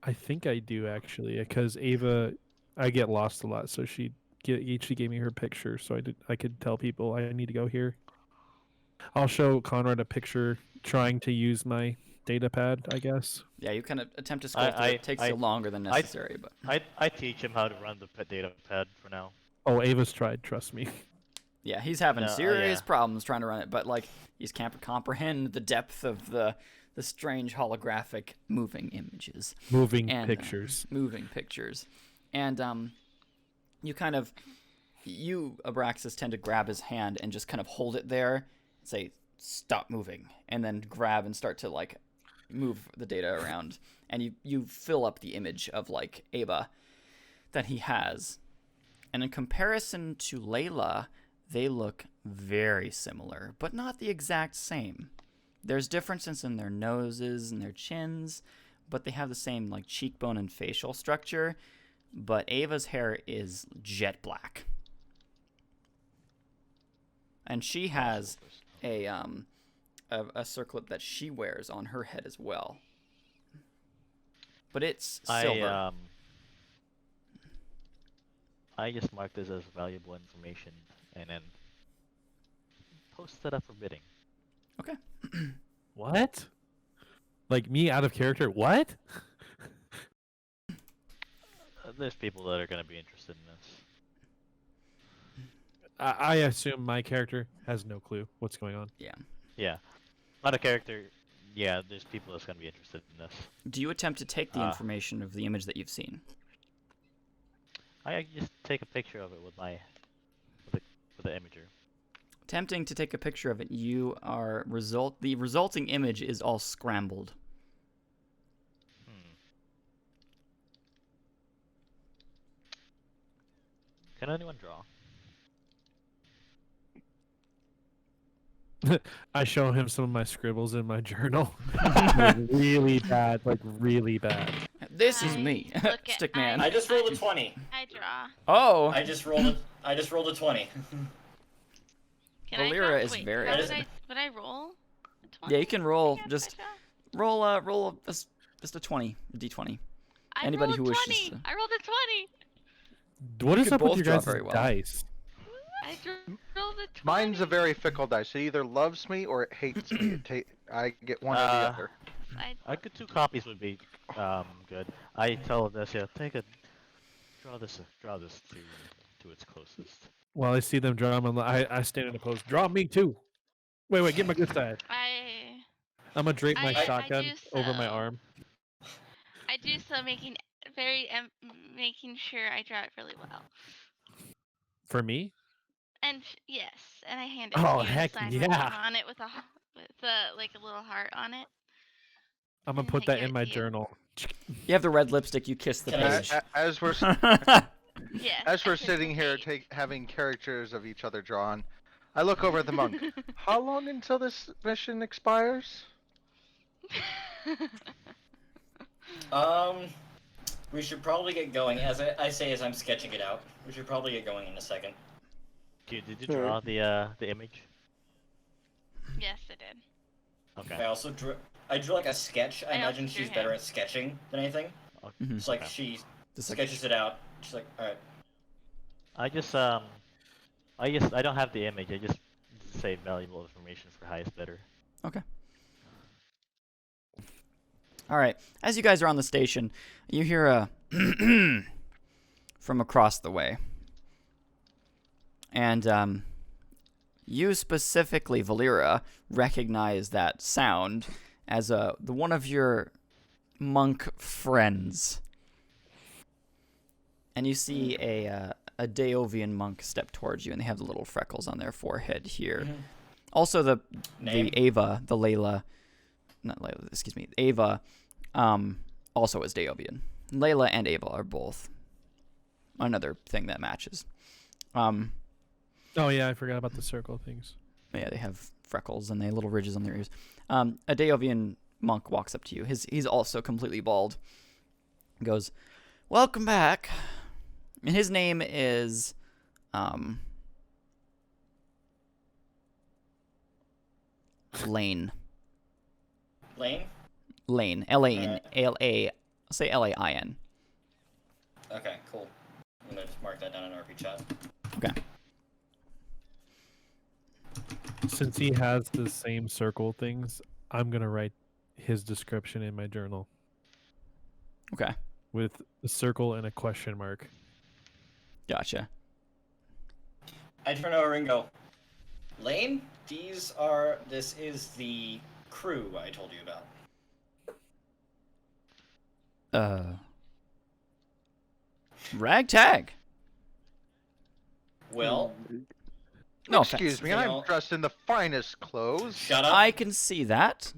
I think I do actually, because Ava, I get lost a lot, so she gave me her picture, so I could tell people I need to go here. I'll show Conrad a picture trying to use my data pad, I guess. Yeah, you kind of attempt to scroll through it. It takes you longer than necessary, but I teach him how to run the data pad for now. Oh, Ava's tried. Trust me. yeah, he's having No, serious yeah. problems trying to run it. But like, he just can't comprehend the depth of the strange holographic moving images. Moving And, pictures. Moving pictures. And you kind of, Abraxas, tend to grab his hand and just kind of hold it there and say, stop moving. And then grab and start to like move the data around. And you fill up the image of like Ava that he has. And in comparison to Layla, they look very similar, but not the exact same. There's differences in their noses and their chins, but they have the same like cheekbone and facial structure. But Ava's hair is jet black, and she has a circlet that she wears on her head as well. But it's silver. I just marked this as valuable information and then post it up for bidding. Okay. What? Like me out of character? What? There's people that are going to be interested in this. I assume my character has no clue what's going on. Yeah. Not a character. Yeah, there's people that's going to be interested in this. Do you attempt to take the information of the image that you've seen? I just take a picture of it with the imager. Attempting to take a picture of it, the resulting image is all scrambled. Can anyone draw? I show him some of my scribbles in my journal. Like, really bad, like really bad. This is me, look at- Stickman. I just rolled a 20. I draw. Oh, I just rolled a 20. Can I Valera draw? is Wait, very- how That would I roll? A 20? yeah, you can roll. Can I Just draw? roll just a 20, a d20. I Anybody rolled who a wishes 20. to- I rolled a 20. What You is could up with both your draw guys' very well. dice? I rolled a 20. Mine's a very fickle dice. It either loves me or it hates me. I get one or the other. I could 2 copies would be good. I tell Odessia, draw this to its closest. Well, I see them draw them. I stand in a pose. Draw me too. Wait, get my good side. I'm gonna drape my I shotgun do over my so. arm. I do so, making sure I draw it really well. For me? And yes, and I hand it Oh, to you and heck sign my yeah. name on it with like a little heart on it. I'm gonna And put I that give in it my to you. journal. You have the red lipstick. You kiss the Can I- page. As we're Yes. as I we're kiss the sitting here page. having characters of each other drawn, I look over at the monk. How long until this mission expires? We should probably get going. As I say, as I'm sketching it out, we should probably get going in a second. Did you Alright. draw the image? Yes, I did. Okay. I also drew. I drew like a sketch. I I also imagine drew she's better him. at sketching than anything. Mhm. It's like Okay. she Just like sketches it out. She's like, all right. I don't have the image. I just save valuable information for highest bidder. Okay. All right. As you guys are on the station, you hear a from across the way. And you specifically, Valera, recognize that sound as the one of your monk friends. And you see a Daovian monk step towards you, and they have the little freckles on their forehead here. Mhm. Also, the Name? Ava, the Layla, not Layla, excuse me, Ava, also is Daovian. Layla and Ava are both another thing that matches. Oh yeah, I forgot about the circle things. Yeah, they have freckles and they have little ridges on their ears. A Daovian monk walks up to you. He's also completely bald. Goes, "Welcome back." And his name is Lane. Lane. Lane. L-A-N. Say L-A-I-N. Okay, cool. I'm gonna just mark that down in RP chat. Okay. Since he has the same circle things, I'm gonna write his description in my journal Okay. with a circle and a question mark. Gotcha. I turn over and go, Lane, this is the crew I told you about. Ragtag. Well, No Excuse offense. me, They I'm all- dressed in the finest clothes. shut up. I can see that.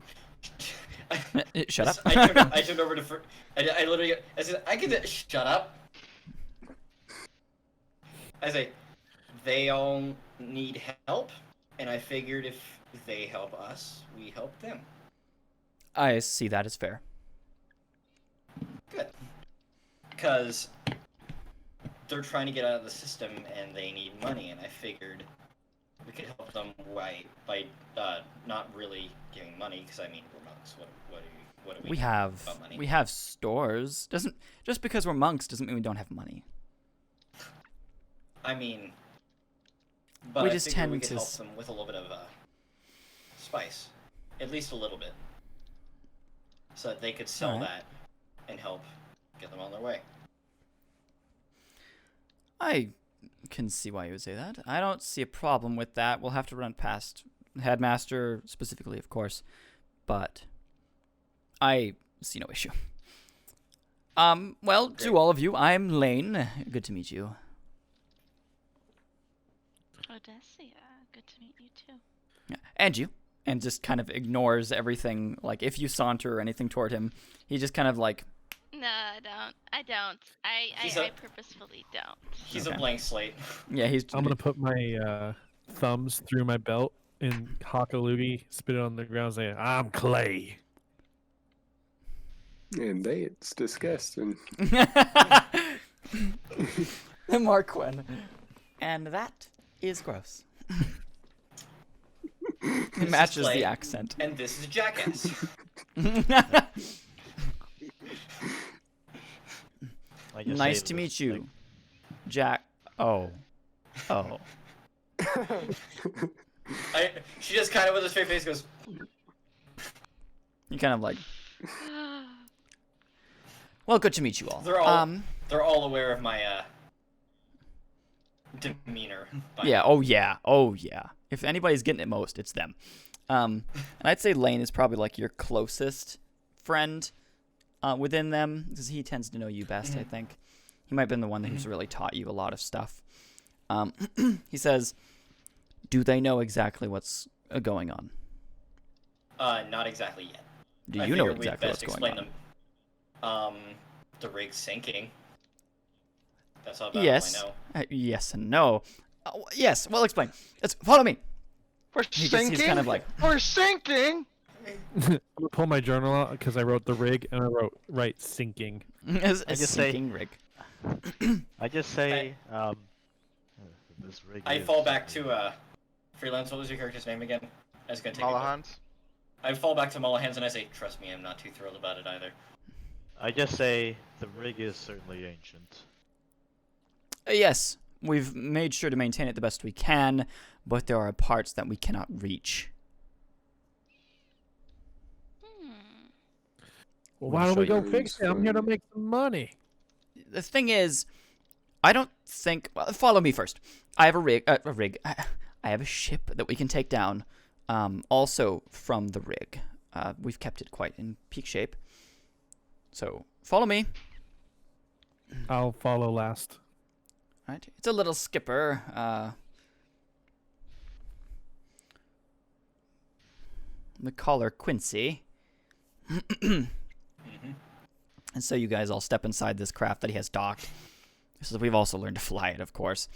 Shut up. I turned over to. I literally. I said, I can. Shut up. I say, they all need help, and I figured if they help us, we help them. I see that as fair. Good. Because they're trying to get out of the system and they need money, and I figured we could help them by not really giving money, because I mean, we're monks. What do we know about money? We have stores. Doesn't just because we're monks doesn't mean we don't have money. I mean, but We I just figured we tend could to help them with a little bit of spice, at least a little bit, so that they could sell Alright. that and help get them on their way. I can see why you would say that. I don't see a problem with that. We'll have to run past Headmaster specifically, of course, but I see no issue. Well, to all of you, I'm Lane. Good to meet you. Odessia, good to meet you too. Yeah. And you. And just kind of ignores everything. Like, if you saunter or anything toward him, he just kind of like, No, I don't. He's I a- purposefully don't. He's Okay. a blank slate. yeah, he's. I'm gonna put my thumbs through my belt and hock a loogie, spit it on the ground, saying, "I'm clay." And it's disgusting. Mark Quinn. And that is gross. It matches Slate, the accent. And this is Jackass. I just Nice saved to this meet you, thing. Jack. Oh. She just kind of with a straight face goes, You kind of like, well, good to meet you all. they're all aware of my demeanor. by Yeah, now. oh yeah. If anybody's getting it most, it's them. And I'd say Lane is probably like your closest friend within them, because he tends to know you best, I think. He might have been the one who's really taught you a lot of stuff. He says, do they know exactly what's going on? Not exactly yet. Do I you know figured we'd exactly what's best going on? explain them. The rig's sinking. That's all about Yes. all I know. Yes and no. Yes, well, explain. Follow me. We're He's sinking. kind of like, We're sinking. I'm gonna pull my journal out because I wrote the rig and I wrote sinking. As I a just say- sinking rig. I just say, this rig I is fall back certainly- to freelance. What was your character's name again? I was gonna take it. Malahans? I fall back to Mullahans and I say, trust me, I'm not too thrilled about it either. I just say the rig is certainly ancient. Yes, we've made sure to maintain it the best we can, but there are parts that we cannot reach. Hmm. Well, We'll why don't we show go you. fix it? I'm here to Fine. make some money. The thing is, I don't think. Well, follow me first. I have a rig. I have a ship that we can take down. Also from the rig. We've kept it quite in peak shape. So follow me. I'll follow last. Right. It's a little skipper. We call her Quincy. Mm-hmm. And so you guys all step inside this craft that he has docked. So we've also learned to fly it, of course.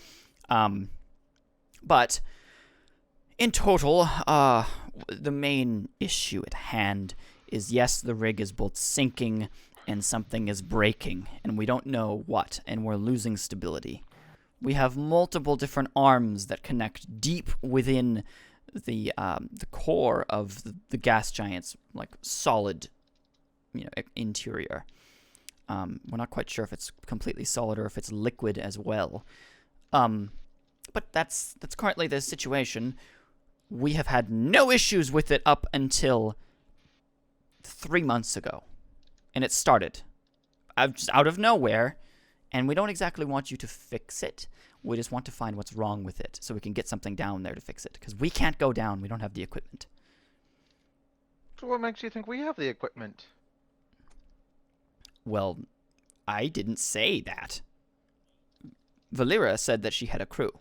But in total, the main issue at hand is, yes, the rig is both sinking and something is breaking, and we don't know what, and we're losing stability. We have multiple different arms that connect deep within the core of the gas giant's solid, interior. We're not quite sure if it's completely solid or if it's liquid as well. But that's currently the situation. We have had no issues with it up until 3 months ago. And it started just out of nowhere. And we don't exactly want you to fix it. We just want to find what's wrong with it so we can get something down there to fix it. Because we can't go down. We don't have the equipment. So what makes you think we have the equipment? Well, I didn't say that. Valera said that she had a crew.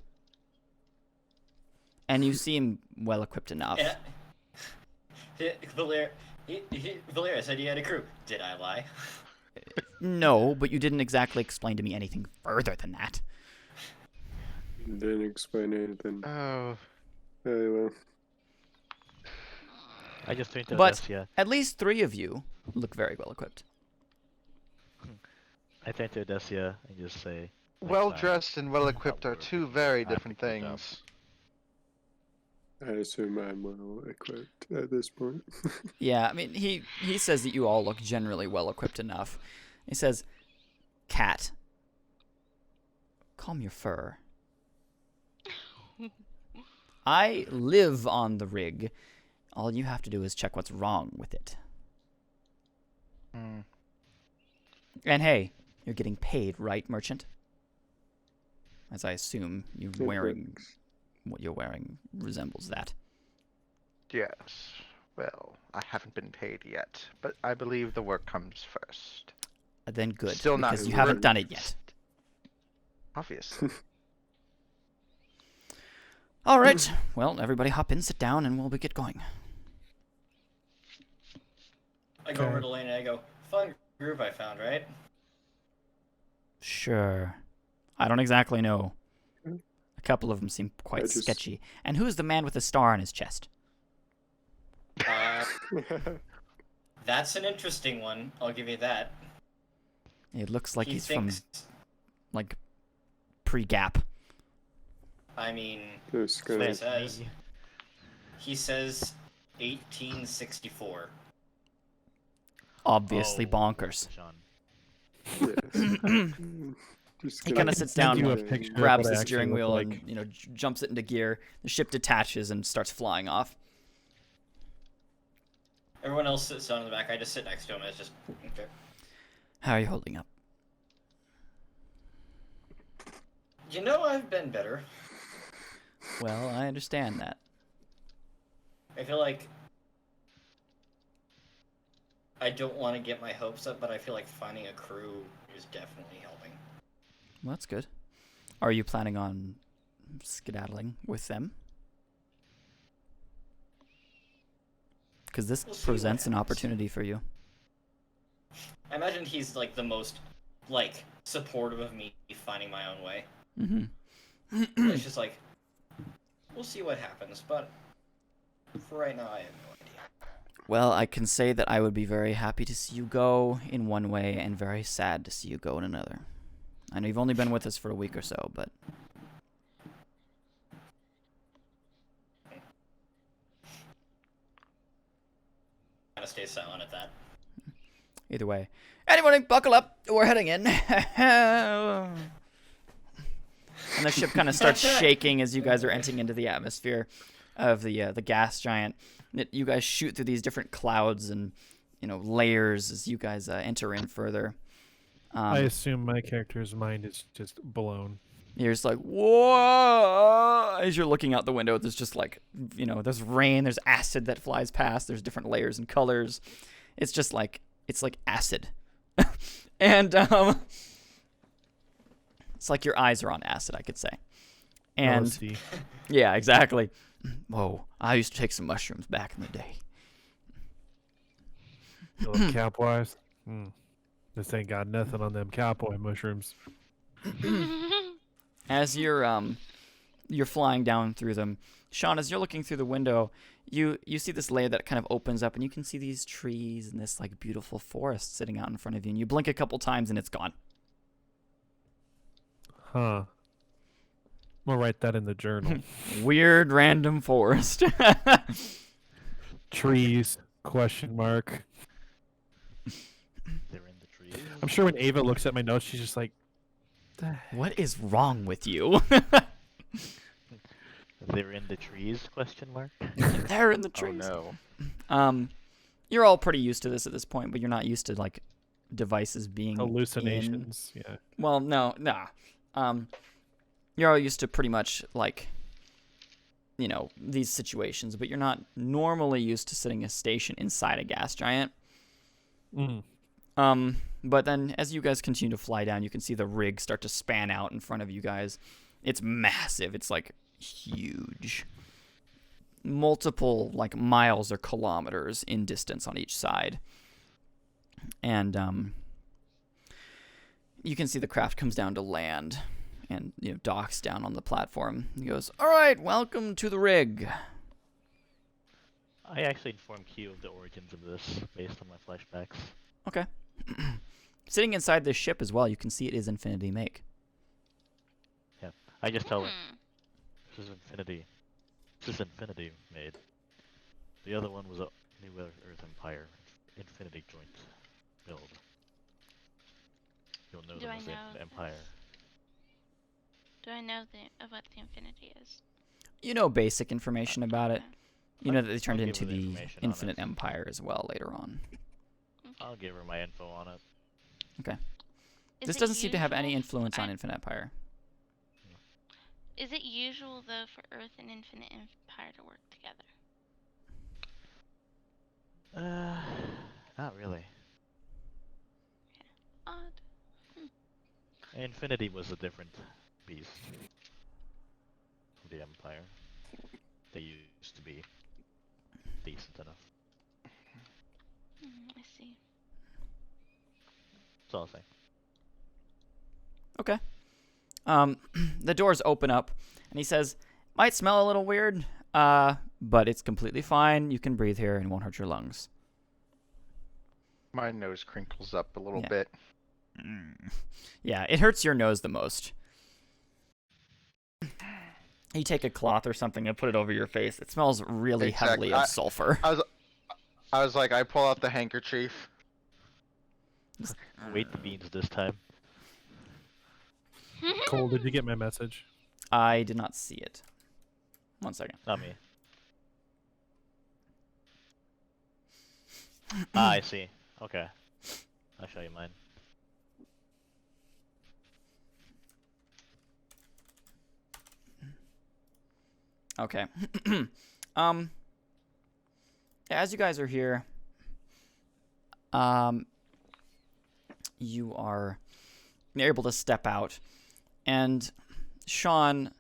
And you seem well equipped enough. Valera said you had a crew. Did I lie? No, but you didn't exactly explain to me anything further than that. Didn't explain anything. Oh, Very well. I just turned to But Odessia. at least 3 of you look very well equipped. I turn to Odessia and just say, well time, dressed and well equipped are work two with very time different to pick up. things. I assume I'm well equipped at this point. Yeah, I mean, he says that you all look generally well equipped enough. He says, Cat, calm your fur. I live on the rig. All you have to do is check what's wrong with it. Hmm. And hey, you're getting paid, right, merchant? As I assume you It wearing works. what you're wearing resembles that. Yes. Well, I haven't been paid yet, but I believe the work comes first. Then good, Still not because you haven't done it yet. Obvious. All right, well, everybody hop in, sit down, and we'll get going. I go over Okay. to Lane and I go, fun group I found, right? Sure. I don't exactly know. A couple of them seem quite just- sketchy. And who's the man with the star on his chest? That's an interesting one. I'll give you that. It looks like He he's thinks, from, pre-Gap. I mean, Just what gonna, it says. He says 1864. Obviously Oh, bonkers. Sean. yes. Just He gonna kind of sits send down, you a say- picture of grabs what the I actually steering look wheel, like. and jumps it into gear. The ship detaches and starts flying off. Everyone else sits down in the back. I just sit next to him. It's just, okay. How are you holding up? You know, I've been better. Well, I understand that. I feel like I don't want to get my hopes up, but I feel like finding a crew is definitely helping. Well, that's good. Are you planning on skedaddling with them? Because this We'll see what presents an happens. opportunity for you. I imagine he's the most supportive of me finding my own way. Mm-hmm. It's just we'll see what happens, but for right now I have no idea. Well, I can say that I would be very happy to see you go in one way and very sad to see you go in another. I know you've only been with us for a week or so, but Kind of stay silent at that. either way. Anybody, buckle up. We're heading in. And the ship kind of starts shaking as you guys are entering into the atmosphere of the gas giant. You guys shoot through these different clouds and layers as you guys enter in further. I assume my character's mind is just blown. You're just like, whoa! As you're looking out the window, there's just like, there's rain, there's acid that flies past, there's different layers and colors. It's just like, it's like acid. And it's like your eyes are on acid, I could say. And LSD. yeah, exactly. Whoa, I used to take some mushrooms back in the day. You little cowboys. This ain't got nothing on them cowboy mushrooms. As you're flying down through them, Sean, as you're looking through the window, you see this layer that kind of opens up, and you can see these trees and this like beautiful forest sitting out in front of you. And you blink a couple times, and it's gone. Huh. I'm gonna write that in the journal. Weird random forest. Trees? Question mark. They're in the trees. I'm sure when Ava looks at my notes, she's just like, What is wrong with you? They're in the trees? Question mark. They're in the Oh trees. no. You're all pretty used to this at this point, but you're not used to like devices being hallucinations. in. Yeah. Well, no. You're all used to pretty much like, these situations, but you're not normally used to sitting a station inside a gas giant. But then as you guys continue to fly down, you can see the rig start to span out in front of you guys. It's massive. It's like huge. Multiple like miles or kilometers in distance on each side. And you can see the craft comes down to land and docks down on the platform. He goes, "All right, welcome to the rig." I actually informed Q of the origins of this based on my flashbacks. Okay. Sitting inside this ship as well, you can see it is Infinity make. Yeah, I just tell her Hmm. this is Infinity. This is Infinity made. The other one was a New Earth Empire Infinity joint build. You'll know Do them I as know the this? Empire. Do I know what the infinity is? You know basic information about it. Okay. You know that they turned I'll into give her the the information on Infinite it. Empire as well later on. I'll give her my info on it. Is This it doesn't seem to have any usual influence on I- Infinite Empire. Is it usual though for Earth and Infinite Empire to work together? Not really. Odd. Infinity was a different beast of the Empire. They used to be decent enough. I see. That's all I'll say. Okay. The doors open up, and he says, "Might smell a little weird, but it's completely fine. You can breathe here and it won't hurt your lungs." My nose crinkles up a little Yeah. bit. Yeah, it hurts your nose the most. You take a cloth or something and put it over your face. It smells really heavily Exactly. of sulfur. I was like, I pull out the handkerchief. Wait the beans this time. Cole, did you get my message? I did not see it. 1 second. Not me. I see. Okay. I'll show you mine. Okay. As you guys are here, you're able to step out, and Sean,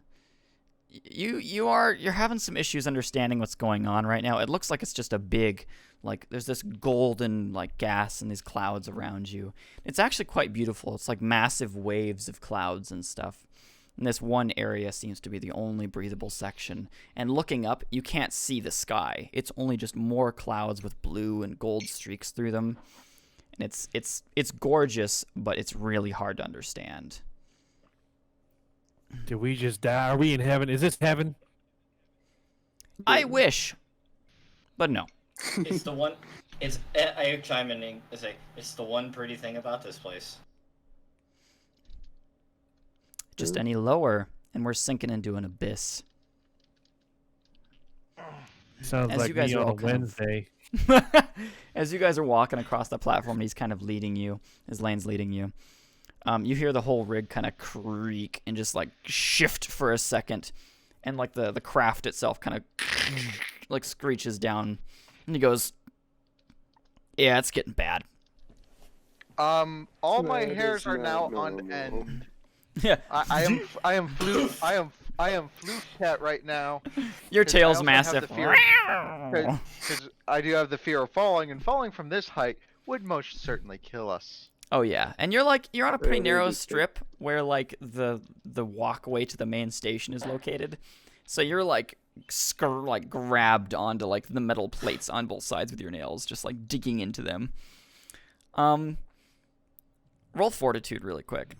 you're having some issues understanding what's going on right now. It looks like it's just a big, like there's this golden like gas and these clouds around you. It's actually quite beautiful. It's like massive waves of clouds and stuff. And this one area seems to be the only breathable section. And looking up, you can't see the sky. It's only just more clouds with blue and gold streaks through them. And it's gorgeous, but it's really hard to understand. Did we just die? Are we in heaven? Is this heaven? I wish, but no. It's the one. I chime in and say it's the one pretty thing about this place. Just any lower, and we're sinking into an abyss. Sounds As like you guys me are on all a kind of- Wednesday. As you guys are walking across the platform, he's kind of leading you. His lane's leading you. You hear the whole rig kind of creak and just like shift for a second, and like the craft itself kind of like screeches down, and he goes, "Yeah, it's getting bad." All my That hairs is are now not on normal. end. Yeah, I am floof cat right now. your 'Cause I tail's also have massive. the fear Because I do have the fear of falling, and falling from this height would most certainly kill us. Oh yeah, and you're on a pretty Yeah, narrow just- strip where like the walkway to the main station is located, so you're like grabbed onto like the metal plates on both sides with your nails, just like digging into them. Roll fortitude really quick.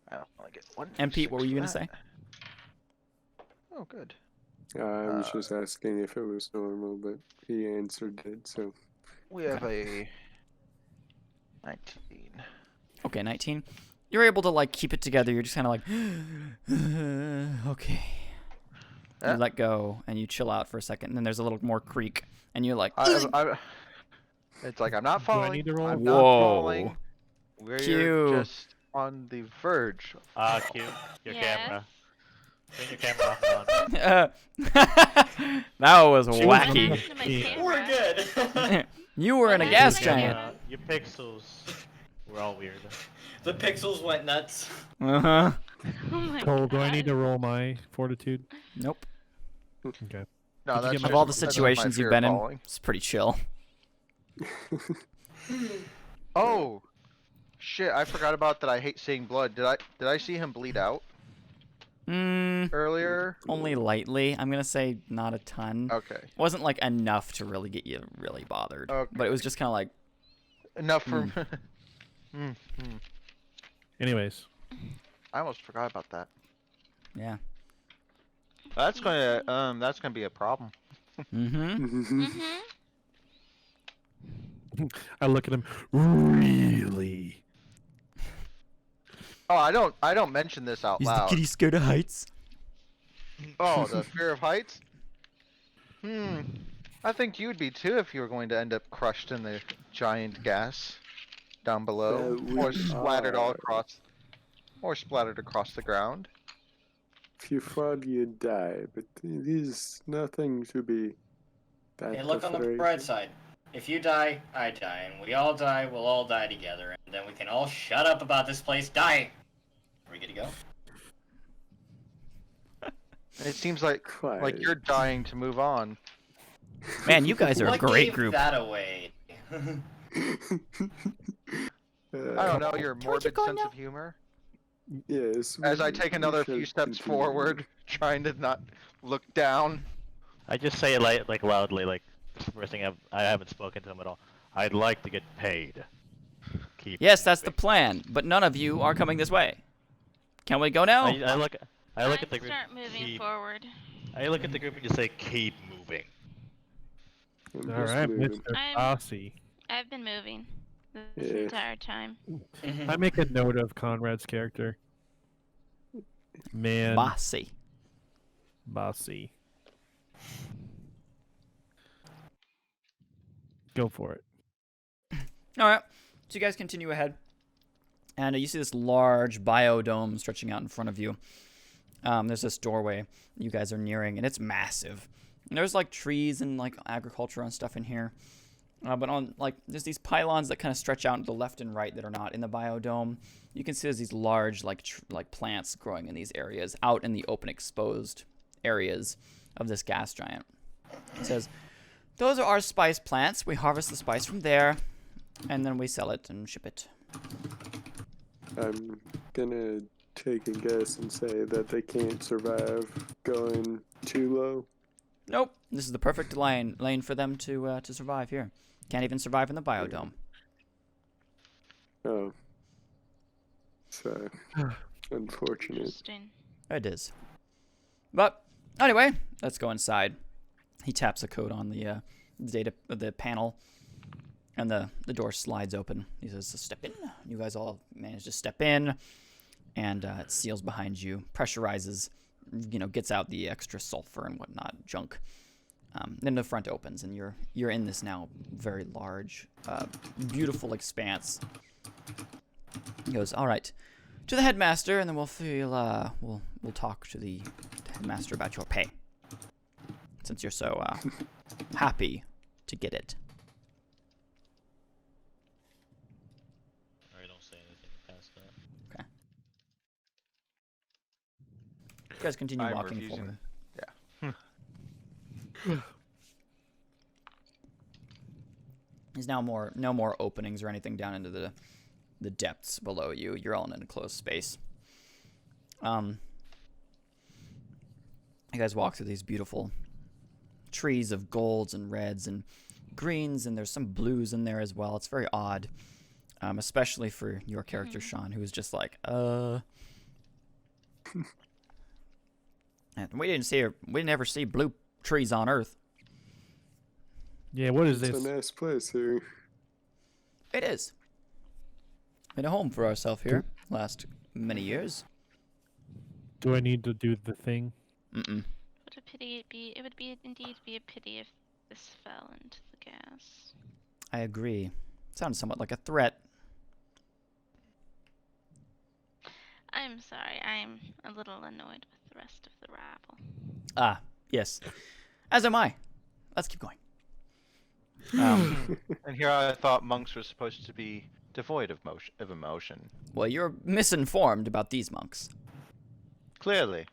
I don't want to get one. And Pete, what were you gonna for say? that. Oh, good. I was just asking if it was normal, but he answered it, so. We have a 19. Okay, 19. You're able to like keep it together. You're just kind of like, okay. Yeah. You let go and you chill out for a second, and then there's a little more creak, and you're like, It's like I'm not Do I falling. need to roll? I'm Whoa. not falling. We're Q. just on the verge. Q, your Yes? camera. Turn your camera off and on. that was She was wacky. Listen to my Yeah. camera. We're good. You were in a Well, gas that's giant. okay. Your pixels were all weird. The pixels went nuts. Uh-huh. Oh my Cole, do I God. need to roll my fortitude? Nope. Okay. No, Did you that's get my- Of all the just- that's my situations fear you've been of in, falling. it's pretty chill. Oh, shit! I forgot about that. I hate seeing blood. Did I see him bleed out earlier? Only lightly. I'm gonna say not a ton. Okay, It wasn't like enough to really get you really bothered. Okay. But it was just kind of like, enough for. Anyways, I almost forgot about that. yeah. That's gonna be a problem. Mm-hmm. Mhm. I look at him. Really? Oh, I don't mention this out loud. scared of heights? Oh, the fear of heights? I think you'd be too if you were going to end up crushed in the giant gas down below, we or splattered all are. across, or splattered across the ground. If you fall, you die, but it is nothing to be that Hey, look on the afraid. bright side. If you die, I die, and we all die, we'll all die together, and then we can all shut up about this place. Die. Are we good to go? It seems like Quiet. you're dying to move on. Man, you guys are a What great gave group. that away? I don't know your we morbid keep going sense now? of humor. Yes. As I we- take we another shall few steps continue. forward, trying to not look down. I just say it like loudly, like it's the first thing I haven't spoken to him at all. I'd like to get paid. Keep Yes, that's the moving. plan, but none of you are coming this way. Can we go now? I look at the group. Start moving keep- forward. I look at the group and just say, keep moving. I'm All just right, moving. Mr. I'm- Bossy. I've been moving this Yeah. entire time. I make a note of Conrad's character. Man, Bossy. Bossy. Go for it. All right. So you guys continue ahead, and you see this large biodome stretching out in front of you. There's this doorway you guys are nearing, and it's massive. And there's like trees and like agriculture and stuff in here. But on like there's these pylons that kind of stretch out to the left and right that are not in the biodome. You can see there's these large like plants growing in these areas out in the open exposed areas of this gas giant. It says, "Those are our spice plants. We harvest the spice from there. and then we sell it and ship it. I'm gonna take a guess and say that they can't survive going too low. Nope. This is the perfect lane for them to survive here. Can't even survive in the biodome. Oh. So, unfortunate. Interesting. It is. But anyway, let's go inside. He taps a code on the panel, and the door slides open. He says, "Step in." You guys all manage to step in, and it seals behind you, pressurizes, gets out the extra sulfur and whatnot junk. Then the front opens, and you're in this now very large, beautiful expanse. He goes, "All right, to the headmaster, and then we'll talk to the headmaster about your pay, since you're so happy to get it." I don't say anything past that. You guys continue I'm walking refusing. forward. There's now no more openings or anything down into the depths below you. You're all in an enclosed space. You guys walk through these beautiful trees of golds and reds and greens, and there's some blues in there as well. It's very odd, especially for your character, Sean, who is just like, And we didn't ever see blue trees on Earth. Yeah, what is It's this? a nice place here. It is. Been a home for ourselves here last many years. Do I need to do the thing? Mm-mm. What a pity it be. It would be indeed be a pity if this fell into the gas. I agree. Sounds somewhat like a threat. I'm sorry. I'm a little annoyed with the rest of the rabble. Ah, yes. As am I. Let's keep going. And here I thought monks were supposed to be devoid of emotion. Well, you're misinformed about these monks. Clearly,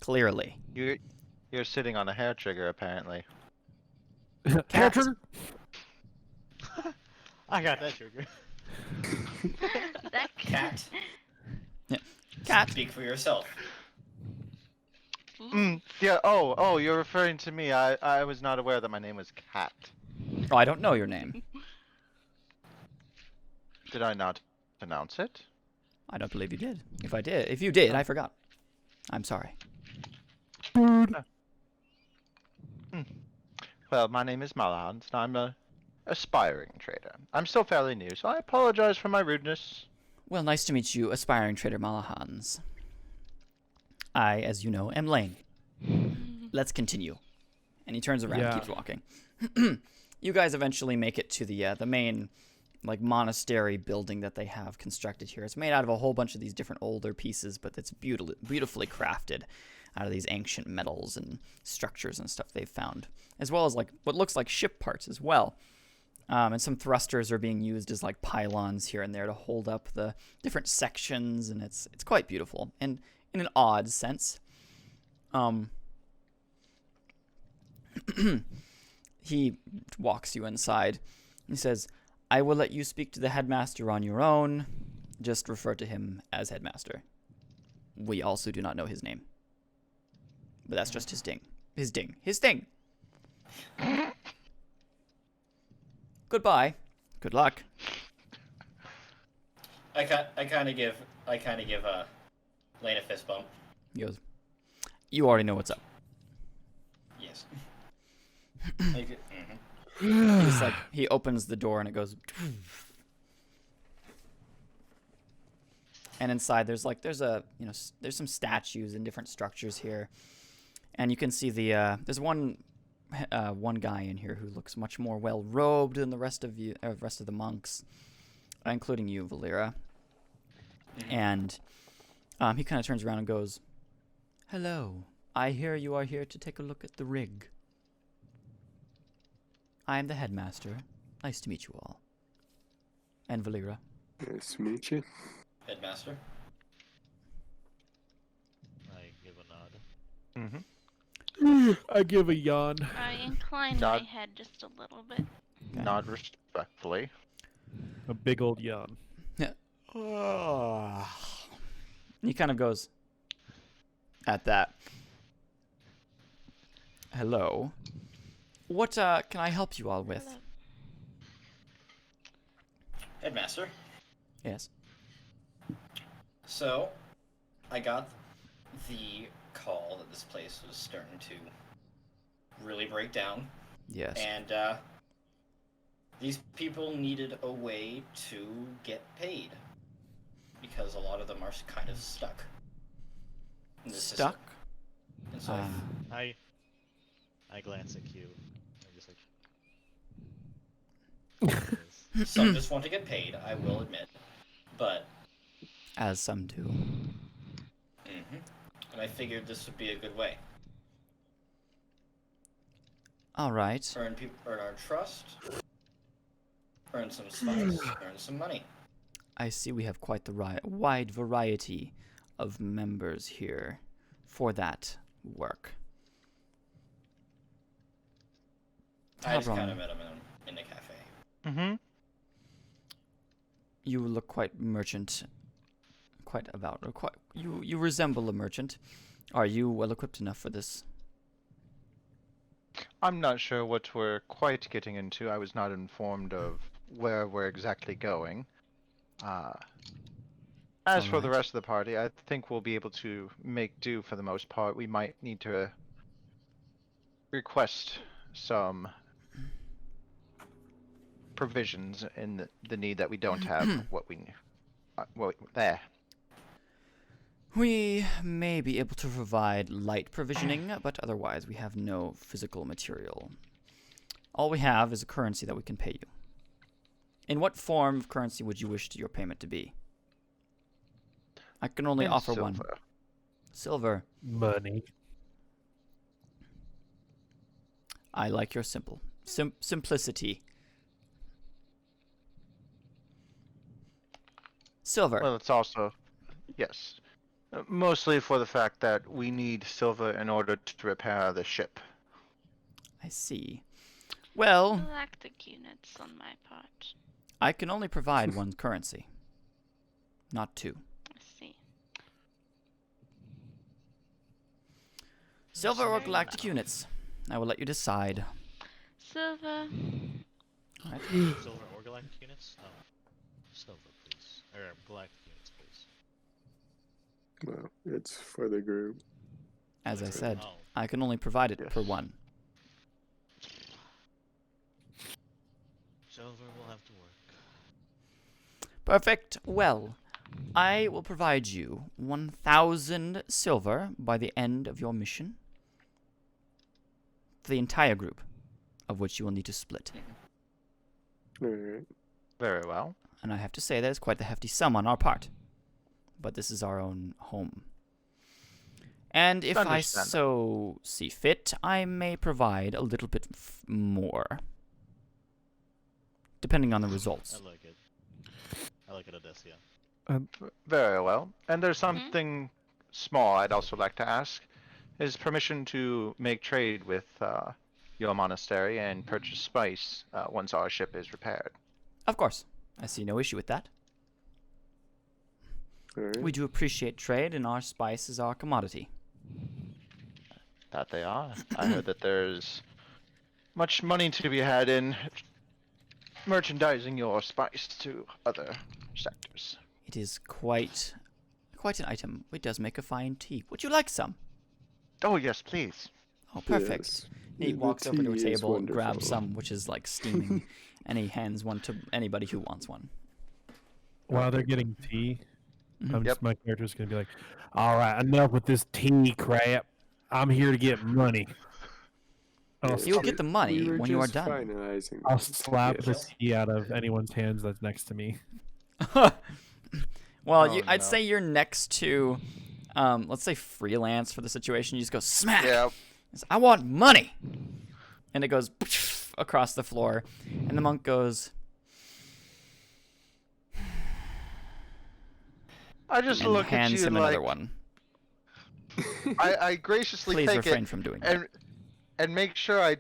Clearly. you're sitting on a hair trigger, apparently. Cat. I got that trigger. That Cat. Cat. Speak for yourself. Yeah. Oh, you're referring to me. I was not aware that my name was Cat. Oh, I don't know your name. Did I not announce it? I don't believe you did. If you did, I forgot. I'm sorry. Well, my name is Malahans, and I'm a aspiring trader. I'm still fairly new, so I apologize for my rudeness. Well, nice to meet you, aspiring trader Malahans. I, as you know, am Lane. Let's continue. And he turns around and keeps walking. You guys eventually make it to the main monastery building that they have constructed here. It's made out of a whole bunch of these different older pieces, but it's beautifully crafted out of these ancient metals and structures and stuff they've found, as well as what looks like ship parts as well. And some thrusters are being used as pylons here and there to hold up the different sections, and it's quite beautiful and in an odd sense. He walks you inside. He says, "I will let you speak to the headmaster on your own. Just refer to him as headmaster. We also do not know his name. But that's just his ding. His thing. Goodbye. Good luck." I kind of give Lane a fist bump. He goes, "You already know what's up." Yes. He's he opens the door and it goes, and inside there's some statues and different structures here, and you can see there's one guy in here who looks much more well robed than the rest of the monks, including you, Valera. And he kind of turns around and goes, "Hello, I hear you are here to take a look at the rig. I am the headmaster. Nice to meet you all. And Valera." Nice to meet you. Headmaster. I give a nod. Mm-hmm. I give a yawn. I incline my head just a little bit. Okay. Nod respectfully. A big old yawn. He kind of goes at that. Hello. What can I help you all with? Hello. Headmaster. Yes. So, I got the call that this place was starting to really break down. Yes. And these people needed a way to get paid. Because a lot of them are kind of stuck. In the system. Stuck? And so I glance at Q. I'm just like. some just want to get paid, I will admit. But. As some do. Mm-hmm. And I figured this would be a good way. All right. Earn our trust. Earn some spice. Earn some money. I see we have quite the wide variety of members here for that work. I just Tabron, kind of met him in the cafe. Mm-hmm. you look quite you resemble a merchant. Are you well equipped enough for this? I'm not sure what we're quite getting into. I was not informed of where we're exactly going. As for the Alright. rest of the party, I think we'll be able to make do for the most part. We might need to request some provisions in the need that we don't have what we there. We may be able to provide light provisioning, but otherwise we have no physical material. All we have is a currency that we can pay you. In what form of currency would you wish your payment to be? I can only In offer one. silver. Silver. Money. I like your simplicity. Silver. Well, it's also, yes, mostly for the fact that we need silver in order to repair the ship. I see. Well, Galactic units on my part. I can only provide one currency, not two. I see. Silver or Very galactic well. units? I will let you decide. Silver. Alright. Silver or galactic units? Oh, silver, please. Or galactic units, please. Well, it's for the group. As I said, Oh, I can only provide it per Yes. one. silver will have to work. Perfect. Well, I will provide you 1,000 silver by the end of your mission. For the entire group, of which you will need to split. Alright. Very well. And I have to say that is quite the hefty sum on our part. But this is our own home. And if I Understandable. so see fit, I may provide a little bit more. Depending on the results. I like it. I like it, Odysseus. Very well. And there's something small I'd also like to ask. Is permission to make trade with your monastery and purchase spice once our ship is repaired. Of course. I see no issue with that. Alright. We do appreciate trade, and our spice is our commodity. That they are. I heard that there's much money to be had in merchandising your spice to other sectors. It is quite an item. It does make a fine tea. Would you like some? Oh yes, please. Oh, perfect. Yes. He The walks over to a tea is table, grabs wonderful. some, which is like steaming, and he hands one to anybody who wants one. While they're getting tea, Mhm. my character's gonna be like, "All right, enough with this tea crap. I'm here to get money." I'll, Yes, You'll s- get the we money were when you are just done. finalizing I'll this. slap the Yes. tea out of anyone's hands that's next to me. Well, Oh, I'd no. say you're next to, let's say freelance for the situation. You just go smack. Yeah. It's, I want money, and it goes across the floor, and the monk goes I just and look at hands you him like another one. I graciously Please take refrain it from doing that. and make sure I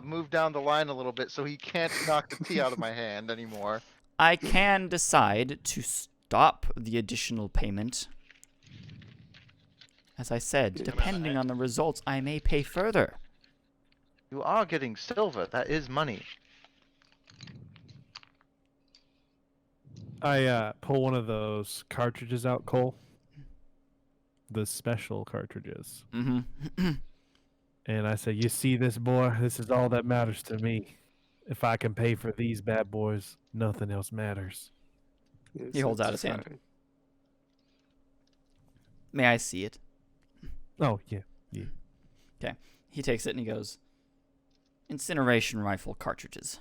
move down the line a little bit so he can't knock the tea out of my hand anymore. I can decide to stop the additional payment. As I said, Yeah. depending on the results, I may pay further. You are getting silver. That is money. I pull one of those cartridges out, Cole. The special cartridges. Mm-hmm. And I say, you see this, boy? This is all that matters to me. If I can pay for these bad boys, nothing else matters. Yes, He holds out that's his hand. fine. May I see it? Oh, yeah. He takes it and he goes, incineration rifle cartridges.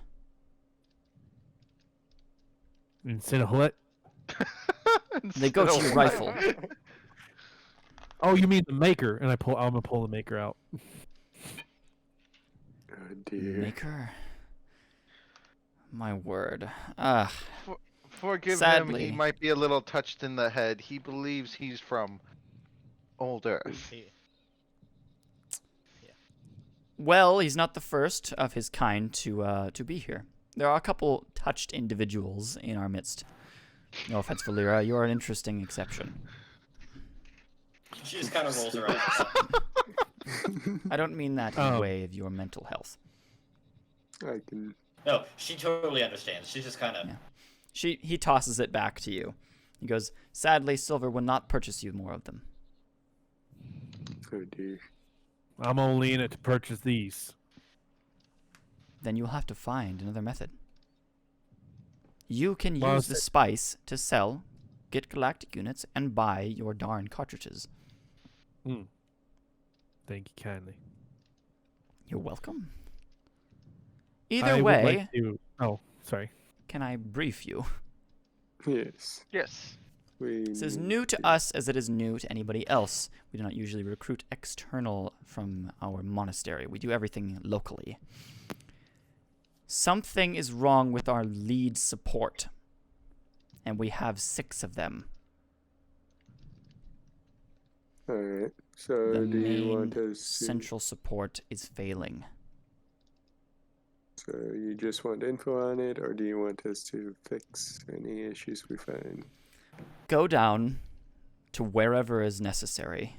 Instead of what? They go to your rifle. Oh, you mean the maker? And I'm gonna pull the maker out. Oh dear. Maker. My word. Forgive him. Sadly. He might be a little touched in the head. He believes he's from old Earth. He- Well, he's not the first of his kind to be here. There are a couple touched individuals in our midst. No offense, Valera, you're an interesting exception. She just kind of rolls her eyes. I don't mean that in Oh. the way of your mental health. I can. No, she totally understands. She's just kind of. Yeah. He tosses it back to you. He goes, sadly, silver will not purchase you more of them. Oh dear. I'm only in it to purchase these. Then you'll have to find another method. You can Well, use the spice to sell, get galactic units, and buy your darn cartridges. Thank you kindly. You're welcome. Either I would way, like to... Oh, sorry. can I brief you? Yes. Yes. This is new to us as it is new to anybody else. We do not usually recruit external from our monastery. We do everything locally. Something is wrong with our lead support, and we have 6 of them. All right. So The do you main want us to? central support is failing. So you just want info on it, or do you want us to fix any issues we find? Go down to wherever is necessary,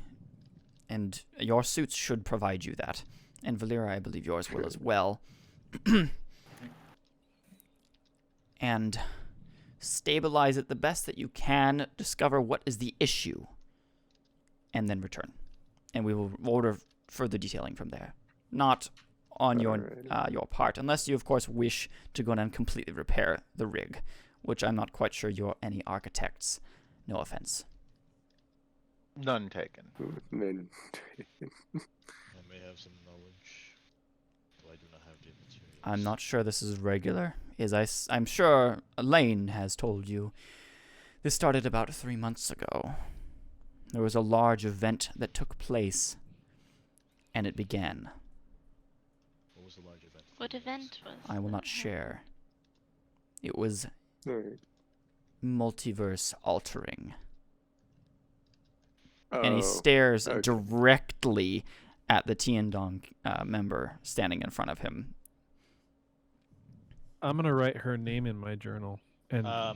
and your suits should provide you that. And Valera, I believe yours will as well. And stabilize it the best that you can, discover what is the issue, and then return. And we will order further detailing from there. Not on Alrighty. your part, unless you, of course, wish to go and completely repair the rig, which I'm not quite sure you're any architects. No offense. None taken. Then I may have some knowledge, though I do not have the materials. I'm not sure this is regular. I'm sure Elaine has told you. This started about 3 months ago. There was a large event that took place, and it began. What was the large event? What event was I will not that? share. It was all right. multiverse altering. Oh, And he stares okay. directly at the Tiandong member standing in front of him. I'm gonna write her name in my journal. And I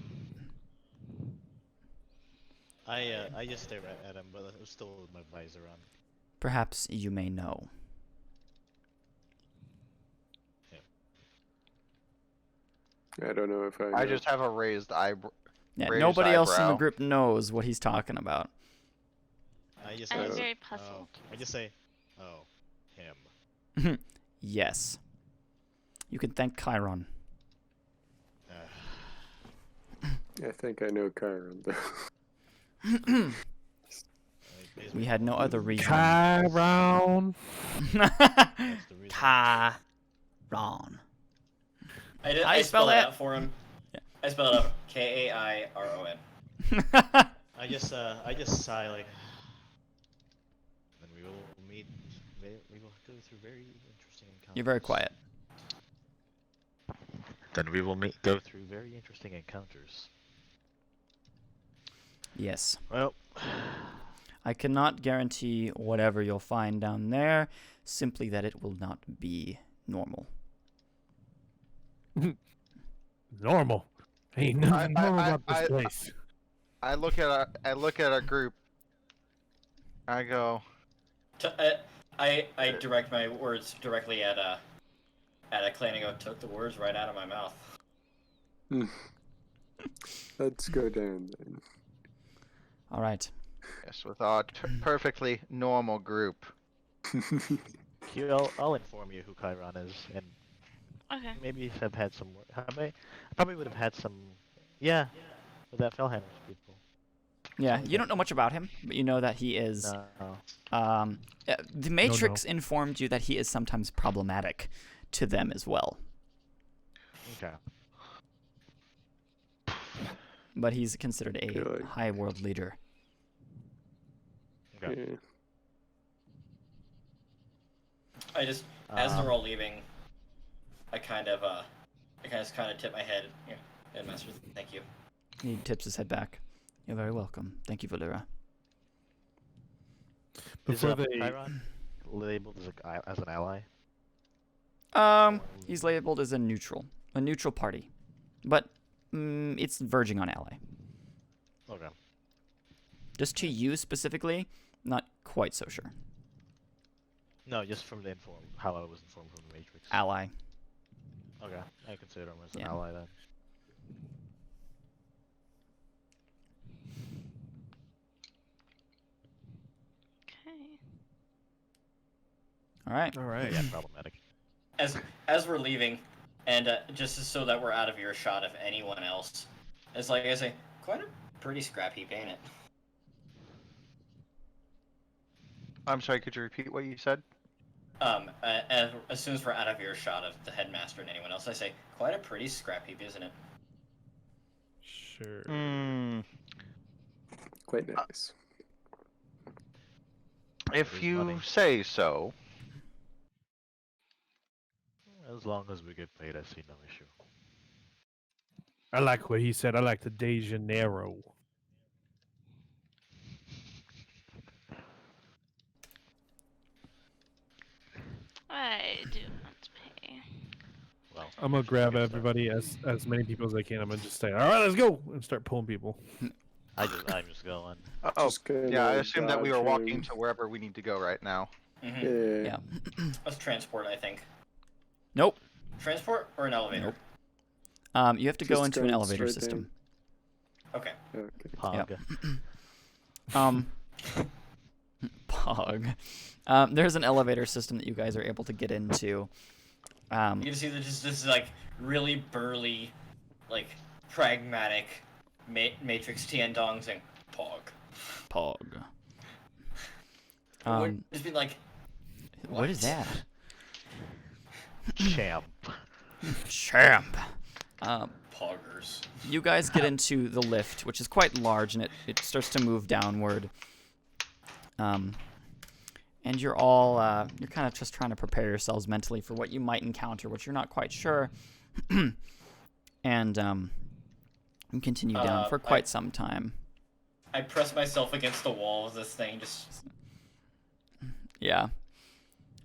just stare at him, but I'm still with my visor on. Perhaps you may know. I don't know if I. I know. just have a raised eyebrow. Yeah, Raised nobody else in the eyebrow. group knows what he's talking about. I just I was say, very oh. puzzled. I just say, oh, him. Yes. You can thank Chiron. I think I know Chiron though. We had no other reason. Chiron. That's the reason. Chiron. I spell it. it out for him. Yeah. I spell it out. Kairon. I just sigh like. Then we will meet. We will go through very interesting encounters. You're very quiet. Then we will go through very interesting encounters. Yes. Well, I cannot guarantee whatever you'll find down there, simply that it will not be normal. Normal. Ain't nothing I- normal I- about this I- place. I look at our group. I go, I direct my words directly at Clay and I go, took the words right out of my mouth. Let's go down then. All right. yes, with our perfectly normal group. Q, I'll inform you who Chiron is, and Okay. maybe have had some. I probably would have had some. Yeah, with that Fellhammer's people. Yeah, you don't know much about him, but you know that he is. No. The Matrix informed you that he is sometimes problematic to them as well. Okay. But he's considered a Good. high world leader. Okay. Yeah. I just, as they're all leaving, I kind of tip my head. Yeah, Headmaster, thank you. He tips his head back. You're very welcome. Thank you, Valera. Is Before they, Chiron labeled as an ally? He's labeled as a neutral party, but it's verging on ally. Okay. Just to you specifically, not quite so sure. No, just from the how I was informed from the Matrix. Ally. Okay, I consider him as an Yeah. ally then. Okay. All right. all right. Yeah, problematic. As we're leaving, and just so that we're out of earshot of anyone else, it's like I say, quite a pretty scrap heap, ain't it? I'm sorry, could you repeat what you said? As soon as we're out of earshot of the Headmaster and anyone else, I say, quite a pretty scrap heap, isn't it? Sure. Quite nice. If There's you money. say so. As long as we get paid, I see no issue. I like what he said. I like the De Janeiro. I do want to pay. Well, I'm gonna grab everybody as many people as I can. I'm gonna just say, all right, let's go, and start pulling people. I'm just going. Oh, Just gonna yeah, I assume that we are dodge walking him. to wherever we need to go right now. Mm-hmm. Yeah. Yeah. Let's transport, I think. Nope. Transport or an elevator? Nope. You have to go Just into an go elevator straight system. Okay. Okay. Pog. Pog. There's an elevator system that you guys are able to get into. You can see that just this like really burly, like pragmatic Matrix Tiandong saying Pog. Pog. Would just be like, What is that? Champ. Champ. Poggers. You guys get into the lift, which is quite large, and it starts to move downward. And you're all, you're kind of just trying to prepare yourselves mentally for what you might encounter, which you're not quite sure. And you continue down for quite some time. I press myself against the wall of this thing, just. Yeah.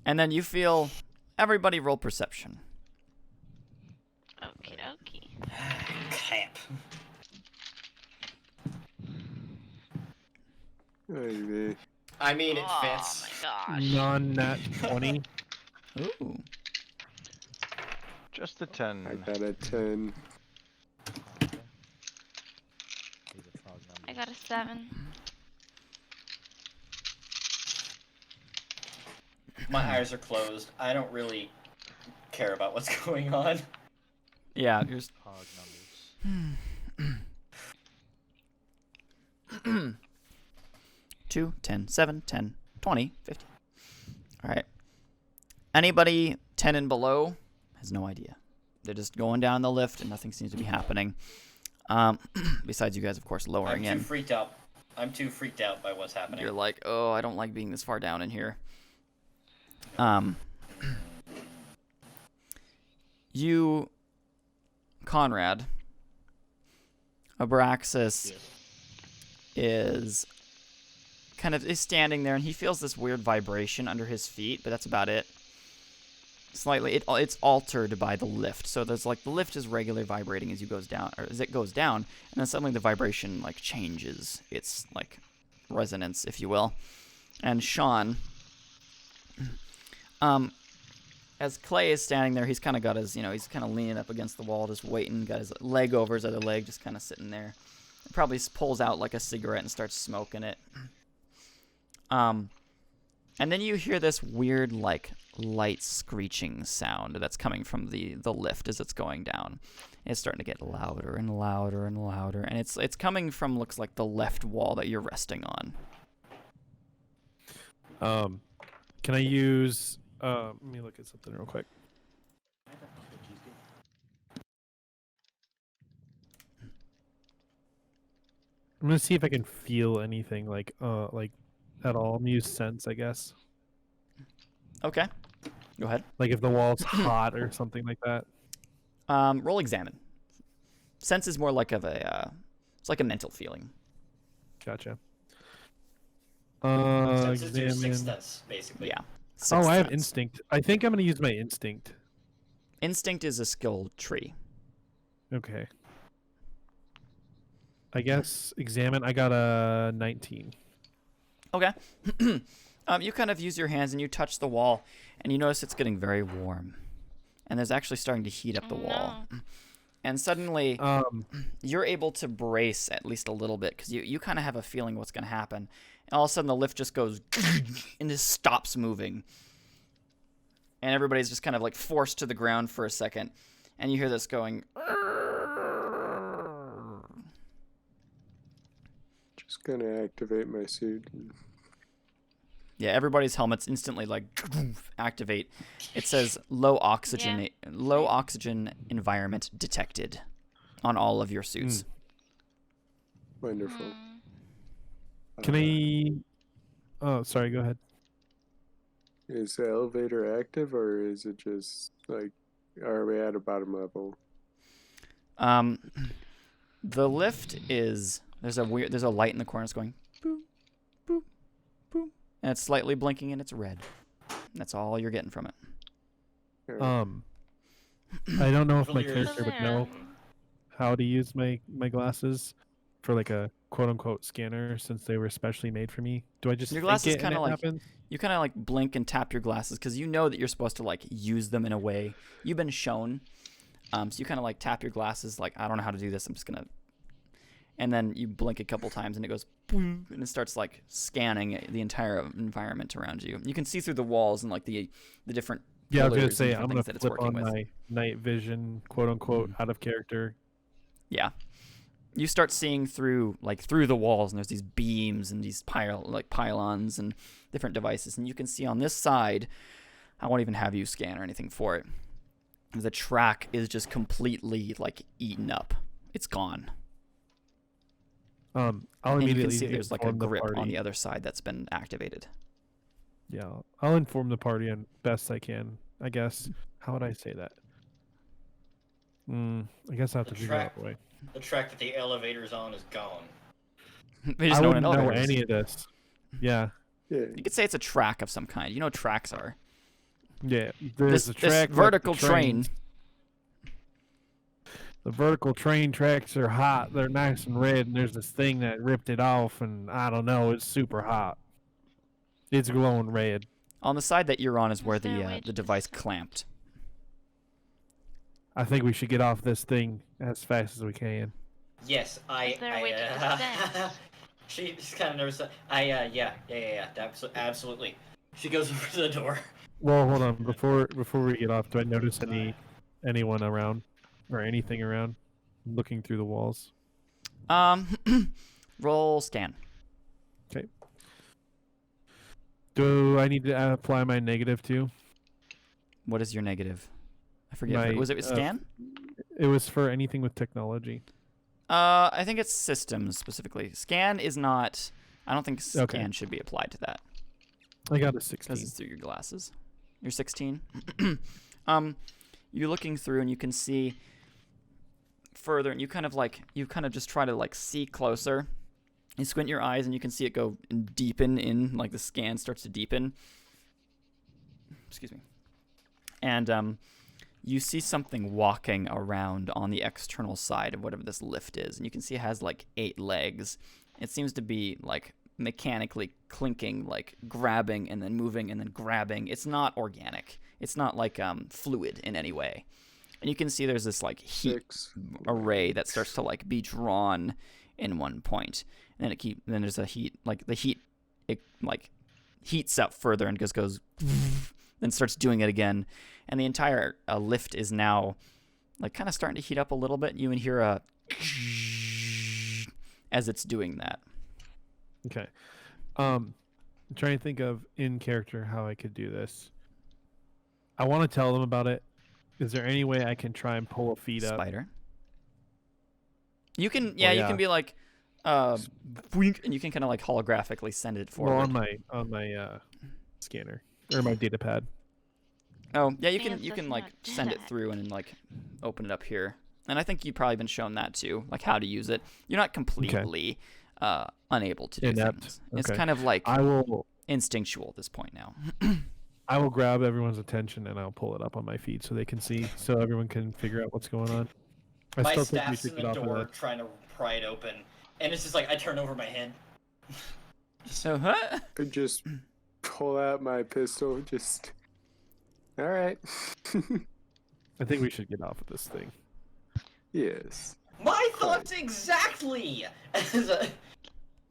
And then you feel everybody roll perception. Okie dokie. Camp. Maybe. I mean, it Oh fits. my gosh. Non-nat 20. Ooh. Just a 10. I got a 10. These are frog I numbers. got a 7. My eyes are closed. I don't really care about what's going on. Yeah, you're just... Pog numbers. 2, 10, 7, 10, 20, 50. All right. Anybody 10 and below has no idea. They're just going down the lift and nothing seems to be happening. Besides you guys, of course, lowering I'm in. too freaked out. I'm too freaked out by what's happening. You're like, oh, I don't like being this far down in here. You, Conrad, Abraxas is standing there, and he feels this weird vibration under his feet, but that's about it. slightly. It's altered by the lift. So there's like the lift is regular vibrating as it goes down, and then suddenly the vibration like changes its like resonance, if you will. And Sean, as Clay is standing there, he's kind of got his, he's kind of leaning up against the wall, just waiting. Got his leg over his other leg, just kind of sitting there. Probably pulls out like a cigarette and starts smoking it. And then you hear this weird like light screeching sound that's coming from the lift as it's going down. It's starting to get louder and louder and louder, and it's coming from, looks like, the left wall that you're resting on. Can I use? Let me look at something real quick. I'm gonna see if I can feel anything like at all. I'm gonna use sense, I guess. Okay, go ahead. Like if the wall's hot or something like that. Roll examine. Sense is more like it's like a mental feeling. Gotcha. Sense is your Examine. sixth sense, basically. Yeah. Oh, I have sense. instinct. I think I'm gonna use my instinct. Instinct is a skill tree. Okay. I guess examine. I got a 19. Okay. You kind of use your hands and you touch the wall, and you notice it's getting very warm, and there's actually starting to heat up the wall. No. And suddenly, you're able to brace at least a little bit, because you kind of have a feeling what's going to happen. And all of a sudden, the lift just goes and just stops moving. And everybody's just kind of like forced to the ground for a second. And you hear this going. Just gonna activate my suit. Yeah, everybody's helmets instantly like activate. It says low oxygen environment detected on all of your suits. Wonderful. Can I? Oh, sorry. Go ahead. Is the elevator active, or is it just like, are we at a bottom level? The lift is there's a light in the corner. It's going boop, boop, boop, and it's slightly blinking and it's red. That's all you're getting from it. I don't know if my Valiers. character would know how to use my glasses for like a quote unquote scanner, since they were specially made for me. Do I just Your think glasses it and kinda it like- happens? You kind of like blink and tap your glasses because you know that you're supposed to like use them in a way. You've been shown. So you kind of like tap your glasses like, I don't know how to do this. I'm just going to. And then you blink a couple times and it goes boom, and it starts like scanning the entire environment around you. You can see through the walls and like the different. Yeah, I was gonna pillars and say different I'm gonna things that it's flip working on with. my night vision, quote unquote, Mm-hmm. out of character. Yeah. You start seeing through the walls, and there's these beams and these pylons and different devices, and you can see on this side, I won't even have you scan or anything for it. The track is just completely like eaten up. It's gone. I'll And you immediately can see there's like a inform the grip on party. the other side that's been activated. Yeah, I'll inform the party on best I can, I guess. How would I say that? I guess I have to The figure out track- the way. The track that the elevator's on is gone. They just I know wouldn't an know elevator is. any of this. Yeah, Yeah. You could say it's a track of some kind. You know what tracks are. yeah. There's This a track. like the vertical train. The vertical train tracks are hot. They're nice and red, and there's this thing that ripped it off, and I don't know. It's super hot. It's glowing red. On the side that you're on is where Is there a way the to device dis- clamped. I think we should get off this thing as fast as we can. Yes, Is there a way to descend? She's kind of nervous. Yeah. Absolutely. She goes over to the door. Well, hold on. Before we get off, do I notice anyone around or anything around? Looking through the walls. Roll scan. Do I need to apply my negative too? What is your negative? I forget. My, Was it scan? It was for anything with technology. I think it's systems specifically. Scan is not. I don't think scan Okay. should be applied to that I got a because 16. it's through your glasses. You're 16. You're looking through and you can see further, and you kind of just try to like see closer. You squint your eyes and you can see it go and deepen in, like the scan starts to deepen. Excuse me. and you see something walking around on the external side of whatever this lift is, and you can see it has like 8 legs. It seems to be like mechanically clinking, like grabbing and then moving and then grabbing. It's not organic. It's not like fluid in any way. And you can see there's this like heat array that starts to like be drawn in one point, and then there's a heat, like the heat, it like heats up further and just goes, then starts doing it again, and the entire lift is now like kind of starting to heat up a little bit. You can hear a as it's doing that. Okay. I'm trying to think of in character how I could do this. I want to tell them about it. Is there any way I can try and pull a feed up? Spider. You can, yeah, you can be like, boink, and you can kind of like holographically send it forward. Well, on my scanner or my data pad. Oh, yeah, you Yes, can that's like not send it dead. through and then like open it up here. And I think you've probably been shown that too, like how to use it. You're not completely unable to do Inept. things. It's Okay. kind of like I will instinctual at this point now. I will grab everyone's attention and I'll pull it up on my feed so they can see, so everyone can figure out what's going on. I My still think we staff's should in get the off of door that. trying to pry it open, and it's just like I turn over my head. So, huh? Could just pull out my pistol. Just all right. I think we should get off of this thing. Yes. My thoughts exactly.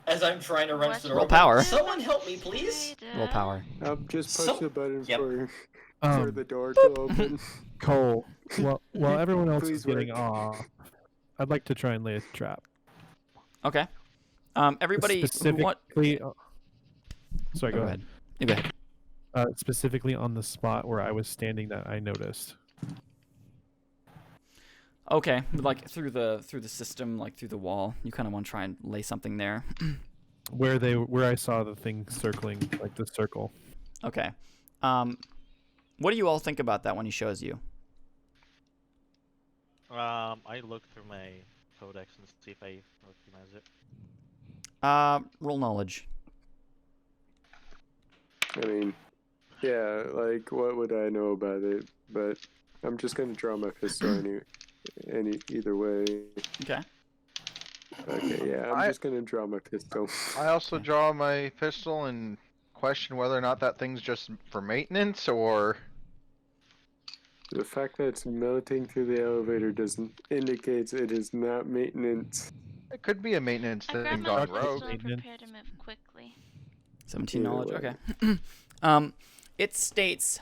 As I'm trying to wrench the door. Willpower. open. Someone help me, please. Willpower. Just push So- the button Yep. for the door to open. Cole, while everyone else is Please getting work. off, I'd like to try and lay a trap. Okay. Everybody, what? Specifically, sorry, Oh, go ahead. You go ahead. Specifically on the spot where I was standing that I noticed. Okay, like through the system, like through the wall. You kind of want to try and lay something there. Where I saw the thing circling, like the circle. Okay. What do you all think about that when he shows you? I look through my codex and see if I recognize it. Roll knowledge. I mean, yeah, like what would I know about it? But I'm just gonna draw my pistol either way. Okay. Okay, yeah, I'm just gonna draw my pistol. I also draw my pistol and question whether or not that thing's just for maintenance or. The fact that it's melting through the elevator doesn't indicates it is not maintenance. It could be a maintenance I thing grabbed my gone Rogue. pistol rogue. and Maintenance. prepared to move quickly. 17 Either knowledge. way. Okay. It states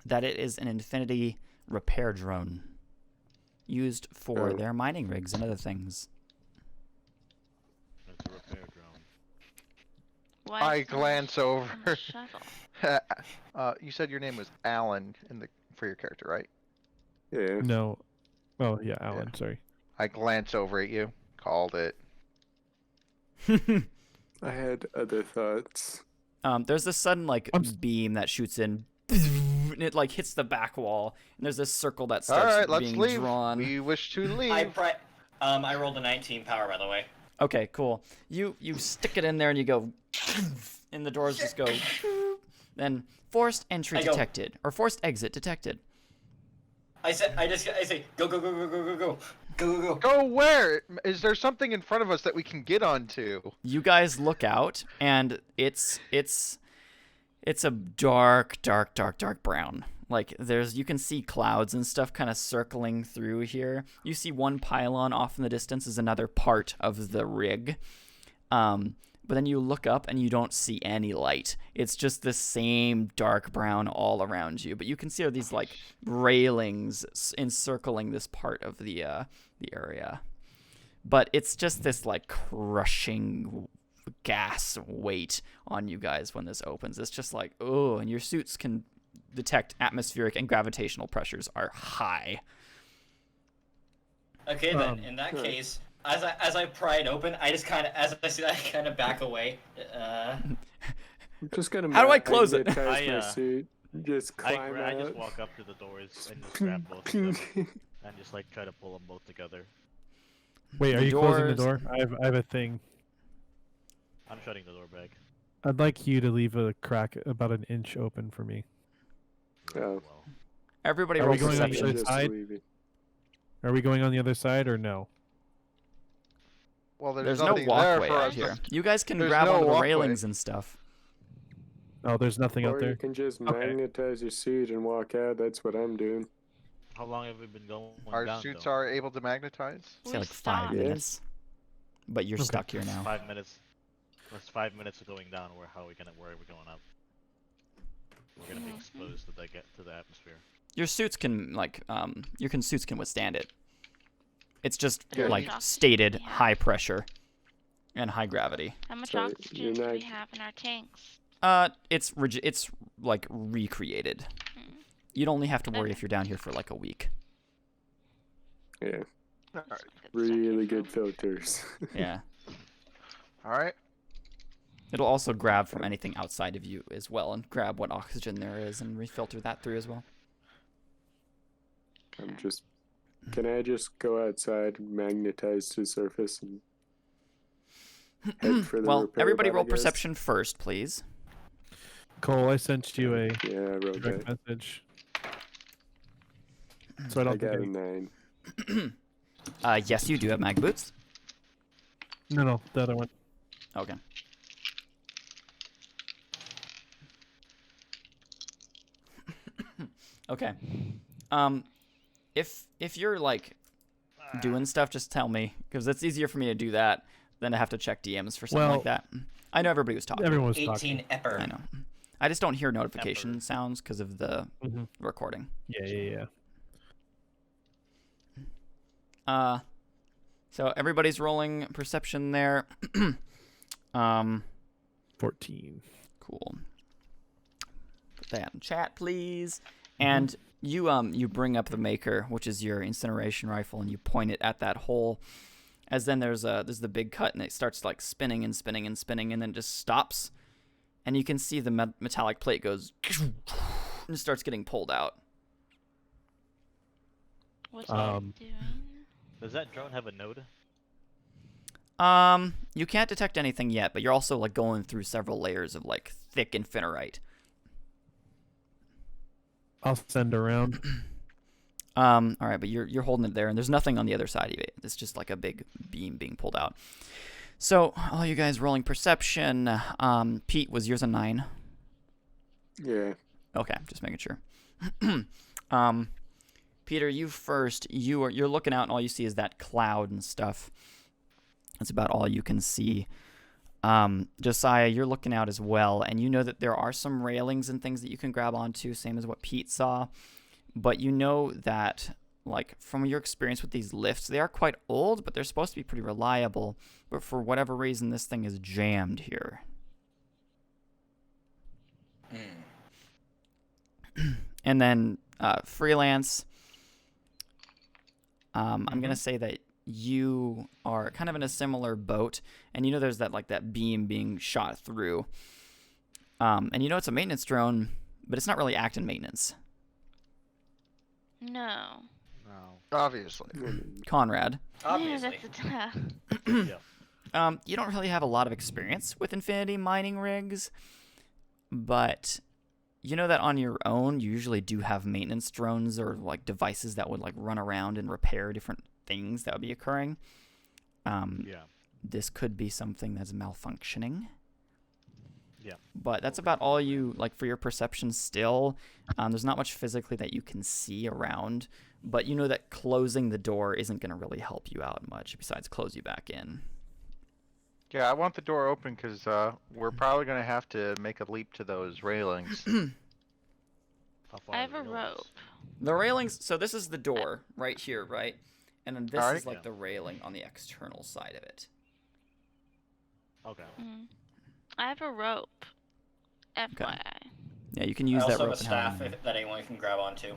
that it is an Infinity repair drone used for Oh. their mining rigs and other things. It's a repair drone. Why I is there glance a over. shuttle? You said your name was Alan for your character, right? Yeah. No. Oh yeah, Alan. Sorry. I glance over at you. Called it. I had other thoughts. There's this sudden like I'm s- beam that shoots in, and it like hits the back wall, and there's this circle that All starts right, let's being leave. drawn. We wish to leave. I rolled a 19 power, by the way. Okay, cool. You stick it in there and you go, and the doors just go. Then forced entry I go- detected, or forced exit detected. I say, go, go, go, go, go, go, go, go, go, go. Go where? Is there something in front of us that we can get onto? You guys look out, and it's a dark brown. Like you can see clouds and stuff kind of circling through here. You see one pylon off in the distance is another part of the rig. But then you look up and you don't see any light. It's just the same dark brown all around you. But you can see these like railings encircling this part of the area. But it's just this like crushing gas weight on you guys when this opens. It's just like, oh, and your suits can detect atmospheric and gravitational pressures are high. Okay, then in that Right. case, as I pry it open, I just kind of, as I see that, I kind of back away. I'm just gonna. How do I close it? magnetize I, my suit. Just I climb just out. walk up to the doors and just grab both of them and just like try to pull them both together. Wait, are The you closing the doors- door? I have a thing. I'm shutting the door back. I'd like you to leave a crack about an inch open for me. through Oh. as well. Everybody Are roll we going on the perception. other Just side? leaving. Are we going on the other side or no? Well, There's no nothing there walkway for out us. here. You guys can There's grab no onto the walkway. railings and stuff. Oh, there's nothing out Or there. you can just Okay. magnetize your suit and walk out. That's what I'm doing. How long have we been going Our down, suits though? are able to magnetize. Say We like 5 stopped. Yeah. minutes. But you're Okay. stuck here now. 5 minutes. That's 5 minutes of going down. Where are we going up? We're gonna be Mhm. exposed to the atmosphere. Your suits can suits can withstand it. It's just Yeah, like you- stated Yeah. high pressure and high gravity. How much So oxygen you're do we not- have in our tanks? It's like recreated. Hmm. You'd only have to worry Okay. if you're down here for like a week. Yeah, All right. really good filters. Yeah. All right. It'll also grab from anything outside of you as well and grab what oxygen there is and refilter that through as well. I'm just. Can I just go outside, magnetize to the surface, and head for the Well, repair everybody bot, I roll guess? perception first, please. Cole, I sent you a Yeah, I wrote direct that. message. So I I don't got a think 9. Yes, you do have mag boots. No, the other one. Okay. Okay. If you're like doing stuff, just tell me, because it's easier for me to do that than to have to check DMs for something like that. I know everybody was talking. Everyone was 18 talking. Epper. I know. I just don't hear notification sounds because of the Mhm. recording. Yeah. So everybody's rolling perception there. 14. Cool. Put that in chat, please. And you bring up the maker, which is your incineration rifle, and you point it at that hole. As then there's the big cut, and it starts like spinning and spinning and spinning, and then just stops. And you can see the metallic plate goes and starts getting pulled out. What's Um, it doing? Does that drone have a node? You can't detect anything yet, but you're also like going through several layers of like thick infiniterite. I'll send around. All right, but you're holding it there, and there's nothing on the other side of it. It's just like a big beam being pulled out. So all you guys rolling perception. Pete, was yours a 9? Yeah. Okay, just making sure. Peter, you first. You're looking out, and all you see is that cloud and stuff. That's about all you can see. Josiah, you're looking out as well, and you know that there are some railings and things that you can grab onto, same as what Pete saw. But you know that, like, from your experience with these lifts, they are quite old, but they're supposed to be pretty reliable. But for whatever reason, this thing is jammed here. And then freelance. I'm gonna say that you are kind of in a similar boat, and you know there's that beam being shot through. And you know it's a maintenance drone, but it's not really acting maintenance. No. No. Obviously. Conrad, Obviously. Yeah, that's a Yeah. you don't really have a lot of experience with infinity mining rigs, but you know that on your own you usually do have maintenance drones or like devices that would like run around and repair different things that would be occurring. Yeah. This could be something that's malfunctioning. Yeah. But that's about all you, like, for your perception still. There's not much physically that you can see around, but you know that closing the door isn't going to really help you out much besides close you back in. Yeah, I want the door open because we're probably going to have to make a leap to those railings. How far I are have the a railings? rope. The railings, so this is the door right here, right? And then this Alright. is like Yeah. the railing on the external side of it. Okay. I have a rope. FYI. Yeah, you can I use that also have rope a and how staff that anyone can grab onto.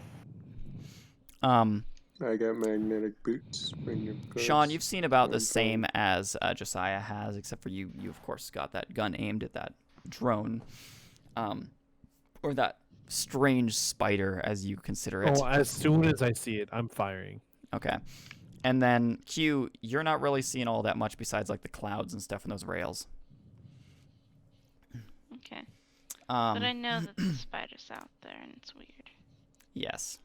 I got magnetic boots. Bring your Sean, gloves. you've seen about the I'm same as Josiah has, except for you of course got that gun aimed at that drone, or that strange spider as you consider it. Oh, as soon as I see it, I'm firing. Okay. And then Q, you're not really seeing all that much besides like the clouds and stuff in those rails. Okay. But I know that the spider's out there and it's weird. Yes.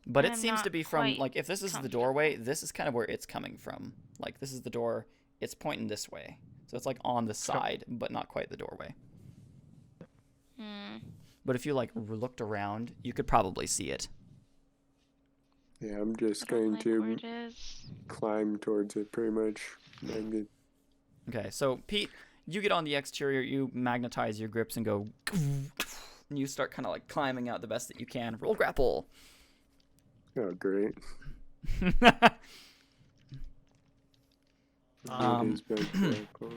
But And it I'm seems not to be from, quite like, if this is the doorway, this is kind of where it's coming from. Like, this is the door, it's pointing this way. So it's, like, on the side, but not quite the doorway. Hmm. But if you, like, looked around, you could probably see it. Yeah, I'm just I don't going like where to it is. climb towards it pretty much. Magnet. Okay, so, Pete, you get on the exterior, you magnetize your grips and go... And you start kind of, like, climbing out the best that you can. Roll grapple. Oh, great. Um, It is back grapple.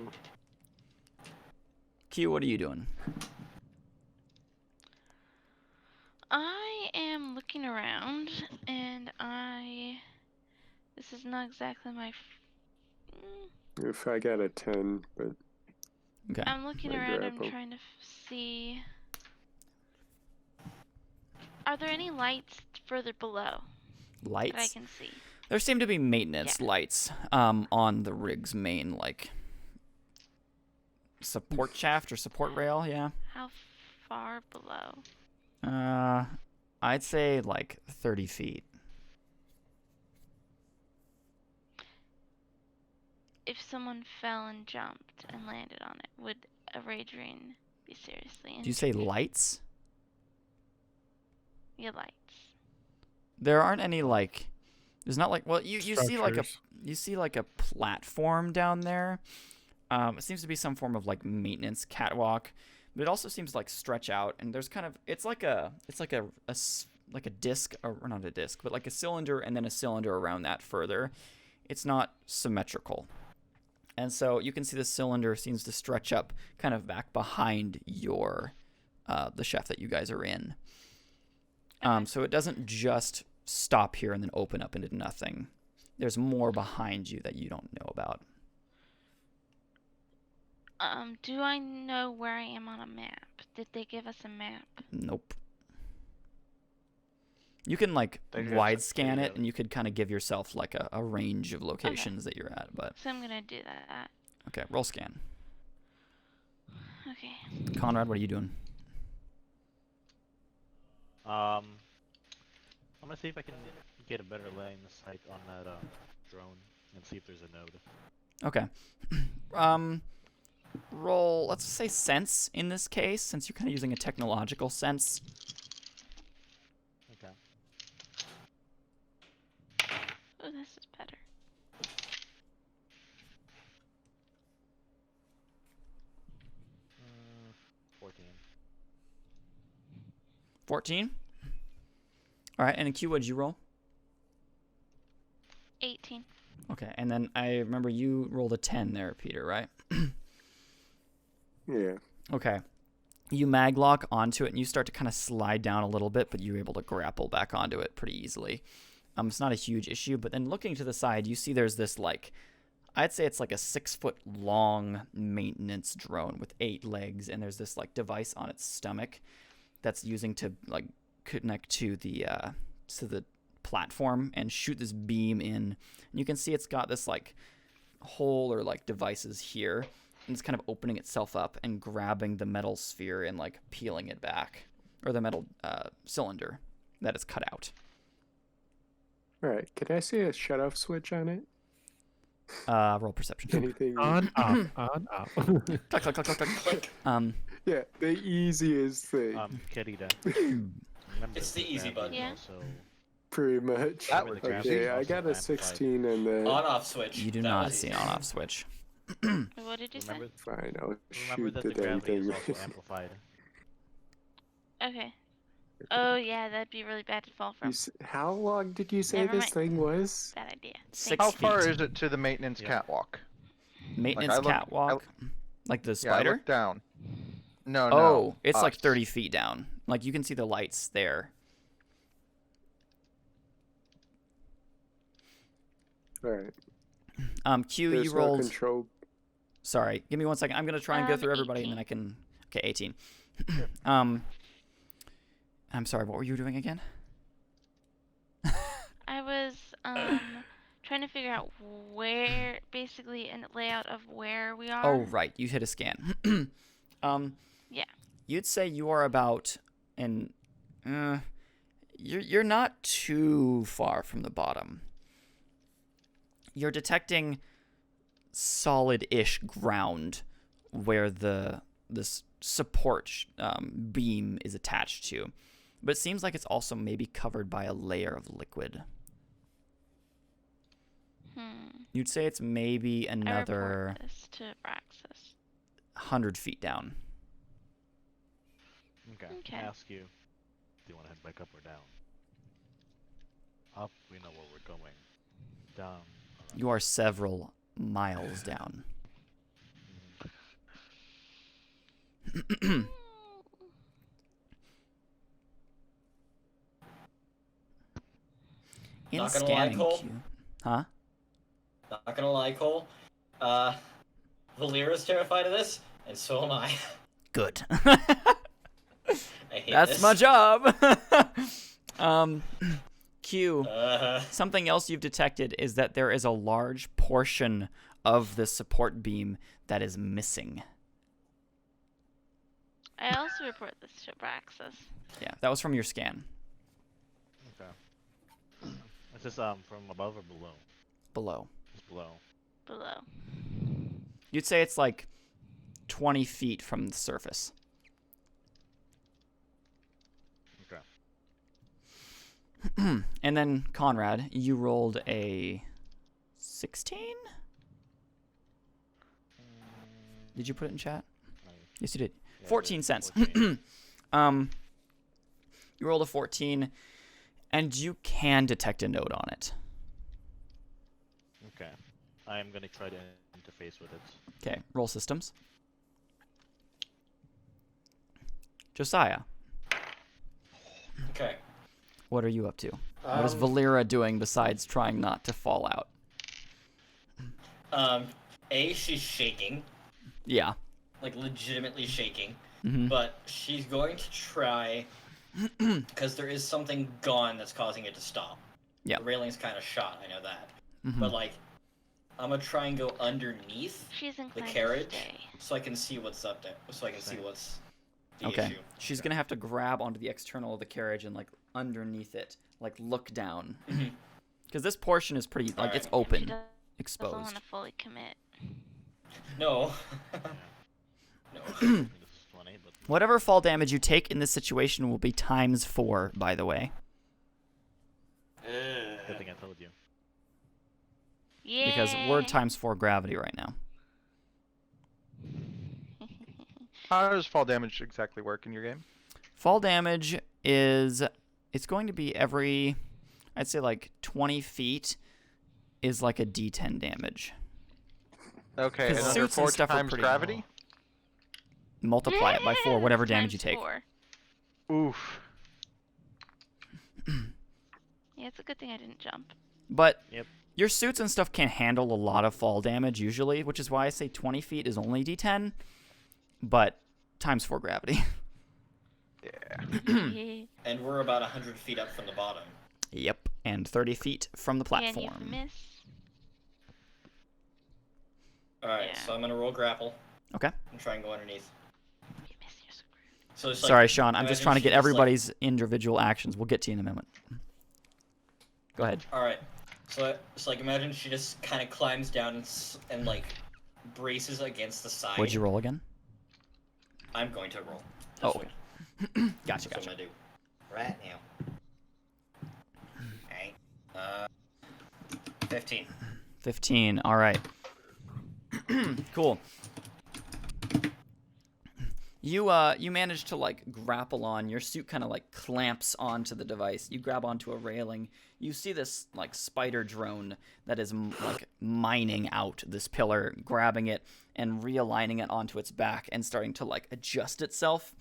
Q, what are you doing? I am looking around, and this is not exactly my. If I got a 10, but Okay. I'm looking My around. I'm grapple. trying to see. Are there any lights further below that I Lights? can see? There seem to be maintenance lights on the rig's main, like, support shaft or support rail, yeah. How far below? I'd say, like, 30 feet. If someone fell and jumped and landed on it, would a rage rain be seriously injured? Do you say lights? Yeah, lights. There aren't any, like... There's not, like... Well, you see, like, Structures. you see, like, a platform down there. It seems to be some form of, like, maintenance catwalk. But it also seems to, like, stretch out. And there's kind of... It's like a disc, or not a disc, but like a cylinder and then a cylinder around that further. It's not symmetrical. And so you can see the cylinder seems to stretch up kind of back behind your, the shaft that you guys are in. So it doesn't just stop here and then open up into nothing. There's more behind you that you don't know about. Do I know where I am on a map? Did they give us a map? Nope. You can, like, They just- wide scan there you it, go. and you could kind of give yourself, like, a range of locations that you're at. But So I'm gonna do that. okay, roll scan. Okay. Conrad, what are you doing? I'm gonna see if I can get a better line of sight on that drone and see if there's a node. Okay. Roll, let's say sense in this case, since you're kind of using a technological sense. Okay. Oh, this is better. 14. 14. All right, and in Q, what'd you roll? 18. Okay, and then I remember you rolled a 10 there, Peter, right? yeah. Okay. You maglock onto it, and you start to kind of slide down a little bit, but you're able to grapple back onto it pretty easily. It's not a huge issue, but then looking to the side, you see there's this, like, I'd say it's like a 6-foot long maintenance drone with 8 legs, and there's this, like, device on its stomach that's using to, like, connect to the platform and shoot this beam in. And you can see it's got this, like, hole or, like, devices here, and it's kind of opening itself up and grabbing the metal sphere and, like, peeling it back, or the metal cylinder that is cut out. All right. Could I see a shut-off switch on it? Roll perception. Anything? On, off, on, off. Click, click, click, click, click. Click. Yeah, the easiest thing. Kerida. Remember It's the the easy grab button. is Yeah. also- Pretty much. That was was easy. Okay, I got a 16 and then On-off switch. You do That not was see easy. an on-off switch. What did you Remember, fine, I'll remember shoot that the the damn gravity is thing. also amplified. say? Okay. Oh, yeah, that'd be really bad to fall from. How long did you say Never this mind. thing was? Bad idea. 6 How feet. far is it to the maintenance Yeah. catwalk? Maintenance I looked- catwalk? Like the Yeah, I spider? looked down. No, Oh, no. it's like us. 30 feet down. Like, you can see the lights there. All right. Q, There's you no rolled... control. Sorry, give me 1 second. I'm going to try and go through everybody, and then I can... Okay, 18. I'm sorry, what were you doing again? I was trying to figure out where, basically, a layout of where we are. Oh, right. You hit a scan. Yeah. You'd say you are about You're not too far from the bottom. You're detecting solid-ish ground where this support beam is attached to, but it seems like it's also maybe covered by a layer of liquid. You'd say it's maybe I another report this to Braxis. 100 feet down. Okay. I ask you, do you want to head back up or down? Up, we know where we're going. Down. You are several miles down. In Not gonna lie, scanning Cole. queue. Huh? Not gonna lie, Cole. Valera's terrified of this, and so am I. Good. I hate That's this. my job. Q. Something else you've detected is that there is a large portion of the support beam that is missing. I also report this to Braxis. Yeah, that was from your scan. Okay. Is this from above or below? Below. It's below. Below. You'd say it's like 20 feet from the surface. Okay. And then, Conrad, you rolled a 16? Did you put it in chat? Yes, you did. Yeah, 14 cents. 14. You rolled a 14, and you can detect a node on it. Okay. I am gonna try to interface with it. Okay, roll systems. Josiah, Okay. what are you up to? What is Valera doing besides trying not to fall out? She's shaking, Yeah. like legitimately shaking, Mhm. but she's going to try, because there is something gone that's causing it to stop. Yeah. The railing's kind of shot, I know that. Mhm. But like, I'm gonna try and go underneath She's the inclined carriage to stay. so I can see what's up there, so I can see what's the Okay. issue. She's gonna have to grab onto the external of the carriage and like underneath it, like look down, Mhm. because this portion is pretty like it's Alright. She open, doesn't exposed. want to fully commit. No. No. This is 20, but Whatever fall damage you take in this situation will be ×4, by the way, good thing I told you. Yeah. because we're ×4 gravity right now. How does fall damage exactly work in your game? Fall damage is, it's going to be every, I'd say like 20 feet is like a D10 damage. Okay, and 'Cause under suits and 4 stuff are times pretty gravity? Multiply it by 4, whatever damage you take. ×4. Oof. Yeah, it's a good thing I didn't jump. But Yep. your suits and stuff can handle a lot of fall damage usually, which is why I say 20 feet is only D10, but ×4 gravity. Yeah. And we're about 100 feet up from the bottom. Yep, and 30 feet from the And you platform. miss. Alright, Yeah. so I'm gonna roll grapple Okay. and try and go underneath. You miss, you're screwed. So it's like, Sorry, Sean, I'm just imagine trying to she get just, like- everybody's individual actions. We'll get to you in a moment. Go ahead. Alright, so like imagine she just kind of climbs down and like braces against the side. What'd you roll again? I'm going to roll. Oh, That's okay. what- Gotcha, That's what gotcha. I'm gonna do. Right now. Alright. 15. 15. All right. Cool. You manage to like grapple on. Your suit kind of like clamps onto the device. You grab onto a railing. You see this like spider drone that is like mining out this pillar, grabbing it and realigning it onto its back and starting to like adjust itself.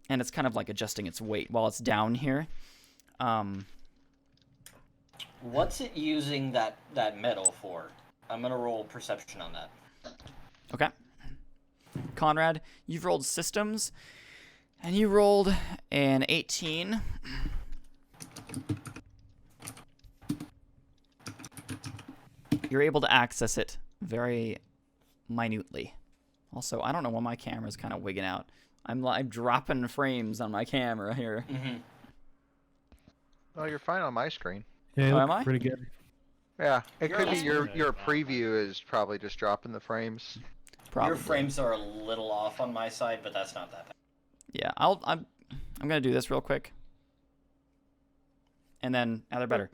And it's kind of like adjusting its weight while it's down here. What's it using that metal for? I'm gonna roll perception on that. Okay. Conrad, you've rolled systems, and you rolled an 18. You're able to access it very minutely. Also, I don't know why my camera's kind of wigging out. I'm dropping frames on my camera here. Mm-hmm. Oh, you're fine on my screen. Yeah, you Oh, look am I? pretty good. Yeah, it You're could be also your good. your Oh, my preview is probably just dropping the frames. Probably. Your frames are a little off on my side, but that's not that bad. Yeah, I'm gonna do this real quick, and then they're better.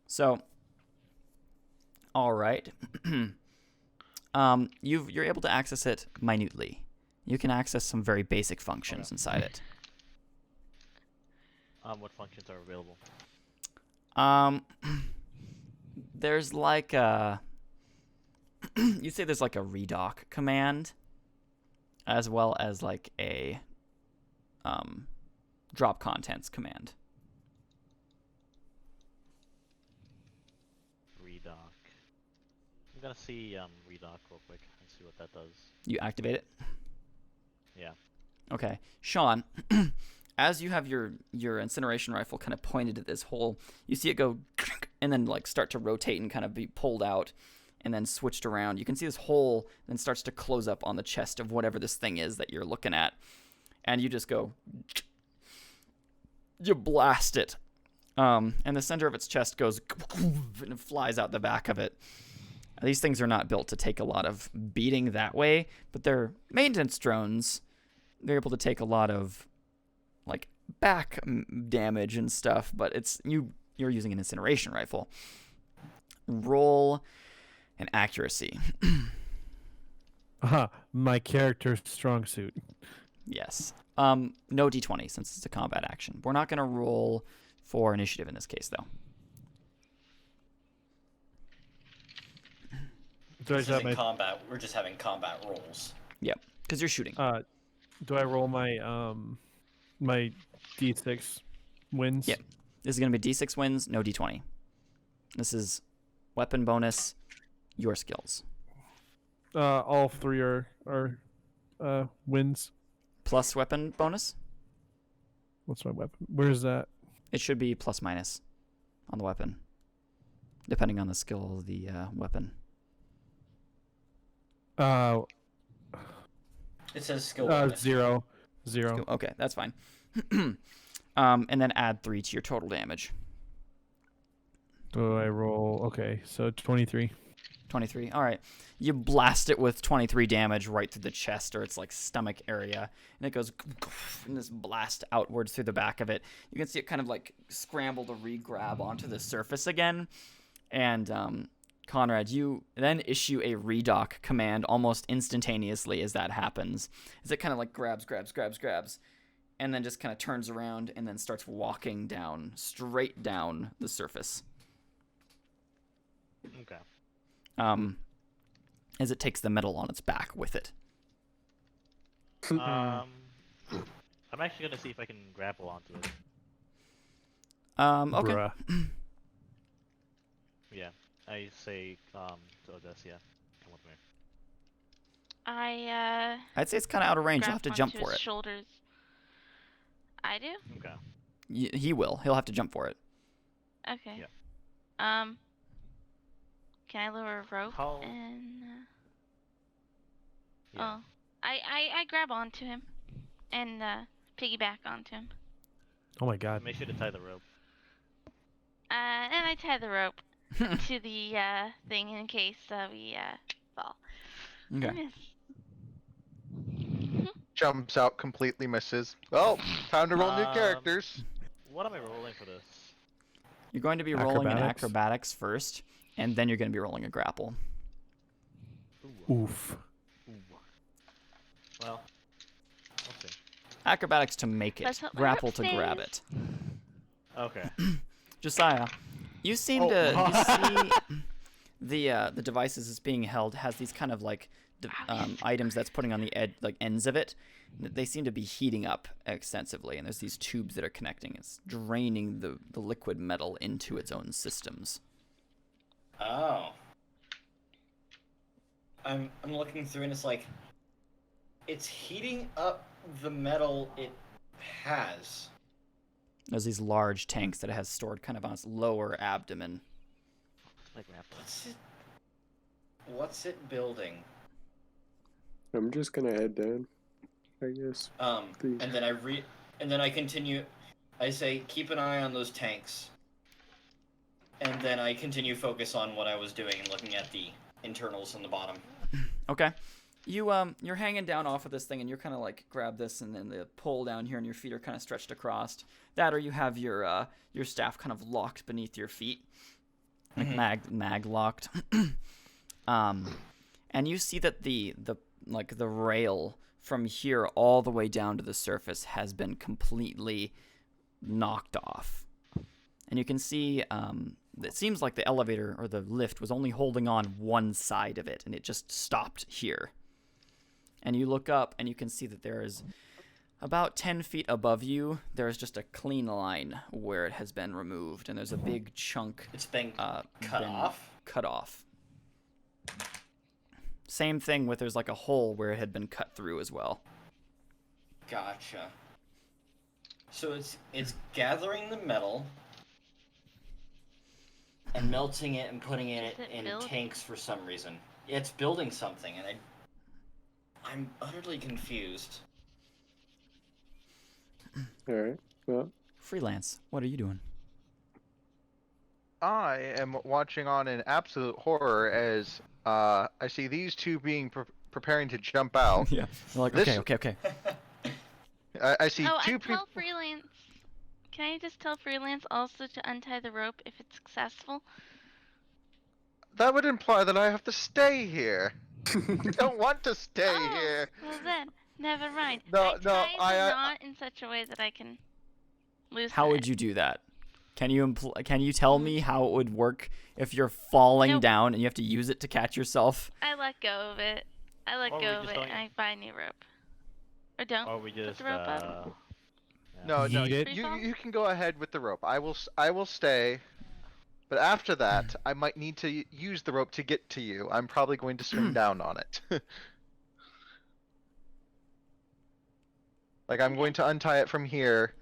So, all right. You're able to access it minutely. You can access some very basic functions inside it. What functions are available? There's like a you say there's like a redoc command, as well as like a drop contents command. Redoc. I'm gonna see redoc real quick and see what that does. You activate it. Yeah. Okay, Sean. As you have your incineration rifle kind of pointed at this hole, you see it go and then like start to rotate and kind of be pulled out and then switched around. You can see this hole then starts to close up on the chest of whatever this thing is that you're looking at. And you just go, you blast it. And the center of its chest goes and it flies out the back of it. These things are not built to take a lot of beating that way, but they're maintenance drones. They're able to take a lot of like back damage and stuff, but you're using an incineration rifle. Roll an accuracy. My character's strong suit. Yes. No d20 since it's a combat action. We're not going to roll for initiative in this case, though. Do I This just have isn't my combat. We're just having combat rolls. Yep, because you're shooting. do I roll my my d6 wins? Yep. This is going to be d6 wins, no d20. This is weapon bonus, your skills. All three are wins. Plus weapon bonus? What's my weapon? Where's that? It should be plus minus on the weapon, depending on the skill of the weapon. It says skill bonus. 0. Okay, that's fine. And then add 3 to your total damage. Do I roll? Okay, so 23. 23. All right. You blast it with 23 damage right through the chest or its like stomach area, and it goes and this blast outwards through the back of it. You can see it kind of like scramble to re-grab onto the surface again. And Conrad, you then issue a redoc command almost instantaneously as that happens. As it kind of like grabs, and then just kind of turns around and then starts walking down, straight down the surface. Okay. As it takes the metal on its back with it. I'm actually gonna see if I can grapple onto it. Okay. Bruh. Yeah. I say to Odessia, come with me. I'd say it's kind of out of range. You'll have to grab jump onto for his it. shoulders. I do? Okay. He will. He'll have to jump for it. Okay. Yeah. Can I lower a rope How- and Yeah. oh. I grab onto him and piggyback onto him. Oh my god. Make sure to tie the rope. And I tie the rope to the thing in case we fall. I Okay. miss. Jumps out, completely misses. Well, time to roll new Um, characters. What am I rolling for this? You're going to be rolling an Acrobatics? acrobatics first, and then you're going to be rolling a grapple. Oof. Ooh. Well, we'll see. Acrobatics to make it, Let's hope my grapple rope to grab stays. it. Okay. Josiah, you seem Oh. to you see the devices that's being held has these kind of like items that's putting on the ends of it. They seem to be heating up extensively, and there's these tubes that are connecting. It's draining the liquid metal into its own systems. Oh. I'm looking through and it's like it's heating up the metal it has. There's these large tanks that it has stored kind of on its lower abdomen. Like grapple. What's it building? I'm just gonna head down, I guess. And then I continue I say keep an eye on those tanks. And then I continue focus on what I was doing and looking at the internals in the bottom. Okay. You're hanging down off of this thing, and you're kind of like grab this, and then the pole down here, and your feet are kind of stretched across. That, or you have your staff kind of locked beneath your feet, like mag locked. And you see that the rail from here all the way down to the surface has been completely knocked off, and you can see it seems like the elevator or the lift was only holding on one side of it, and it just stopped here. And you look up, and you can see that there is about 10 feet above you, there is just a clean line where it has been removed, and there's a big chunk. It's been cut off? Cut off. Same thing with there's like a hole where it had been cut through as well. Gotcha. So it's gathering the metal and melting it and putting it in tanks for some reason. It's building something, and I'm utterly confused. All right. Well, Freelance, what are you doing? I am watching on in absolute horror as I see these two being preparing to jump out. Yeah. You're like, This- okay. I see Oh, two I people. tell Freelance. Can I just tell Freelance also to untie the rope if it's successful? That would imply that I have to stay here. I don't want to stay here. Well then, never mind. No, I no, tie the knot in such a way that I can loosen How would it. you do that? Can you tell me how it would work if you're falling Nope. down and you have to use it to catch yourself? I let go of it. I let Or we go of just it don't- and I buy a new rope. Or don't. Or we just the rope up. No, Yeet it. you can go ahead with the rope. I will stay. But after that, I might need to use the rope to get to you. I'm probably going to swing down on it. Like I'm going to untie it from here.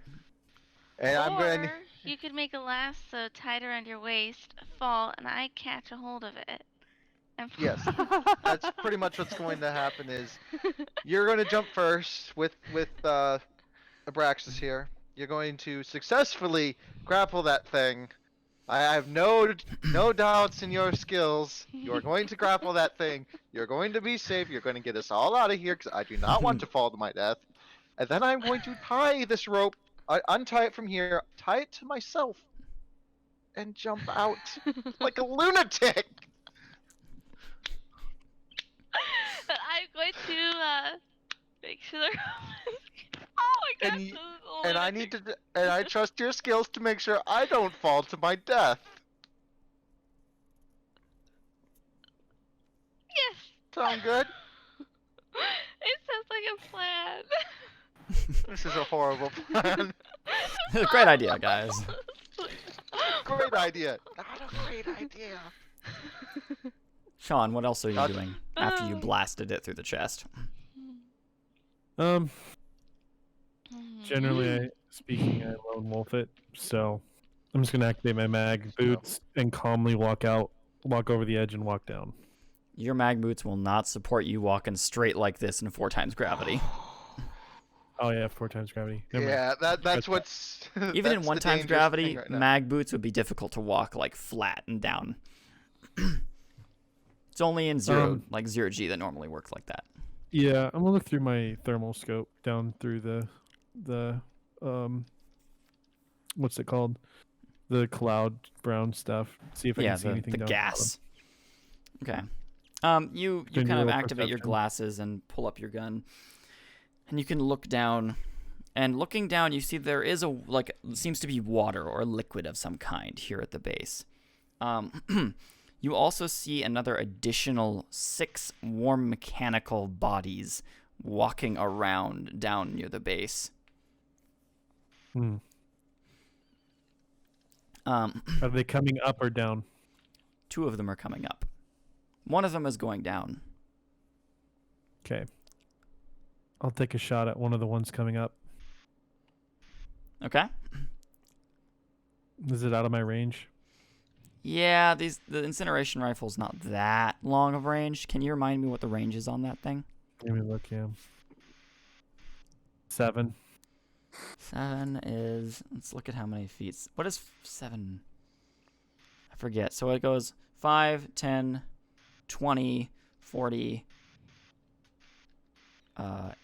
And I'm going Or you could make a lasso tied around your waist, fall, and I catch a hold of it. And Yes. That's pretty much what's going to happen is you're going to jump first with Abraxas here. You're going to successfully grapple that thing. I have no doubts in your skills. You're going to grapple that thing. You're going to be safe. You're going to get us all out of here because I do not want to fall to my death. And then I'm going to tie this rope, untie it from here, tie it to myself, and jump out like a lunatic. I'm going to make sure the rope is. Oh my god! And this is And I lunatic. need to, and I trust your skills to make sure I don't fall to my death. Yes. Sound good? It sounds like a plan. This is a horrible plan. Great idea, guys. Great idea. Not a great idea. Sean, what else are you Not- doing after you blasted it through the chest? Generally, speaking, I lone wolf it, so I'm just gonna activate my mag boots and calmly walk over the edge and walk down. Your mag boots will not support you walking straight like this in 4 times gravity. Oh yeah, 4 times gravity. Never mind. Yeah, that's what's. Even in that's 1 the times dangerous gravity, thing right now. mag boots would be difficult to walk like flat and down. It's only in zero G that normally works like that. Yeah, I'm gonna look through my thermal scope down through the what's it called? The cloud brown stuff. See if I Yeah, can see anything the down gas. Okay. You Can kind you of roll activate your perception? glasses and pull up your gun, and you can look down. And looking down, you see there is seems to be water or liquid of some kind here at the base. You also see another additional 6 warm mechanical bodies walking around down near the base. Hmm. Are Are they coming up or down? 2 of them are coming up. One of them is going down. Okay. I'll take a shot at one of the ones coming up. Okay? Is it out of my range? Yeah, the incineration rifle's not that long of range. Can you remind me what the range is on that thing? Let me look, yeah. 7. 7 is, let's look at how many feet. What is 7? I forget. So it goes 5, 10, 20, 40,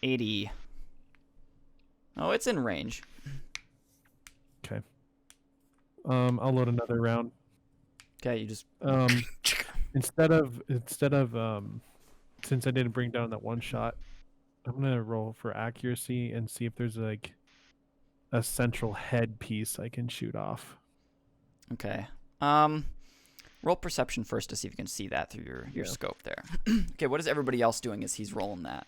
80. Oh, it's in range. I'll load another round. Okay, you just Instead of since I didn't bring down that one shot, I'm gonna roll for accuracy and see if there's like a central head piece I can shoot off. Okay. Roll perception first to see if you can see that through your Yeah. scope there. Okay, what is everybody else doing as he's rolling that?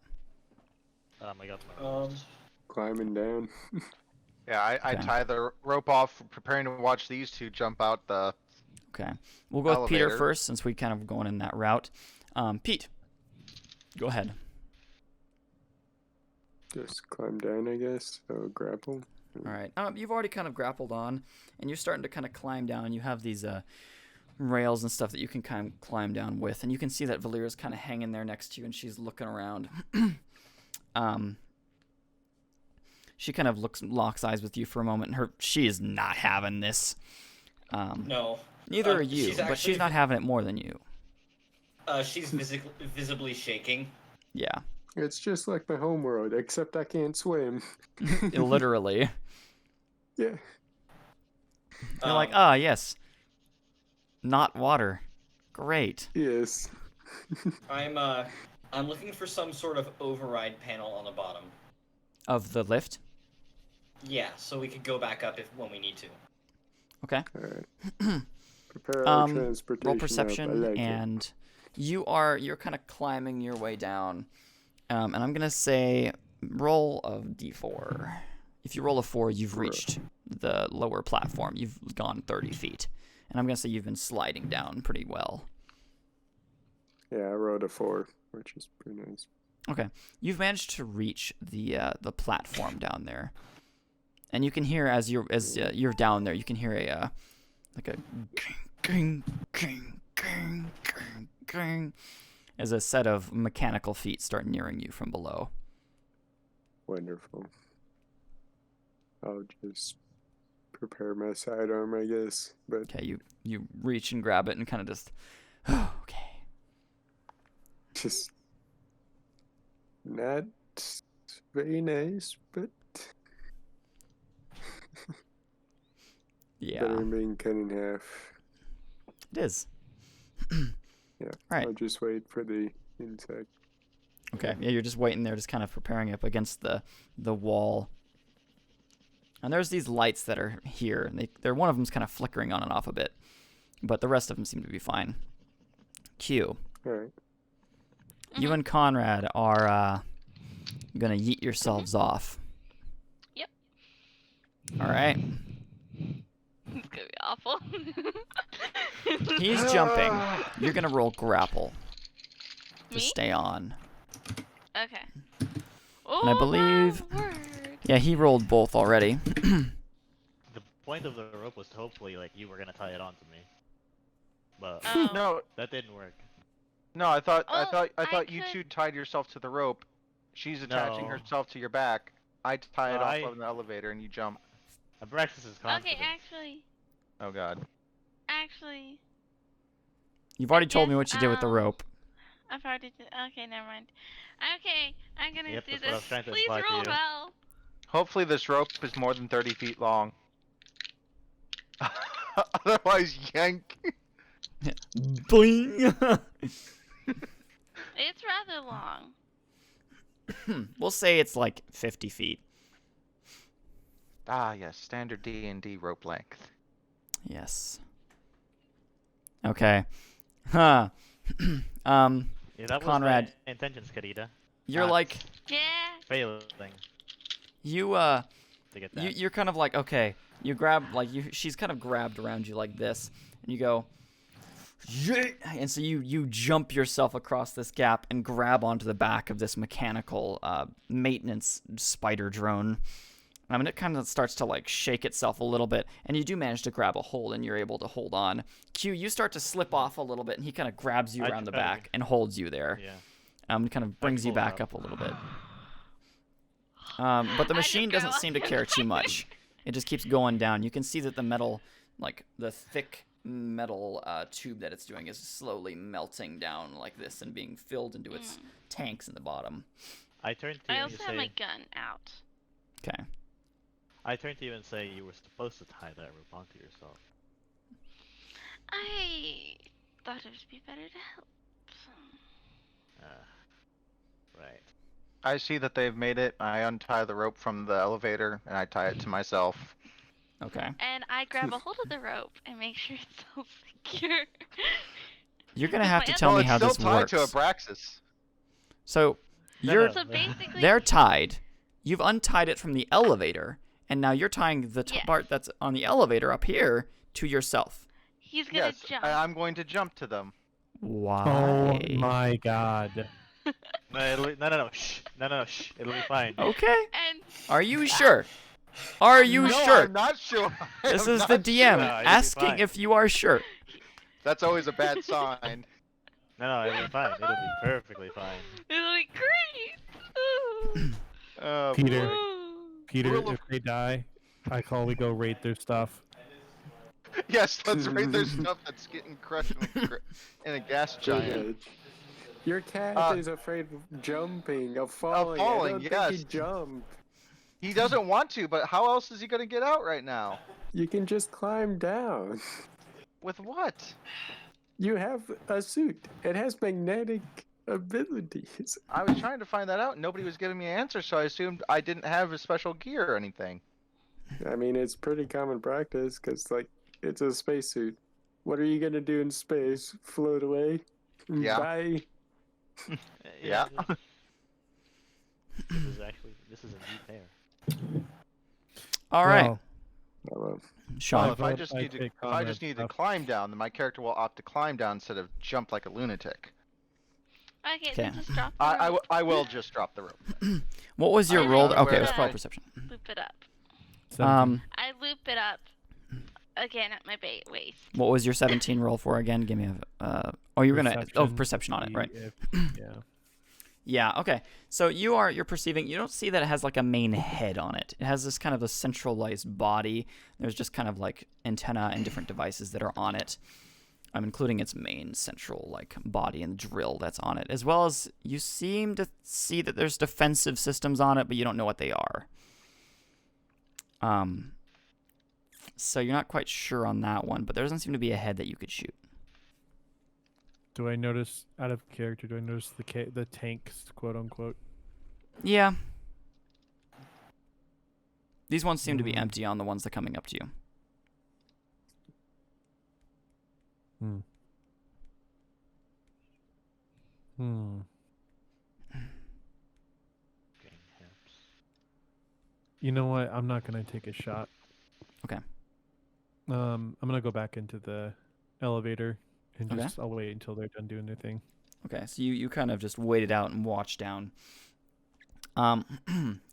I got my rolls. Climbing down. Yeah, I Okay. tie the rope off, preparing to watch these two jump out the. Okay. We'll go with Peter Elevator. first since we kind of going in that route. Pete, go ahead. Just climb down, I guess. So grapple. All right. You've already kind of grappled on, and you're starting to kind of climb down. You have these rails and stuff that you can kind of climb down with, and you can see that Valera's kind of hanging there next to you, and she's looking around. She kind of locks eyes with you for a moment, and she is not having this. No. Neither are you, but she's actually- not having it more than you. She's visibly shaking. Yeah, It's just like my homeworld, except I can't swim. literally. Yeah. You're like, yes, not water. Great. Yes. I'm looking for some sort of override panel on the bottom. Of the lift? Yeah, so we could go back up when we need to. Okay. All right. Prepare our Roll transportation. perception, up. I like it. and you're kind of climbing your way down. And I'm gonna say roll of d4. If you roll a 4, you've reached the lower platform. You've gone 30 feet, and I'm gonna say you've been sliding down pretty well. Yeah, I rolled a 4, which is pretty nice. Okay, you've managed to reach the platform down there, and you can hear as you're down there, you can hear a like a ging, ging, ging, ging, ging, as a set of mechanical feet start nearing you from below. Wonderful. I'll just prepare my sidearm, I guess. But Okay, you reach and grab it and kind of just okay. just not very nice, but Yeah, better than being cut in half. it is. Yeah. Right. I'll just wait for the insect. Okay, yeah, you're just waiting there, just kind of preparing up against the wall. And there's these lights that are here, and they're one of them's kind of flickering on and off a bit, but the rest of them seem to be fine. Q, All right. you and Conrad are gonna yeet yourselves off. Yep. All right. It's gonna be awful. He's jumping. You're gonna roll grapple to Me? stay on. Okay. Oh, And I believe, my word. yeah, he rolled both already. The point of the rope was to hopefully like you were gonna tie it onto me, but Oh. No, that didn't work. no, I thought Oh, I you could- two tied yourself to the rope. She's attaching No. herself to your back. I tie it No, off I- of the elevator and you jump. Abraxas is confident. Okay, Oh god. actually, You've already told me guess, what you did with the rope. I've already did. Okay, never mind. Okay, I'm gonna Yep, do that's what I was this. trying to Please imply to roll you. well. Hopefully this rope is more than 30 feet long. Otherwise, yank. Boing! It's rather long. We'll say it's like 50 feet. Ah, yes, standard D&D rope length. Yes. Okay. Huh. Yeah, that Conrad. was my intentions, Karita. You're Not like Yeah. failing you to get that. you're kind of like, okay, you grab like she's kind of grabbed around you like this, and you go, "Yeah," and so you jump yourself across this gap and grab onto the back of this mechanical maintenance spider drone. And it kind of starts to like shake itself a little bit, and you do manage to grab a hold, and you're able to hold on. Q, you start to slip off a little bit, and he kind of grabs you I around the tried. back and holds you there. Yeah. Kind of brings you pull back up. up a little bit. But the I just machine go doesn't seem to care too much. It just keeps going down. You can see that the metal, like the thick metal tube that it's doing, is slowly melting down like this and being filled into its tanks in the bottom. I turn to I you and also you have my say, gun out. Okay. I turn to you and say you were supposed to tie that rope onto yourself. I thought it would be better to help. Right. I see that they've made it. I untie the rope from the elevator and I tie it to myself. Okay. And I grab a hold of the rope and make sure it's all secure. You're gonna With have my to other tell me Well, it's how still this tied works. to Abraxas. So No, you're no, So no. basically, they're tied. You've untied it from the elevator, and now you're tying the Yes. part that's on the elevator up here to yourself. he's gonna Yes, jump. I'm going to jump to them. Why? Oh my god. No, shh. No, shh. It'll be fine. Okay. And Are you sure? Are you No, sure? I'm not sure. This I'm is the not DM sure. No, it'll be asking fine. if you are sure. That's always a bad sign. No, it'll be fine. It'll be perfectly fine. it'll be great. Oh, Peter. boy. Peter, Rule of- if they die, I call we go raid their stuff. Yes, let's rate their stuff that's getting crushed in a gas giant. Your cat is afraid of jumping, of falling. I falling, don't yes. think he jumped. He doesn't want to, but how else is he going to get out right now? You can just climb down. With what? You have a suit. It has magnetic abilities. I was trying to find that out. And nobody was giving me an answer, so I assumed I didn't have a special gear or anything. I mean, it's pretty common practice because, like, it's a spacesuit. What are you gonna do in space? Float away? Yeah. Bye. Yeah. This is a new pair. All right, Well, Oh, well. Sean. Well, if I vote just I need to, take if I just Conrad's need to stuff. climb down, then my character will opt to climb down instead of jump like a lunatic. Okay, Okay. then just drop the I rope. I will just drop the rope. What was your Okay, roll? then Okay, it we're was gonna- roll perception. Loop it up. 17. I loop it up again at my waist. What was your 17 roll for again? Give me a. Oh, you were gonna. Oh, perception on it, see right? yeah. Yeah. Okay. So you're perceiving. You don't see that it has like a main head on it. It has this kind of a centralized body. There's just kind of like antenna and different devices that are on it. Including its main central like body and drill that's on it, as well as you seem to see that there's defensive systems on it, but you don't know what they are. So you're not quite sure on that one, but there doesn't seem to be a head that you could shoot. Do I notice, out of character, do I notice the tanks, quote unquote? Yeah. These ones seem to be Hmm. empty on the ones that are coming up to you. Getting hips. You know what? I'm not gonna take a shot. Okay. I'm gonna go back into the elevator and Okay. I'll wait until they're done doing their thing. Okay, so you kind of just waited out and watched down.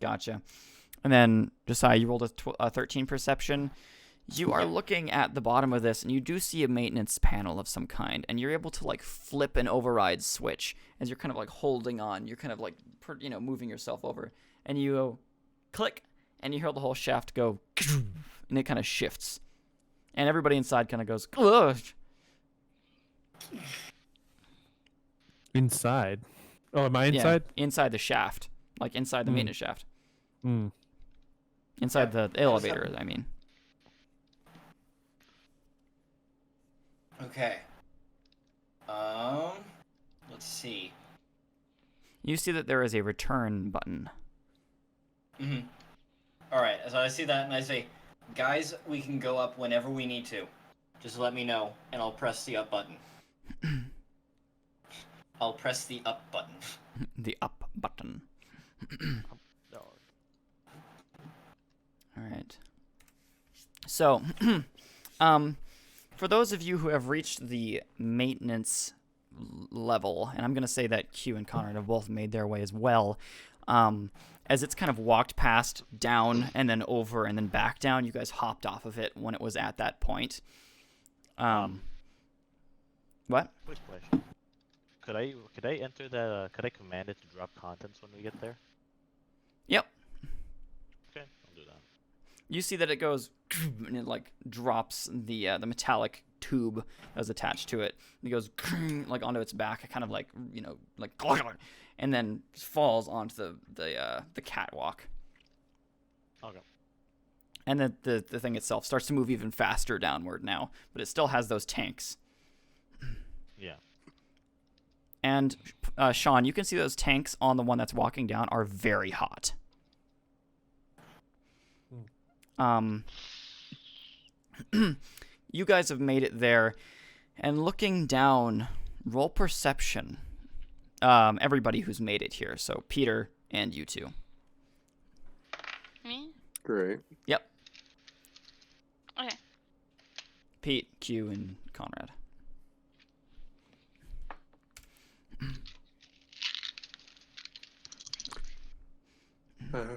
Gotcha. And then, Josiah, you rolled a 13 perception. You are looking at the bottom of this, and you do see a maintenance panel of some kind, and you're able to, like, flip an override switch as you're kind of, like, holding on. You're kind of, like, moving yourself over. And you go, click, and you hear the whole shaft go, and it kind of shifts. And everybody inside kind of goes, ugh. Inside? Oh, am I Yeah, inside? inside the shaft. Like, inside the Hmm. maintenance shaft. Hmm. Inside the elevator, I mean. Okay. Let's see. You see that there is a return button. Mm-hmm. All right. So I see that, and I say, guys, we can go up whenever we need to. Just let me know, and I'll press the up button. I'll press the up button. The up button. No. All right. So, for those of you who have reached the maintenance level, and I'm going to say that Q and Conrad have both made their way as well, as it's kind of walked past, down, and then over, and then back down, you guys hopped off of it when it was at that point. What? Quick question. Could I enter the? Could I command it to drop contents when we get there? Yep. You see that it goes and it like drops the metallic tube that was attached to it. It goes like onto its back, kind of like like, and then falls onto the catwalk. Okay. And then the thing itself starts to move even faster downward now, but it still has those tanks. Yeah. And Sean, you can see those tanks on the one that's walking down are very hot. You guys have made it there, and looking down, roll perception. Everybody who's made it here, so Peter and you two. Me? Great. Yep. Okay. Pete, Q, and Conrad.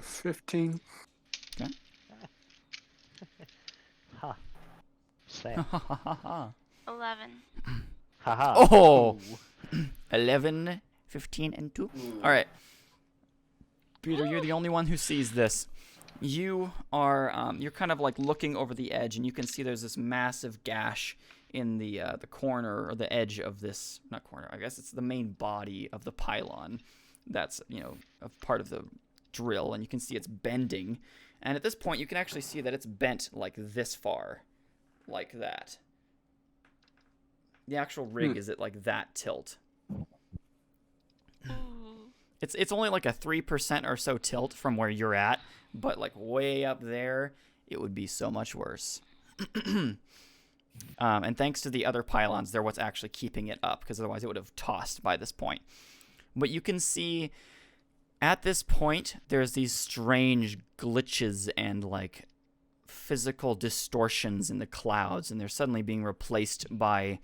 15. Ha. Sad. 11. Haha. Oh! Ooh. 11, 15, and 2. All right. Peter, you're the only one who sees this. You are, you're kind of like looking over the edge, and you can see there's this massive gash in the corner or the edge of this, not corner, I guess it's the main body of the pylon that's, a part of the drill, and you can see it's bending. And at this point, you can actually see that it's bent like this far, like that. The actual rig is at like that tilt. Ooh. It's only like a 3% or so tilt from where you're at, but like way up there, it would be so much worse. And thanks to the other pylons, they're what's actually keeping it up, because otherwise it would have tossed by this point. But you can see at this point, there's these strange glitches and like physical distortions in the clouds, and they're suddenly being replaced by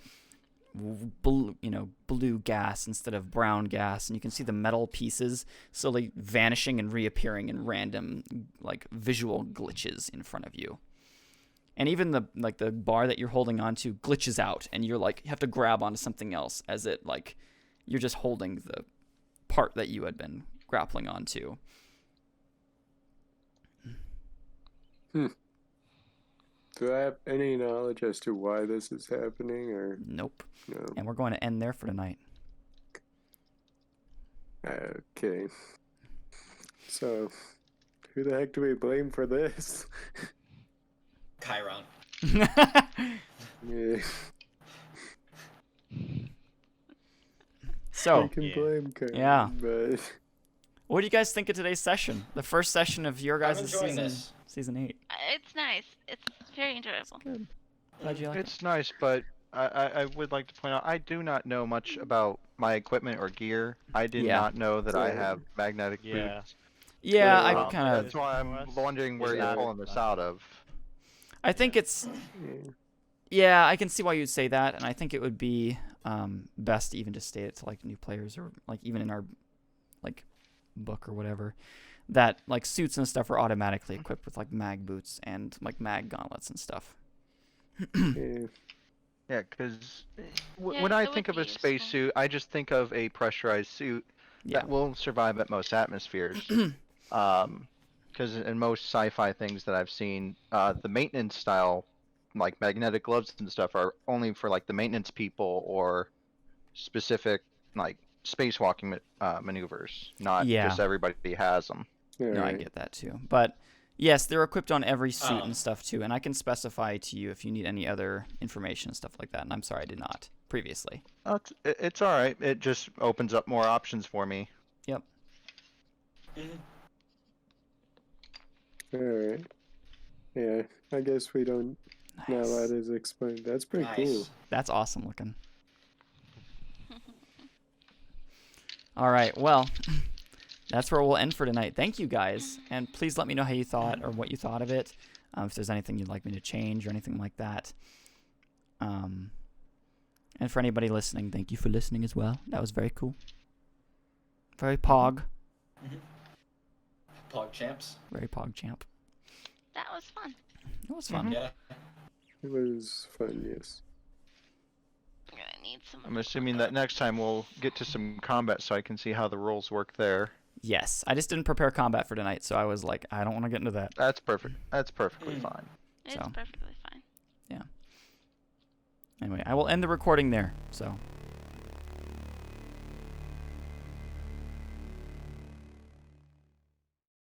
blue gas instead of brown gas, and you can see the metal pieces slowly vanishing and reappearing in random like visual glitches in front of you. And even the bar that you're holding onto glitches out, and you're like, you have to grab onto something else as it like you're just holding the part that you had been grappling onto. Do I have any knowledge as to why this is happening, or Nope. no? And we're going to end there for tonight. Okay. So, who the heck do we blame for this? Chiron. Yeah, So, I can Yeah. blame Karen, Yeah. but what do you guys think of today's session? The first session of your I'm guys' enjoying this. season 8. It's nice. It's very enjoyable. Good. Glad you like it. It's nice, but I would like to point out I do not know much about my equipment or gear. I did Yeah. not know that I Yeah. have magnetic Yeah. boots. Yeah, I Well, kind of. That's why I'm wondering where Is you're that- pulling this out of. I think it's. yeah. Yeah, I can see why you'd say that, and I think it would be best to even just state it to like new players, or like even in our like book or whatever, that like suits and stuff are automatically equipped with like mag boots and like mag gauntlets and stuff. Yeah. Yeah, because Yeah, when I it would think of be a useful. spacesuit, I just think of a pressurized suit Yeah. that will survive at most atmospheres. Because in most sci-fi things that I've seen, the maintenance style, like magnetic gloves and stuff, are only for like the maintenance people or specific like spacewalking maneuvers. Not Yeah. just everybody has them. All No, I right. get that too. But yes, they're equipped on every suit Um, and stuff too, and I can specify to you if you need any other information and stuff like that. And I'm sorry I did not previously. It's all right. It just opens up more options for me. Yep. All right. Yeah, I guess we don't. Now that Nice. is explained. That's pretty cool. Nice. That's awesome looking. All right, well, that's where we'll end for tonight. Thank you guys, and please let me know how you thought or what you thought of it. If there's anything you'd like me to change or anything like that. And for anybody listening, thank you for listening as well. That was very cool. Very pog. Pog champs. Very pog champ. That was fun. It was fun. Yeah. It was fun, yes. I'm gonna need some. I'm assuming that next time we'll get to some combat so I can see how the rolls work there. Yes, I just didn't prepare combat for tonight, so I was like, I don't want to get into that. That's perfect. That's perfectly Mm. fine. It's So. perfectly fine. Anyway, I will end the recording there. So.